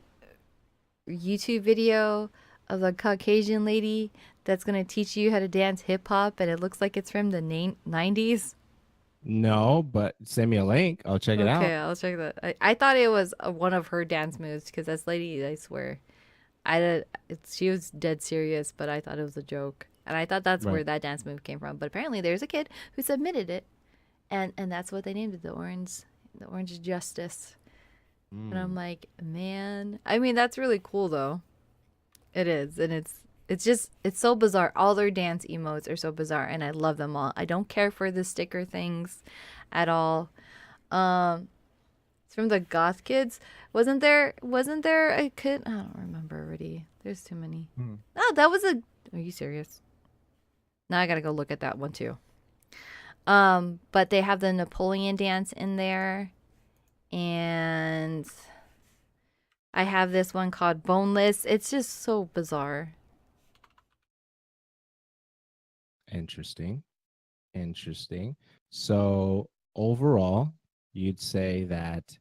YouTube video of the Caucasian lady that's going to teach you how to dance hip hop and it looks like it's from the 90s? No, but send me a link. I'll check it Okay, out. I'll check that. I thought it was one of her dance moves because this lady, I swear, I did. She was dead serious, but I thought it was a joke, and I thought that's where Right. that dance move came from. But apparently, there's a kid who submitted it, and that's what they named it, the Orange Justice. And I'm Mm. like, man, I mean, that's really cool though. It is, and it's just it's so bizarre. All their dance emotes are so bizarre, and I love them all. I don't care for the sticker things at all. Um, it's from the Goth Kids. Wasn't there a kid? I don't remember already. There's too many. Hmm. Oh, that was a. Are you serious? Now I gotta go look at that one too. But they have the Napoleon dance in there, and I have this one called Boneless. It's just so bizarre. Interesting. Interesting. So overall, you'd say that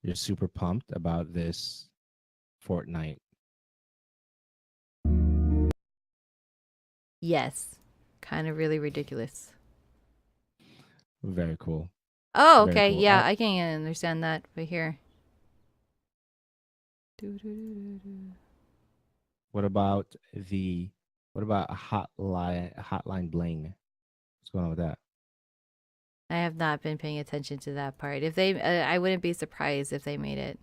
you're super pumped about this Fortnite. Yes, kind of really ridiculous. Very cool. Oh, Very okay. cool. Yeah, I can understand that right here. What about the what about a hotline bling? What's going on with that? I have not been paying attention to that part. If they, I wouldn't be surprised if they made it.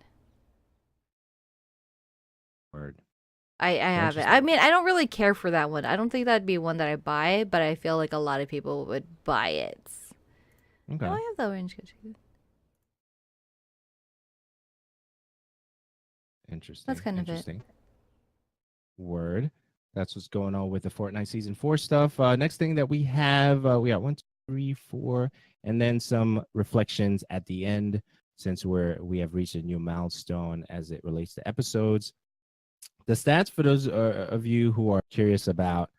Word. I Well, have it. I interesting. mean, I don't really care for that one. I don't think that'd be one that I buy, but I feel like a lot of people would buy it. Oh, Okay. I have the orange Gucci. That's Interesting. kind of it. Interesting. Word. That's what's going on with the Fortnite Season 4 stuff. Next thing that we got one, two, three, four, and then some reflections at the end since we have reached a new milestone as it relates to episodes. The stats for those of you who are curious about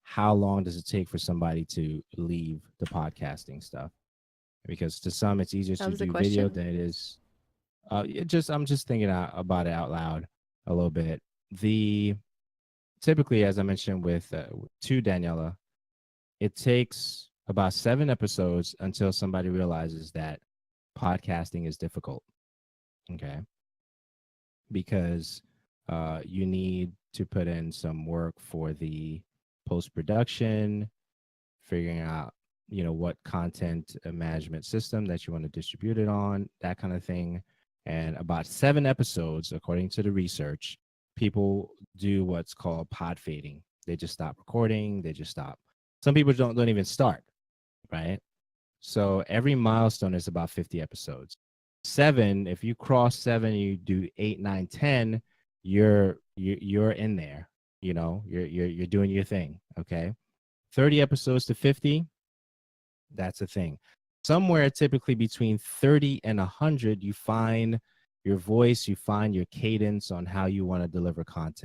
how long does it take for somebody to leave the podcasting stuff? Because to some it's easier That to was a do video question. than it is. I'm just thinking about it out loud a little bit. The typically, as I mentioned with to Daniela, it takes about 7 episodes until somebody realizes that podcasting is difficult. Okay, because you need to put in some work for the post production, figuring out what content management system that you want to distribute it on, that kind of thing. And about 7 episodes, according to the research, people do what's called pod fading. They just stop recording. They just stop. Some people don't even start, right? So every milestone is about 50 episodes. Seven, if you cross seven, you do eight, nine, 10, you're in there. You're doing your thing. Okay. 30 episodes to 50, that's a thing. Somewhere typically between 30 and 100, you find your voice, you find your cadence on how you want to deliver content.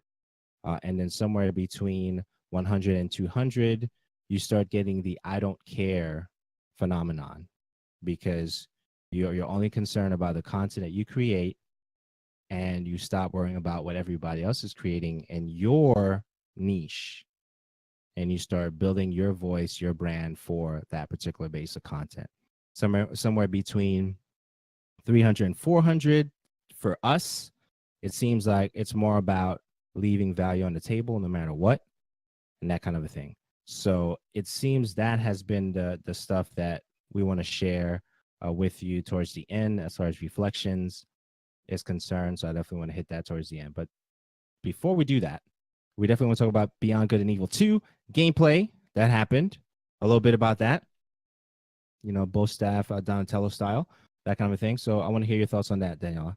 And then somewhere between 100 and 200, you start getting the I don't care phenomenon because you're only concerned about the content that you create and you stop worrying about what everybody else is creating in your niche and you start building your voice, your brand for that particular base of content. Somewhere between 300 and 400 for us, it seems like it's more about leaving value on the table no matter what and that kind of a thing. So it seems that has been the stuff that we want to share with you towards the end as far as reflections is concerned. So I definitely want to hit that towards the end. But before we do that, we definitely want to talk about Beyond Good and Evil 2 gameplay that happened. a little bit about that. Both staff, Donatello style, that kind of a thing. So I want to hear your thoughts on that, Daniela.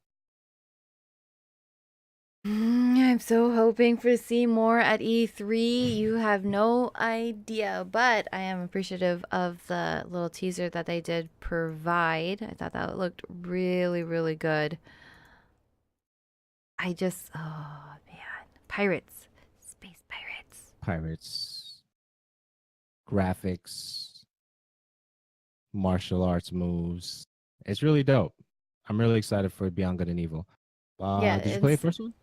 I'm so hoping for to see more at E3. You have no idea, but I am appreciative of the little teaser that they did provide. I thought that looked really, really good. Oh man, pirates, space pirates. Pirates, graphics, martial arts moves. It's really dope. I'm really excited for Beyond Good and Evil. Yeah, Did you play the it's first one?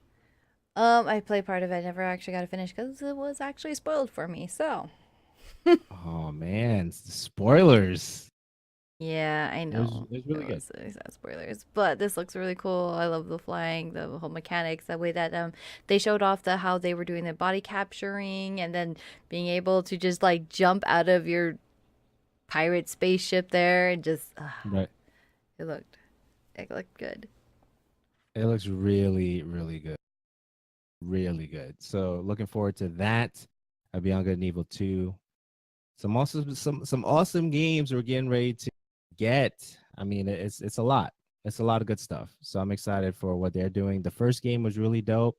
I played part of it. I never actually got to finish because it was actually spoiled for me. So Oh man, spoilers. yeah, I It was know. it was It really good. was spoilers, but this looks really cool. I love the flying, the whole mechanics, the way that they showed off the how they were doing the body capturing, and then being able to just like jump out of your pirate spaceship there and just Right. it looked it looked good. It looks really, really good. Really good. So looking forward to that. Beyond Good and Evil 2. Some awesome games we're getting ready to get. I mean, it's a lot. It's a lot of good stuff. So I'm excited for what they're doing. The first game was really dope.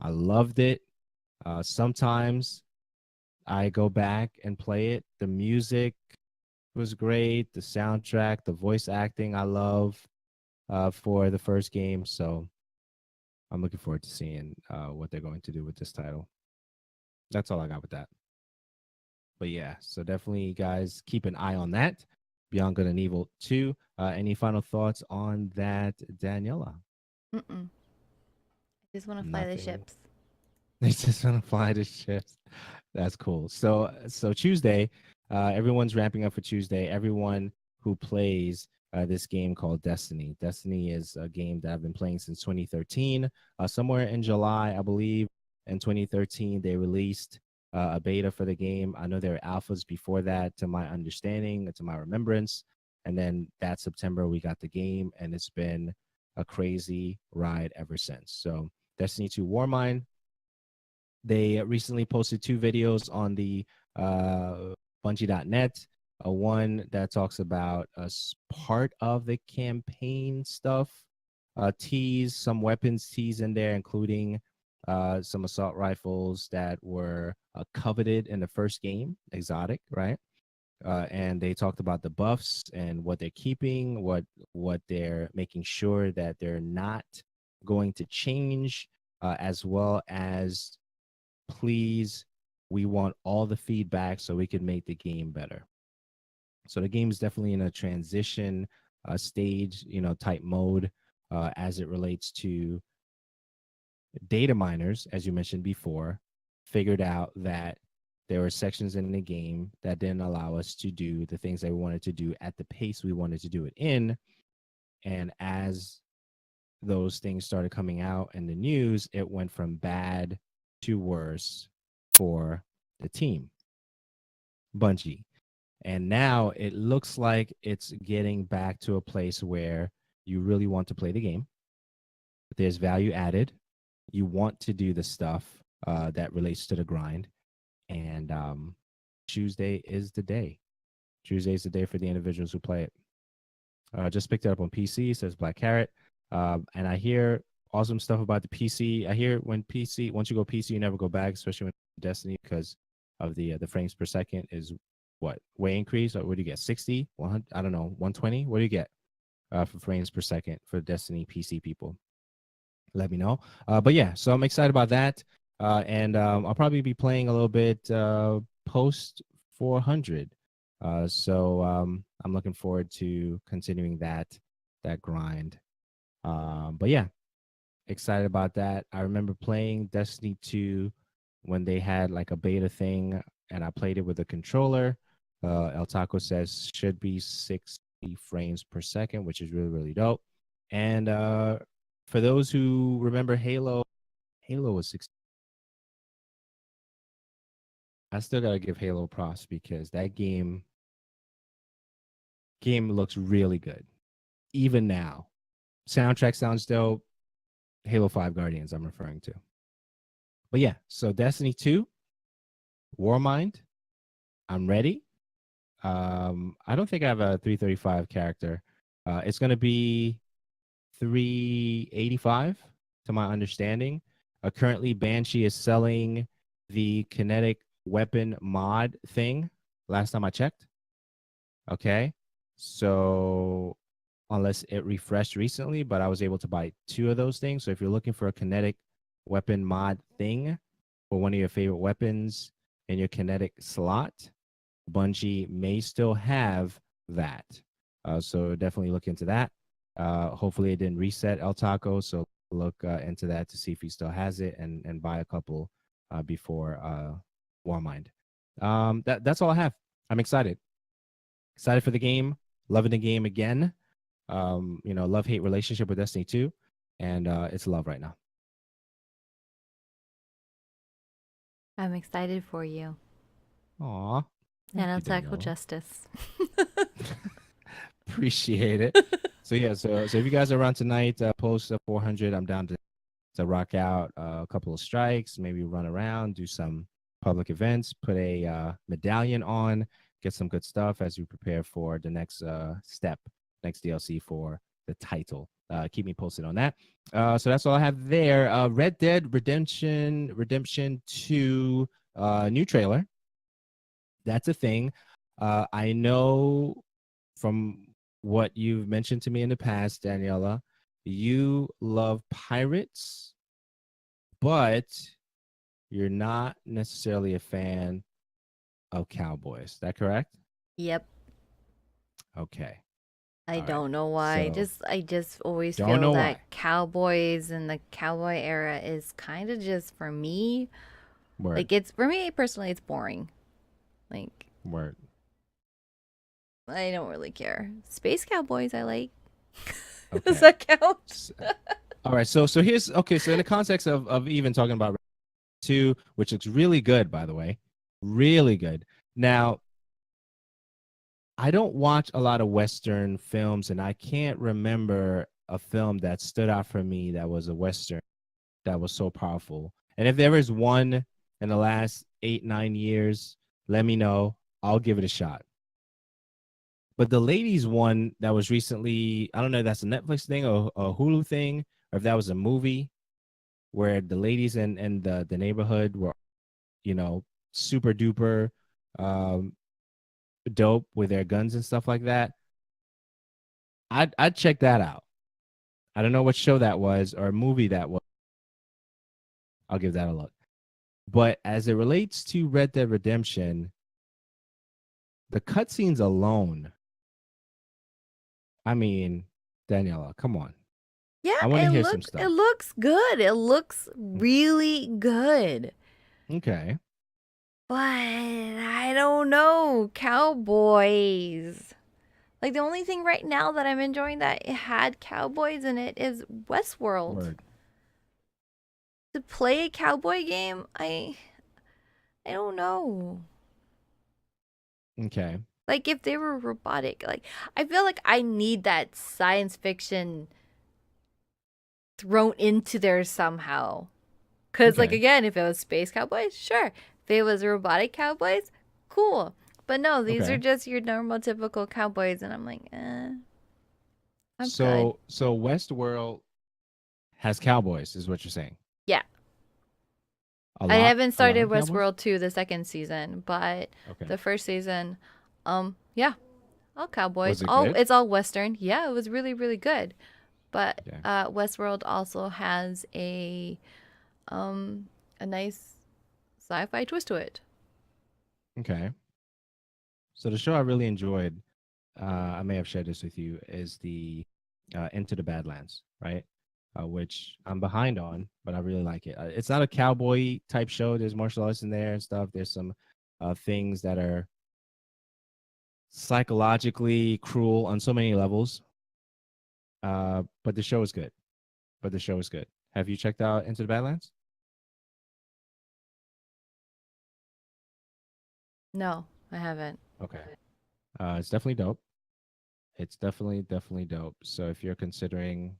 I loved it. Sometimes I go back and play it. The music was great. The soundtrack, the voice acting, I love for the first game. So I'm looking forward to seeing what they're going to do with this title. That's all I got with that. But yeah, so definitely, guys, keep an eye on that. Beyond Good and Evil 2. Any final thoughts on that, Daniela? Mm-mm. I just want to fly the Nothing. ships. They just want to fly the ships. That's cool. So Tuesday, everyone's ramping up for Tuesday. Everyone who plays this game called Destiny. Destiny is a game that I've been playing since 2013. Somewhere in July, I believe, in 2013, they released a beta for the game. I know there were alphas before that, to my understanding, to my remembrance. And then that September, we got the game, and it's been a crazy ride ever since. So Destiny 2 Warmind, they recently posted two videos on the Bungie.net. One that talks about part of the campaign stuff, tease, some weapons tease in there, including some assault rifles that were coveted in the first game, exotic, right? And they talked about the buffs and what they're keeping, what they're making sure that they're not going to change, as well as please, we want all the feedback so we can make the game better. So the game is definitely in a transition stage, type mode, as it relates to data miners, as you mentioned before, figured out that there were sections in the game that didn't allow us to do the things that we wanted to do at the pace we wanted to do it in. And as those things started coming out in the news, it went from bad to worse for the team, Bungie. And now it looks like it's getting back to a place where you really want to play the game. There's value added. You want to do the stuff that relates to the grind. And Tuesday is the day. Tuesday is the day for the individuals who play it. Just picked it up on PC, says Black Carrot. And I hear awesome stuff about the PC. I hear once you go PC, you never go back, especially when Destiny, because of the frames per second is what, way increased. Or what do you get? 60, 100, I don't know, 120. What do you get for frames per second for Destiny PC people? Let me know. But yeah, so I'm excited about that. And I'll probably be playing a little bit post 400. So I'm looking forward to continuing that grind. But yeah, excited about that. I remember playing Destiny 2 when they had like a beta thing, and I played it with a controller. El Taco says should be 60 frames per second, which is really, really dope. And for those who remember Halo was 60. I still gotta give Halo props because that game looks really good. Even now. Soundtrack sounds dope. Halo 5 Guardians, I'm referring to. But yeah, so Destiny 2, Warmind, I'm ready. I don't think I have a 335 character. It's going to be 385 to my understanding. Currently, Banshee is selling the kinetic weapon mod thing. Last time I checked. Okay. So unless it refreshed recently, but I was able to buy 2 of those things. So if you're looking for a kinetic weapon mod thing for one of your favorite weapons in your kinetic slot, Bungie may still have that. So definitely look into that. Hopefully it didn't reset El Taco, so look into that to see if he still has it and buy a couple before Warmind. That's all I have. I'm excited. Excited for the game. Loving the game again. Love-hate relationship with Destiny 2, and it's love right now. I'm excited for you. Aw. And I'll you, tackle Daniela. justice. Appreciate it. So yeah, so if you guys are around tonight, post 400. I'm down to rock out a couple of strikes, maybe run around, do some public events, put a medallion on, get some good stuff as we prepare for the next step, next DLC for the title. Keep me posted on that. So that's all I have there. Red Dead Redemption 2 new trailer. That's a thing. I know from what you've mentioned to me in the past, Daniela, you love pirates, but you're not necessarily a fan of cowboys. Is that correct? Yep. Okay. I All right. don't know why. So I just always don't feel know that why. cowboys and the cowboy era is kind of just for me. Word. Like it's for me personally, it's boring. Like Word. I don't really care. Space cowboys, I like. Does Okay. that count? All right. So here's okay. So in the context of even talking about 2, which looks really good, by the way, really good. Now, I don't watch a lot of Western films, and I can't remember a film that stood out for me that was a Western that was so powerful. And if there is one in the last 8-9 years, let me know. I'll give it a shot. But the ladies one that was recently, I don't know if that's a Netflix thing or a Hulu thing, or if that was a movie where the ladies in the neighborhood were, super duper um, dope with their guns and stuff like that. I'd check that out. I don't know what show that was or movie that was. I'll give that a look. But as it relates to Red Dead Redemption, the cutscenes alone, I mean, Daniela, come on. Yeah, I want to hear some it stuff. looks good. It looks really good. Okay. But I don't know. Cowboys. Like the only thing right now that I'm enjoying that it had cowboys in it is Westworld. Word. To play a cowboy game, I don't know. Okay. Like if they were robotic, like I feel like I need that science fiction thrown into there somehow. Cause like Okay. again, if it was space cowboys, sure. If it was robotic cowboys, cool. But no, these are Okay. just your normal typical cowboys, and I'm like, I'm good. So Westworld has cowboys, is what you're saying. Yeah. A I lot, haven't a lot started of cowboys. Westworld 2 the second season, but Okay. the first season, yeah, all cowboys. Was it All good? it's all western. Yeah, it was really really good. But Okay. Westworld also has a nice sci-fi twist to it. Okay. So the show I really enjoyed, I may have shared this with you, is the Into the Badlands, right? Which I'm behind on, but I really like it. It's not a cowboy type show. There's martial arts in there and stuff. There's some things that are psychologically cruel on so many levels. But the show is good. But the show is good. Have you checked out Into the Badlands? No, I haven't. Okay. It's definitely dope. It's definitely dope. So if you're considering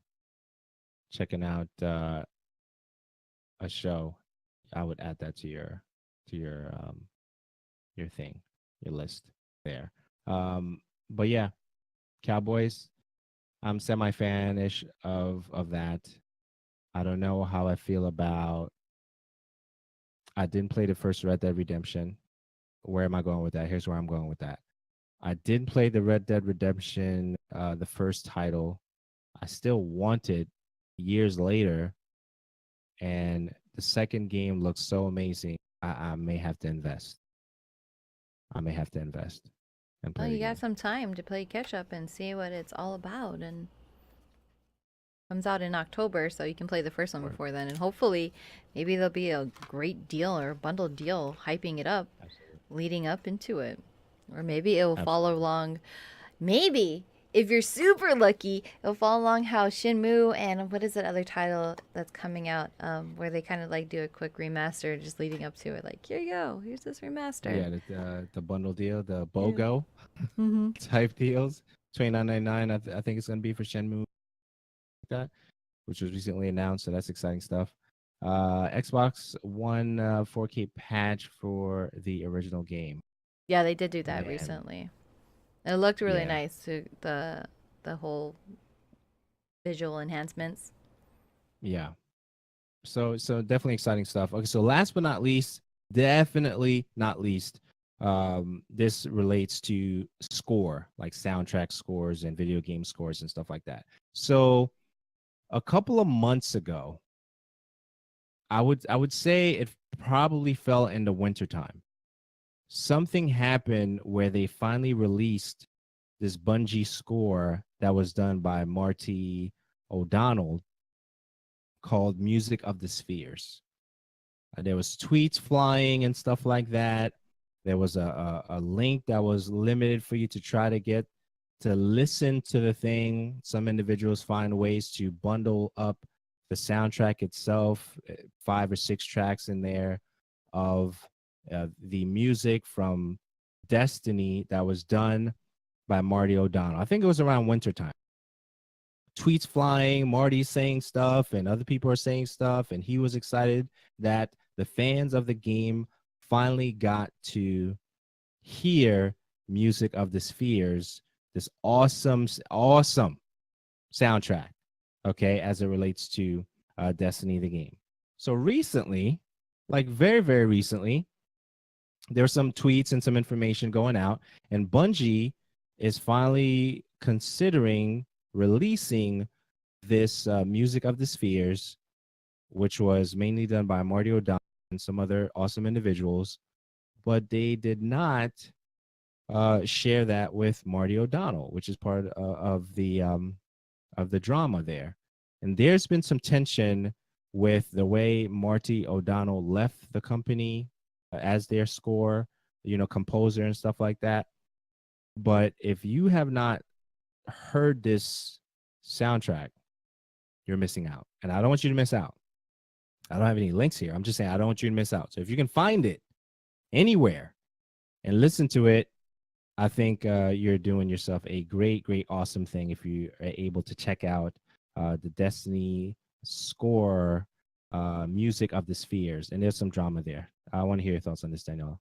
checking out a show, I would add that to your your thing, your list there. But yeah, Cowboys. I'm semi-fan-ish of that. I don't know how I feel about. I didn't play the first Red Dead Redemption. Where am I going with that? Here's where I'm going with that. I did play the Red Dead Redemption, the first title. I still want it years later, and the second game looks so amazing. I may have to invest. I may have to invest and Well, play the you got game. some time to play catch up and see what it's all about, and comes out in October, so you can play the first one Right. before then, and hopefully, maybe there'll be a great deal or bundled deal hyping it up, Absolutely. leading up into it, or maybe it will follow Absolutely. along. Maybe if you're super lucky, it'll follow along how Shinmu and what is that other title that's coming out, where they kind of like do a quick remaster, just leading up to it. Like, here you go, here's this remaster. Yeah, the bundle deal, the Yeah. BOGO Mm-hmm. type deals, 29.99. I think it's gonna be for Shenmue like that, which was recently announced. So that's exciting stuff. Xbox One 4K patch for the original game. Yeah, they did do that Man, recently. It looked really yeah, nice to the whole visual enhancements. yeah. So definitely exciting stuff. Okay, so last but not least, definitely not least, this relates to score, like soundtrack scores and video game scores and stuff like that. So a couple of months ago, I would say it probably fell in the wintertime. Something happened where they finally released this Bungie score that was done by Marty O'Donnell called Music of the Spheres. There was tweets flying and stuff like that. There was a link that was limited for you to try to get to listen to the thing. Some individuals find ways to bundle up the soundtrack itself, 5 or 6 tracks in there of the music from Destiny that was done by Marty O'Donnell. I think it was around wintertime. Tweets flying, Marty saying stuff, and other people are saying stuff, and he was excited that the fans of the game finally got to hear Music of the Spheres, this awesome soundtrack, okay, as it relates to Destiny the game. So recently, like very recently, there were some tweets and some information going out, and Bungie is finally considering releasing this Music of the Spheres, which was mainly done by Marty O'Donnell and some other awesome individuals, but they did not share that with Marty O'Donnell, which is part of the drama there. And there's been some tension with the way Marty O'Donnell left the company as their score, composer and stuff like that. But if you have not heard this soundtrack, you're missing out. And I don't want you to miss out. I don't have any links here. I'm just saying I don't want you to miss out. So if you can find it anywhere and listen to it, I think you're doing yourself a great, awesome thing if you are able to check out the Destiny score, Music of the Spheres. And there's some drama there. I want to hear your thoughts on this, Daniela.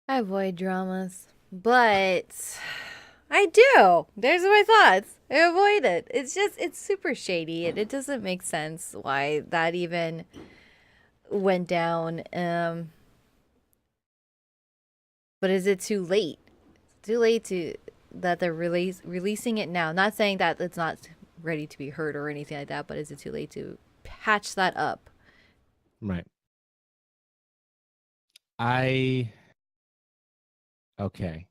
I avoid dramas, but I do. There's my thoughts. I avoid it. It's super shady. It doesn't make sense why that even went down. But is it too late? Too late to that they're releasing it now. Not saying that it's not ready to be heard or anything like that, but is it too late to patch that up? Right. I okay.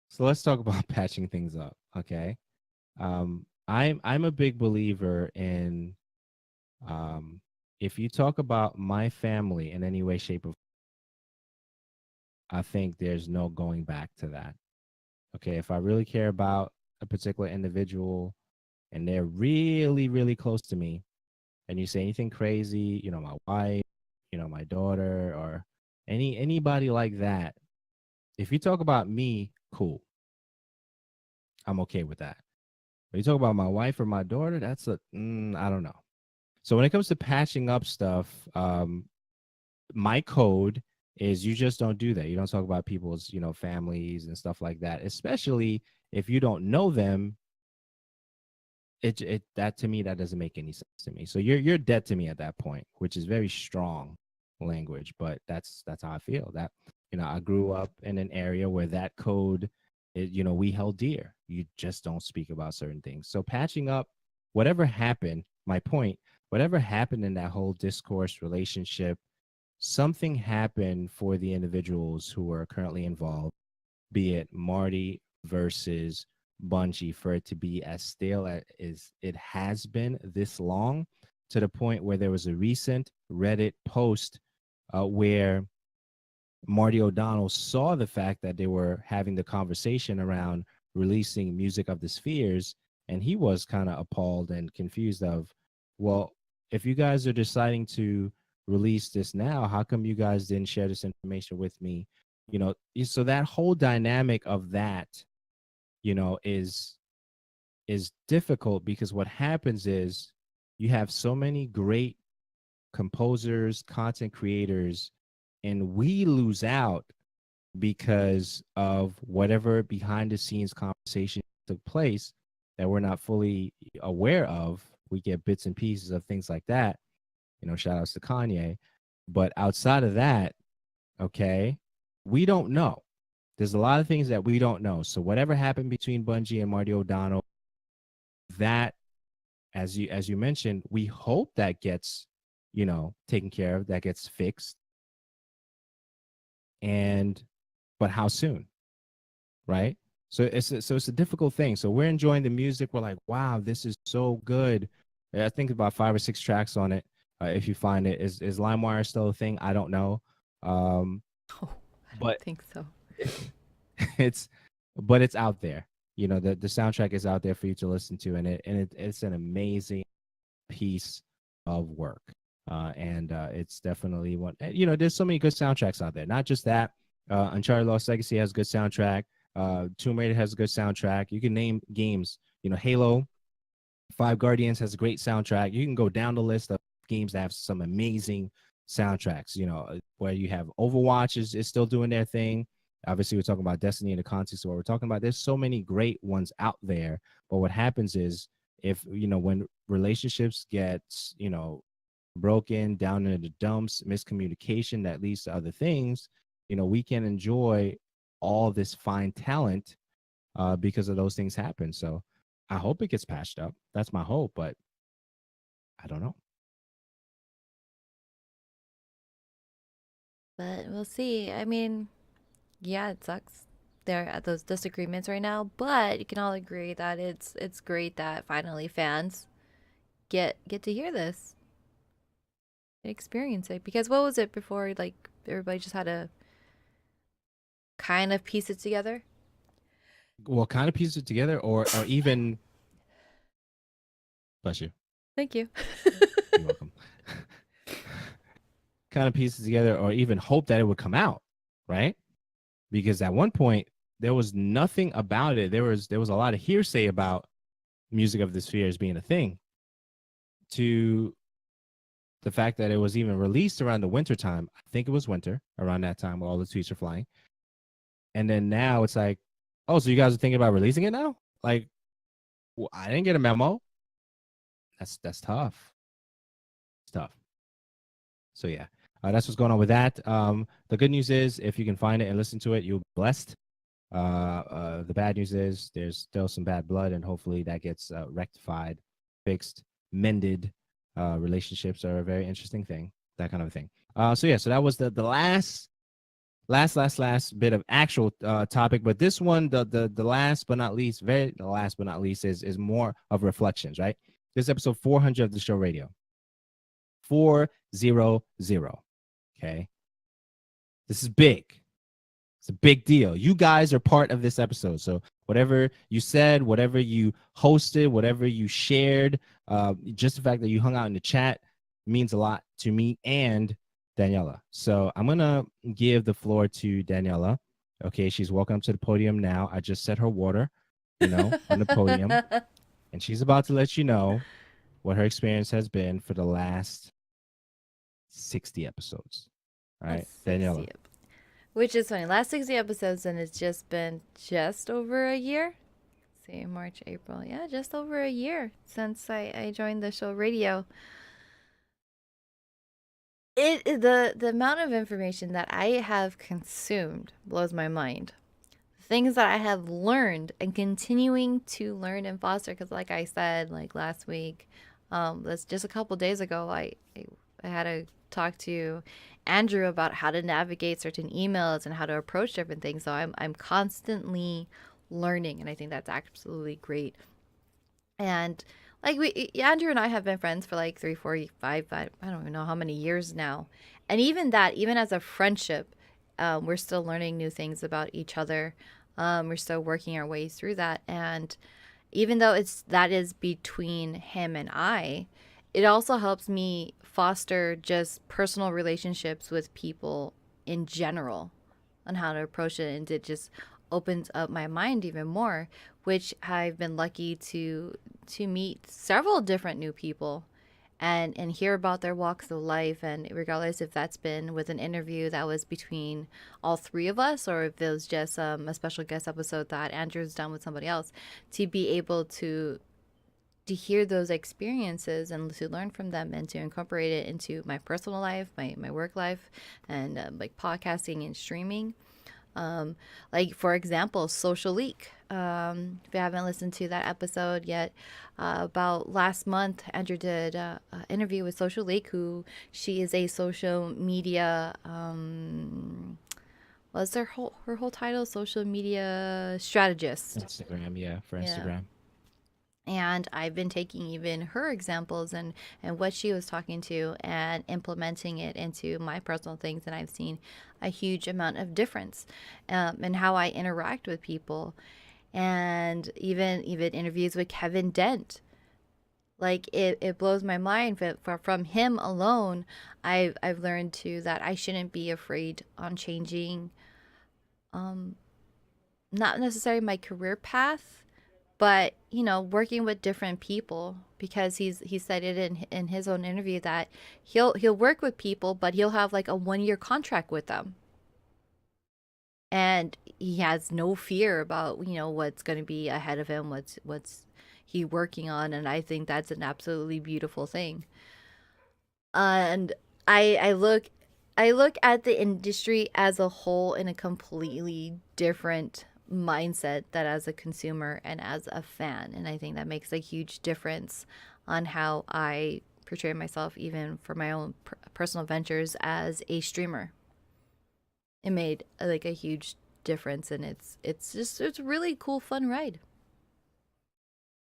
So let's talk about patching things up. Okay. I'm a big believer in if you talk about my family in any way, shape, or I think there's no going back to that. Okay. If I really care about a particular individual and they're really close to me, and you say anything crazy, my wife, my daughter, or anybody like that, if you talk about me, cool. I'm okay with that. But you talk about my wife or my daughter, that's I don't know. So when it comes to patching up stuff, my code is you just don't do that. You don't talk about people's, families and stuff like that, especially if you don't know them. It that to me, that doesn't make any sense to me. So you're dead to me at that point, which is very strong language, but that's how I feel. That I grew up in an area where that code, we held dear. You just don't speak about certain things. So patching up whatever happened. My point, whatever happened in that whole discourse relationship, something happened for the individuals who are currently involved, be it Marty versus Bungie, for it to be as stale as it has been this long, to the point where there was a recent Reddit post where Marty O'Donnell saw the fact that they were having the conversation around releasing Music of the Spheres, and he was kind of appalled and confused of, well, if you guys are deciding to release this now, how come you guys didn't share this information with me? So that whole dynamic of that, is difficult, because what happens is you have so many great composers, content creators, and we lose out because of whatever behind the scenes conversation took place that we're not fully aware of. We get bits and pieces of things like that, shout outs to Kanye. But outside of that, okay, we don't know. There's a lot of things that we don't know. So whatever happened between Bungie and Marty O'Donnell, that, as you mentioned, we hope that gets, taken care of, that gets fixed. And but how soon, right? So it's a difficult thing. So we're enjoying the music. We're like, wow, this is so good. I think about 5 or 6 tracks on it. If you find it, is LimeWire still a thing? I don't know. Oh, I don't But think so. it's but it's out there. The soundtrack is out there for you to listen to, and it's an amazing piece of work. And it's definitely one. There's so many good soundtracks out there. Not just that. Uncharted Lost Legacy has a good soundtrack. Tomb Raider has a good soundtrack. You can name games. Halo, Five Guardians has a great soundtrack. You can go down the list of games that have some amazing soundtracks. Where you have Overwatch is still doing their thing. Obviously, we're talking about Destiny in the context of what we're talking about. There's so many great ones out there. But what happens is, if when relationships get broken down into the dumps, miscommunication that leads to other things, we can enjoy all this fine talent because of those things happen. So I hope it gets patched up. That's my hope, but I don't know. But we'll see. I mean, yeah, it sucks. They're at those disagreements right now, but you can all agree that it's great that finally fans get to hear this, experience it. Because what was it before? Like everybody just had to kind of piece it together. Well, kind of piece it together, or even bless you. Thank you. You're welcome. Kind of piece it together, or even hope that it would come out, right? Because at one point there was nothing about it. There was a lot of hearsay about Music of the Spheres being a thing, to the fact that it was even released around the winter time. I think it was winter around that time where all the tweets are flying. And then now it's like, oh, so you guys are thinking about releasing it now? Like, well, I didn't get a memo. That's tough. It's tough. So yeah, that's what's going on with that. The good news is, if you can find it and listen to it, you'll be blessed. The bad news is there's still some bad blood, and hopefully that gets rectified, fixed, mended. Relationships are a very interesting thing, that kind of thing. So yeah, so that was the last bit of actual topic. But this one, the last but not least, very the last but not least, is more of reflections, right? This is episode 400 of the show radio. 400. Okay, this is big. It's a big deal. You guys are part of this episode. So whatever you said, whatever you hosted, whatever you shared, just the fact that you hung out in the chat means a lot to me and Daniela. So I'm going to give the floor to Daniela. Okay, she's welcome to the podium now. I just set her water, on the podium. And she's about to let you know what her experience has been for the last 60 episodes. All right, Daniela. Which is funny. Last 60 episodes, and it's just been just over a year. Let's see, March, April. Yeah, just over a year since I joined the show radio. The amount of information that I have consumed blows my mind. Things that I have learned and continuing to learn and foster. Because, like I said, like last week, that's just a couple days ago, I had to talk to Andrew about how to navigate certain emails and how to approach different things. So I'm constantly learning, and I think that's absolutely great. And like Andrew and I have been friends for like 3, 4, 5, I don't even know how many years now. And even that, even as a friendship, we're still learning new things about each other. We're still working our way through that. And even though that is between him and I, it also helps me foster just personal relationships with people in general on how to approach it, and it just opens up my mind even more, which I've been lucky to meet several different new people and hear about their walks of life. And regardless if that's been with an interview that was between all three of us, or if it was just a special guest episode that Andrew's done with somebody else, to be able to hear those experiences and to learn from them and to incorporate it into my personal life, my work life, and like podcasting and streaming. Like, for example, Social Leak. If you haven't listened to that episode yet, about last month, Andrew did an interview with Social Leak, who she is a social media. Was her whole title social media strategist? Instagram, yeah, for Yeah. Instagram. And I've been taking even her examples and what she was talking to and implementing it into my personal things. And I've seen a huge amount of difference in how I interact with people. And even interviews with Kevin Dent. Like it blows my mind. From him alone, I've learned too that I shouldn't be afraid on changing, not necessarily my career path, but working with different people, because he said it in his own interview that he'll work with people, but he'll have like a 1-year contract with them, and he has no fear about what's going to be ahead of him, what's he working on. And I think that's an absolutely beautiful thing. And I look at the industry as a whole in a completely different mindset that as a consumer and as a fan. And I think that makes a huge difference on how I portray myself, even for my own personal ventures as a streamer. It made like a huge difference, and it's a really cool, fun ride.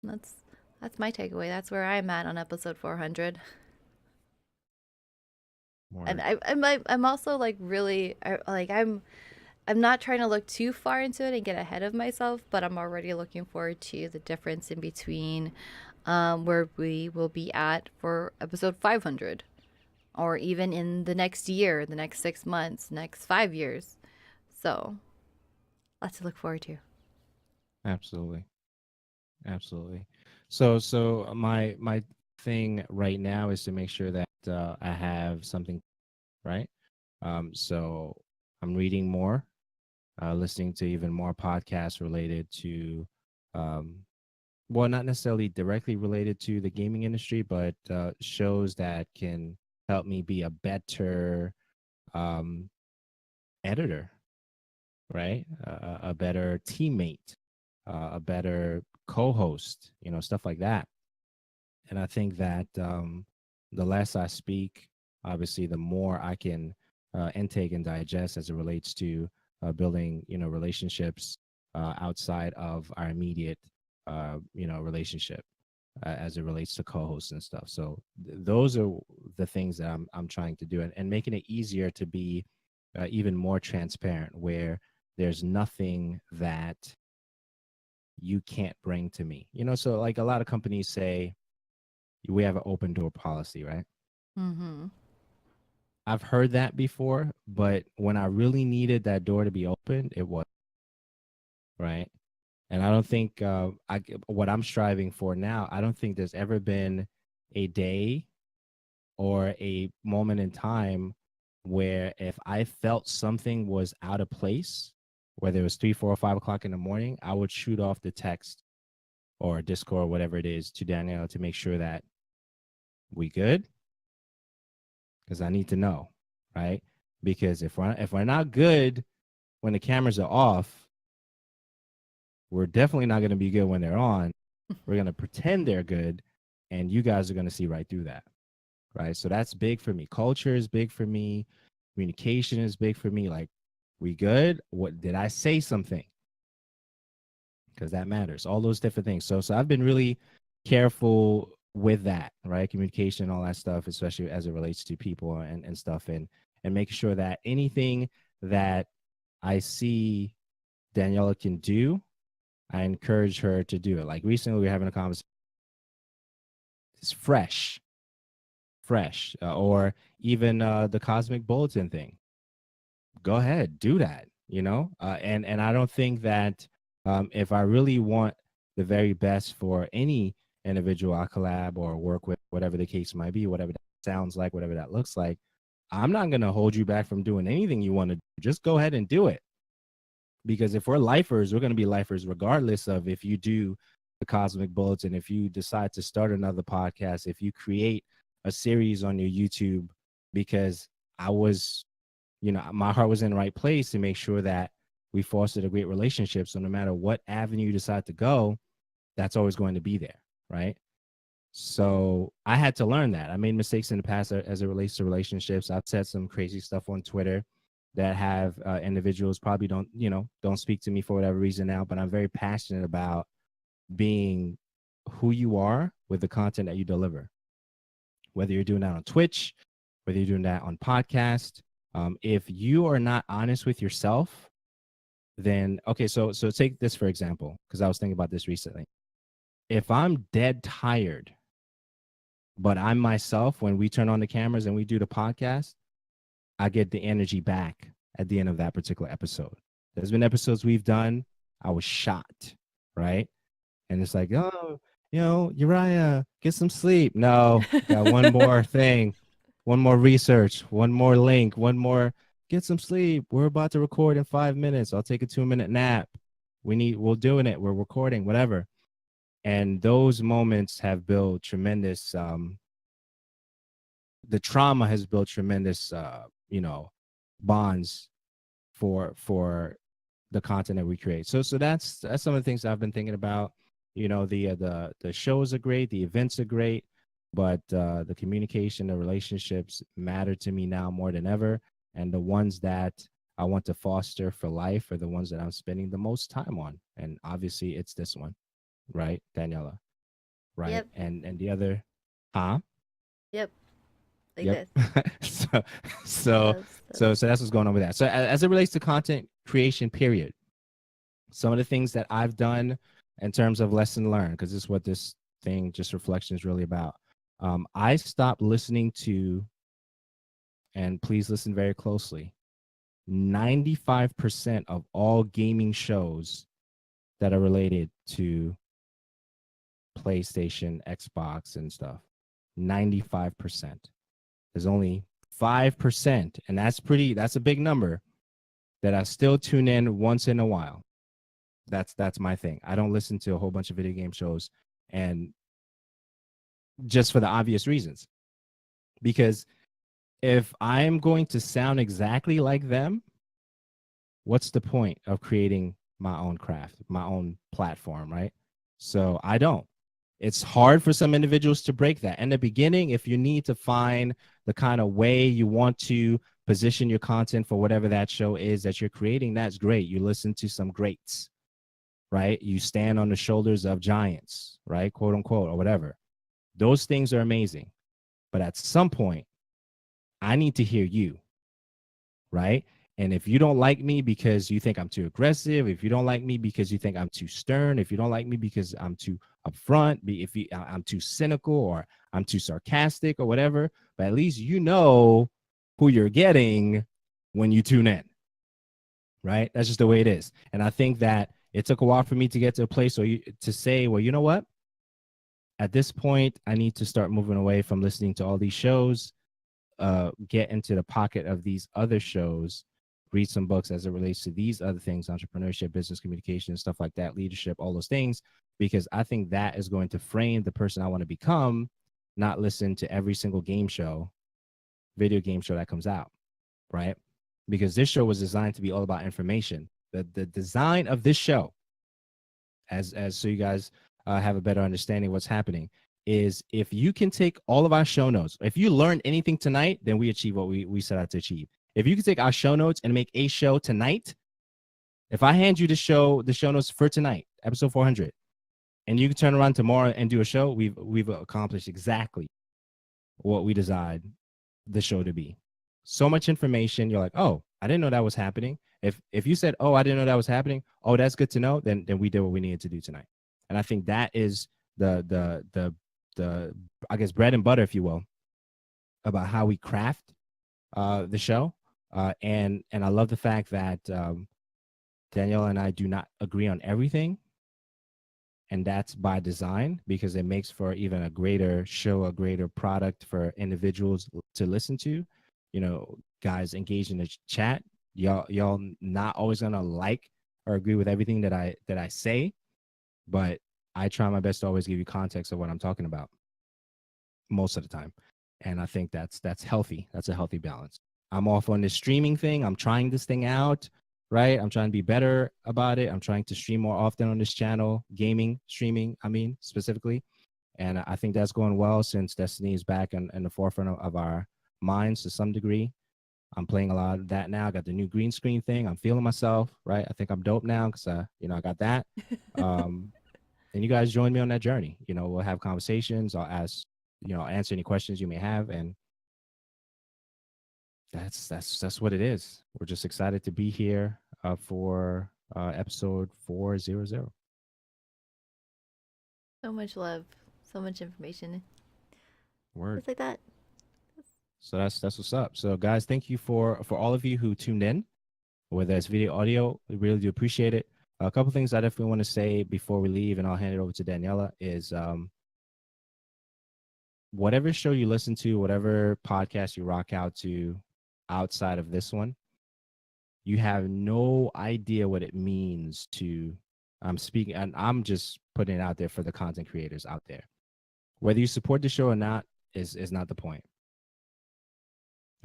That's that's my takeaway. That's where I'm at on episode 400. And Word. I'm also like really like I'm not trying to look too far into it and get ahead of myself, but I'm already looking forward to the difference in between where we will be at for episode 500, or even in the next year, the next 6 months, next 5 years. So, lots to look forward to. Absolutely. Absolutely. So my thing right now is to make sure that I have something, right? So I'm reading more, listening to even more podcasts related to, um, well, not necessarily directly related to the gaming industry, but shows that can help me be a better um, editor, right? A better teammate, a better co-host, stuff like that. And I think that the less I speak, obviously, the more I can intake and digest as it relates to building, relationships outside of our immediate, relationship as it relates to co-hosts and stuff. So those are the things that I'm trying to do, and making it easier to be even more transparent, where there's nothing that you can't bring to me. So like a lot of companies say, we have an open door policy, right? Mm-hmm. I've heard that before, but when I really needed that door to be open, it was right. And I don't think what I'm striving for now, I don't think there's ever been a day or a moment in time where if I felt something was out of place, whether it was 3, 4, or 5 o'clock in the morning, I would shoot off the text or Discord, whatever it is, to Danielle to make sure that we good, because I need to know, right? Because if we're not good when the cameras are off, we're definitely not going to be good when they're on. We're going to pretend they're good, and you guys are going to see right through that, right? So that's big for me. Culture is big for me. Communication is big for me. Like, we good? What did I say something? Because that matters. All those different things. So I've been really careful with that, right? Communication, all that stuff, especially as it relates to people and stuff, and making sure that anything that I see Daniela can do, I encourage her to do it. Like recently, we were having a conversation. It's fresh, or even the Cosmic Bulletin thing. Go ahead, do that. And I don't think that if I really want the very best for any individual I collab or work with, whatever the case might be, whatever that sounds like, whatever that looks like, I'm not going to hold you back from doing anything you want to do. Just go ahead and do it. Because if we're lifers, we're going to be lifers regardless of if you do the Cosmic Bulletin, if you decide to start another podcast, if you create a series on your YouTube, because I was, my heart was in the right place to make sure that we fostered a great relationship. So no matter what avenue you decide to go, that's always going to be there, right? So I had to learn that. I made mistakes in the past as it relates to relationships. I've said some crazy stuff on Twitter that have individuals probably don't speak to me for whatever reason now, but I'm very passionate about being who you are with the content that you deliver. Whether you're doing that on Twitch, whether you're doing that on podcast, if you are not honest with yourself, then okay. So take this for example, because I was thinking about this recently. If I'm dead tired, but I'm myself when we turn on the cameras and we do the podcast, I get the energy back at the end of that particular episode. There's been episodes we've done, I was shot, right? And it's like, oh, Uriah, get some sleep. No, got one more thing, one more research, one more link, one more, get some sleep. We're about to record in 5 minutes. I'll take a 2-minute nap. We're doing it. We're recording, whatever. And those moments have built tremendous, the trauma has built tremendous, bonds for the content that we create. So that's some of the things I've been thinking about. The shows are great, the events are great, but the communication, the relationships matter to me now more than ever. And the ones that I want to foster for life are the ones that I'm spending the most time on. And obviously it's this one, right, Daniela? Right. Yep. And the other, huh? Yep. Like Yep. this. so that's what's going on with that. So as it relates to content creation, period, some of the things that I've done in terms of lesson learned, because this is what this thing, just reflection, is really about. I stopped listening to, and please listen very closely, 95% of all gaming shows that are related to PlayStation, Xbox, and stuff. 95%. There's only 5%, and that's a big number, that I still tune in once in a while. That's my thing. I don't listen to a whole bunch of video game shows, and just for the obvious reasons. Because if I'm going to sound exactly like them, what's the point of creating my own craft, my own platform, right? So I don't. It's hard for some individuals to break that. In the beginning, if you need to find the kind of way you want to position your content for whatever that show is that you're creating, that's great. You listen to some greats, right? You stand on the shoulders of giants, right? Quote unquote, or whatever. Those things are amazing. But at some point, I need to hear you, right? And if you don't like me because you think I'm too aggressive, if you don't like me because you think I'm too stern, if you don't like me because I'm too upfront, I'm too cynical or I'm too sarcastic or whatever, but at least you know who you're getting when you tune in, right? That's just the way it is. And I think that it took a while for me to get to a place to say, well, you know what? At this point, I need to start moving away from listening to all these shows. get into the pocket of these other shows, read some books as it relates to these other things, entrepreneurship, business communication, stuff like that, leadership, all those things, because I think that is going to frame the person I want to become, not listen to every single video game show that comes out, right? Because this show was designed to be all about information. The design of this show, as so you guys have a better understanding of what's happening, is if you can take all of our show notes, if you learned anything tonight, then we achieve what we set out to achieve. If you can take our show notes and make a show tonight, if I hand you the show notes for tonight, episode 400, and you can turn around tomorrow and do a show, we've accomplished exactly what we designed the show to be. So much information, you're like, oh, I didn't know that was happening. If you said, oh, I didn't know that was happening, oh, that's good to know, then we did what we needed to do tonight. And I think that is the I guess bread and butter, if you will, about how we craft the show. And I love the fact that Daniela and I do not agree on everything. And that's by design, because it makes for even a greater show, a greater product for individuals to listen to. You know, guys engage in the chat. Y'all not always gonna like or agree with everything that I say, but I try my best to always give you context of what I'm talking about most of the time. And I think that's healthy. That's a healthy balance. I'm off on this streaming thing. I'm trying this thing out, right? I'm trying to be better about it. I'm trying to stream more often on this channel, gaming, streaming, I mean, specifically. And I think that's going well since Destiny is back in the forefront of our minds to some degree. I'm playing a lot of that now. I got the new green screen thing. I'm feeling myself, right? I think I'm dope now because, I got that. And you guys join me on that journey. You know, we'll have conversations. I'll ask, answer any questions you may have. And that's what it is. We're just excited to be here for episode 400. So much love, so much information. Word. Just like that. So that's what's up. So guys, thank you for all of you who tuned in, whether it's video, audio. We really do appreciate it. A couple things I definitely want to say before we leave, and I'll hand it over to Daniela, is whatever show you listen to, whatever podcast you rock out to outside of this one, you have no idea what it means to, I'm speaking, and I'm just putting it out there for the content creators out there. Whether you support the show or not is not the point.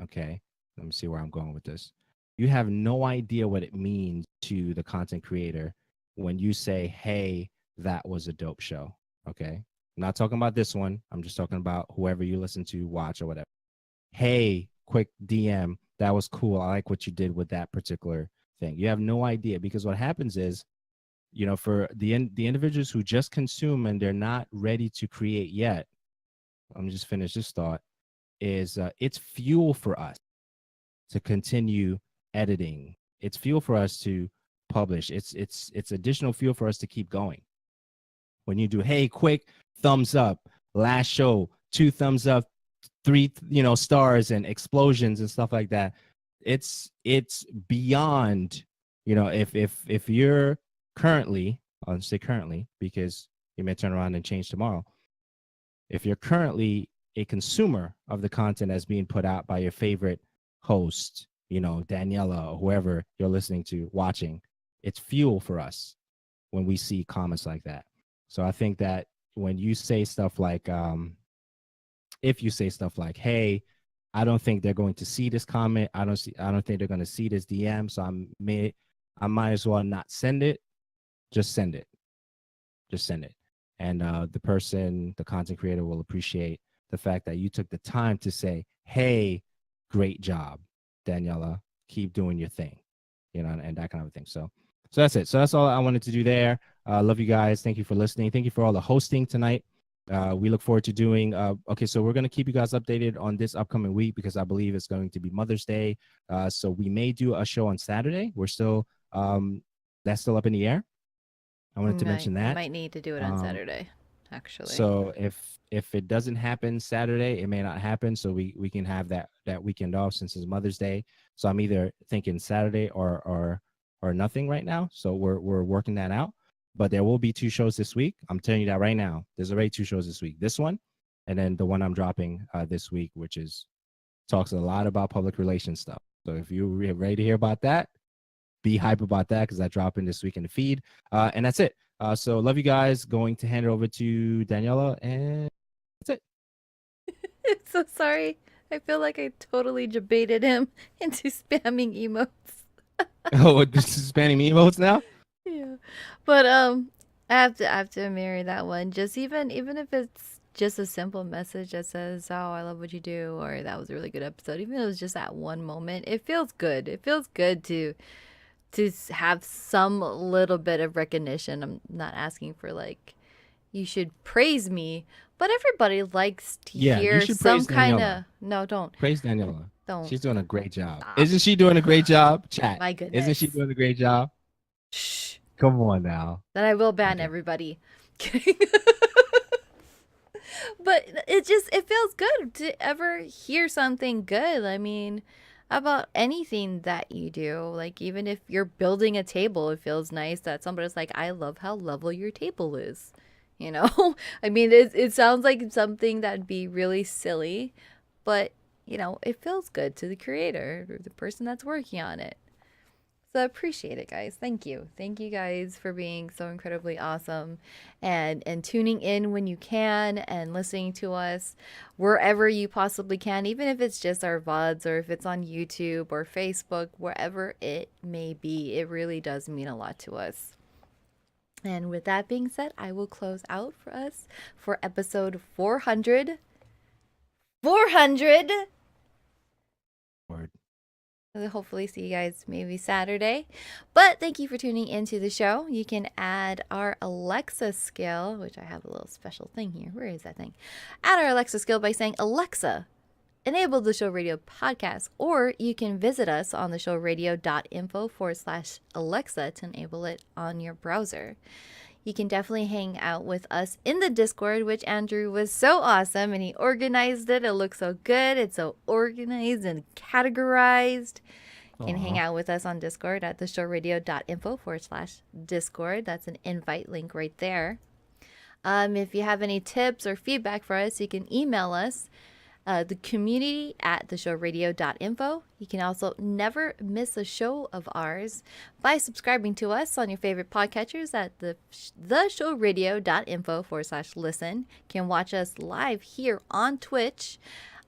Okay, let me see where I'm going with this. You have no idea what it means to the content creator when you say, hey, that was a dope show. Okay, I'm not talking about this one. I'm just talking about whoever you listen to, watch, or whatever. Hey, quick DM, that was cool. I like what you did with that particular thing. You have no idea, because what happens is, for the individuals who just consume and they're not ready to create yet, let me just finish this thought, is it's fuel for us to continue editing. It's fuel for us to publish. It's additional fuel for us to keep going. When you do, hey, quick, thumbs up, last show, 2 thumbs up, 3 stars and explosions and stuff like that, it's beyond, if you're currently, I'll say currently because you may turn around and change tomorrow. If you're currently a consumer of the content that's being put out by your favorite host, Daniela or whoever you're listening to, watching, it's fuel for us when we see comments like that. So I think that when you say stuff like, if you say stuff like, hey, I don't think they're going to see this comment, I don't think they're going to see this DM, so I might as well not send it. Just send it. And the content creator will appreciate the fact that you took the time to say, hey, great job, Daniela, keep doing your thing, and that kind of thing. So that's it. So that's all I wanted to do there. Love you guys. Thank you for listening. Thank you for all the hosting tonight. We look forward to doing, okay, so we're going to keep you guys updated on this upcoming week because I believe it's going to be Mother's Day. So we may do a show on Saturday. We're still, that's still up in the air. I wanted to mention that. I might need to do it on Saturday, actually. So if it doesn't happen Saturday, it may not happen. So we can have that weekend off since it's Mother's Day. So I'm either thinking Saturday or nothing right now. So we're working that out. But there will be 2 shows this week. I'm telling you that right now. There's already 2 shows this week. This one, and then the one I'm dropping this week, which is talks a lot about public relations stuff. So if you're ready to hear about that, be hype about that because that dropping this week in the feed. And that's it. So love you guys. Going to hand it over to Daniela, and that's it. I'm so sorry. I feel like I totally debated him into spamming emotes. Oh, this is spanning me emotes now. Yeah. But I have to marry that one. Just even if it's just a simple message that says, "Oh, I love what you do," or "That was a really good episode." Even if it was just that one moment, it feels good. It feels good to have some little bit of recognition. I'm not asking for like you should praise me, but everybody likes to Yeah, you hear should some praise kind Daniela. of no, Praise Daniela. don't She's doing a great job. stop. Isn't she doing a great job? Chat. My Isn't she goodness. doing a great job? Shh. Come on now. Then I will ban Okay. everybody. Kidding. But it feels good to ever hear something good. I mean, about anything that you do. Like even if you're building a table, it feels nice that somebody's like, "I love how level your table is." You know? I mean, it sounds like something that'd be really silly, but it feels good to the creator or the person that's working on it. So I appreciate it, guys. Thank you. Thank you guys for being so incredibly awesome and tuning in when you can and listening to us wherever you possibly can, even if it's just our VODs or if it's on YouTube or Facebook, wherever it may be. It really does mean a lot to us. And with that being said, I will close out for us for episode 400. 400! Word. I'll hopefully see you guys maybe Saturday. But thank you for tuning into the show. You can add our Alexa skill, which I have a little special thing here. Where is that thing? Add our Alexa skill by saying, "Alexa, enable the Show Radio podcast," or you can visit us on theshowradio.info/Alexa to enable it on your browser. You can definitely hang out with us in the Discord, which Andrew was so awesome and he organized it. It looks so good. It's so organized and categorized. You can hang out with us on Discord at theshowradio.info/Discord. That's an invite link right there. If you have any tips or feedback for us, you can email us. The community at theshowradio.info. You can also never miss a show of ours by subscribing to us on your favorite podcatchers at theshowradio.info/listen. You can watch us live here on Twitch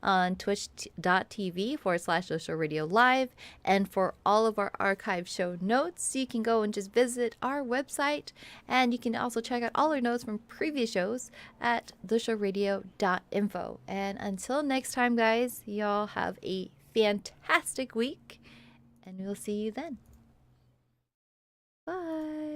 on twitch.tv/The Live. And for all of our archive show notes, you can go and just visit our website. And you can also check out all our notes from previous shows at theshowradio.info. And until next time, guys, y'all have a fantastic week. And we'll see you then. Bye.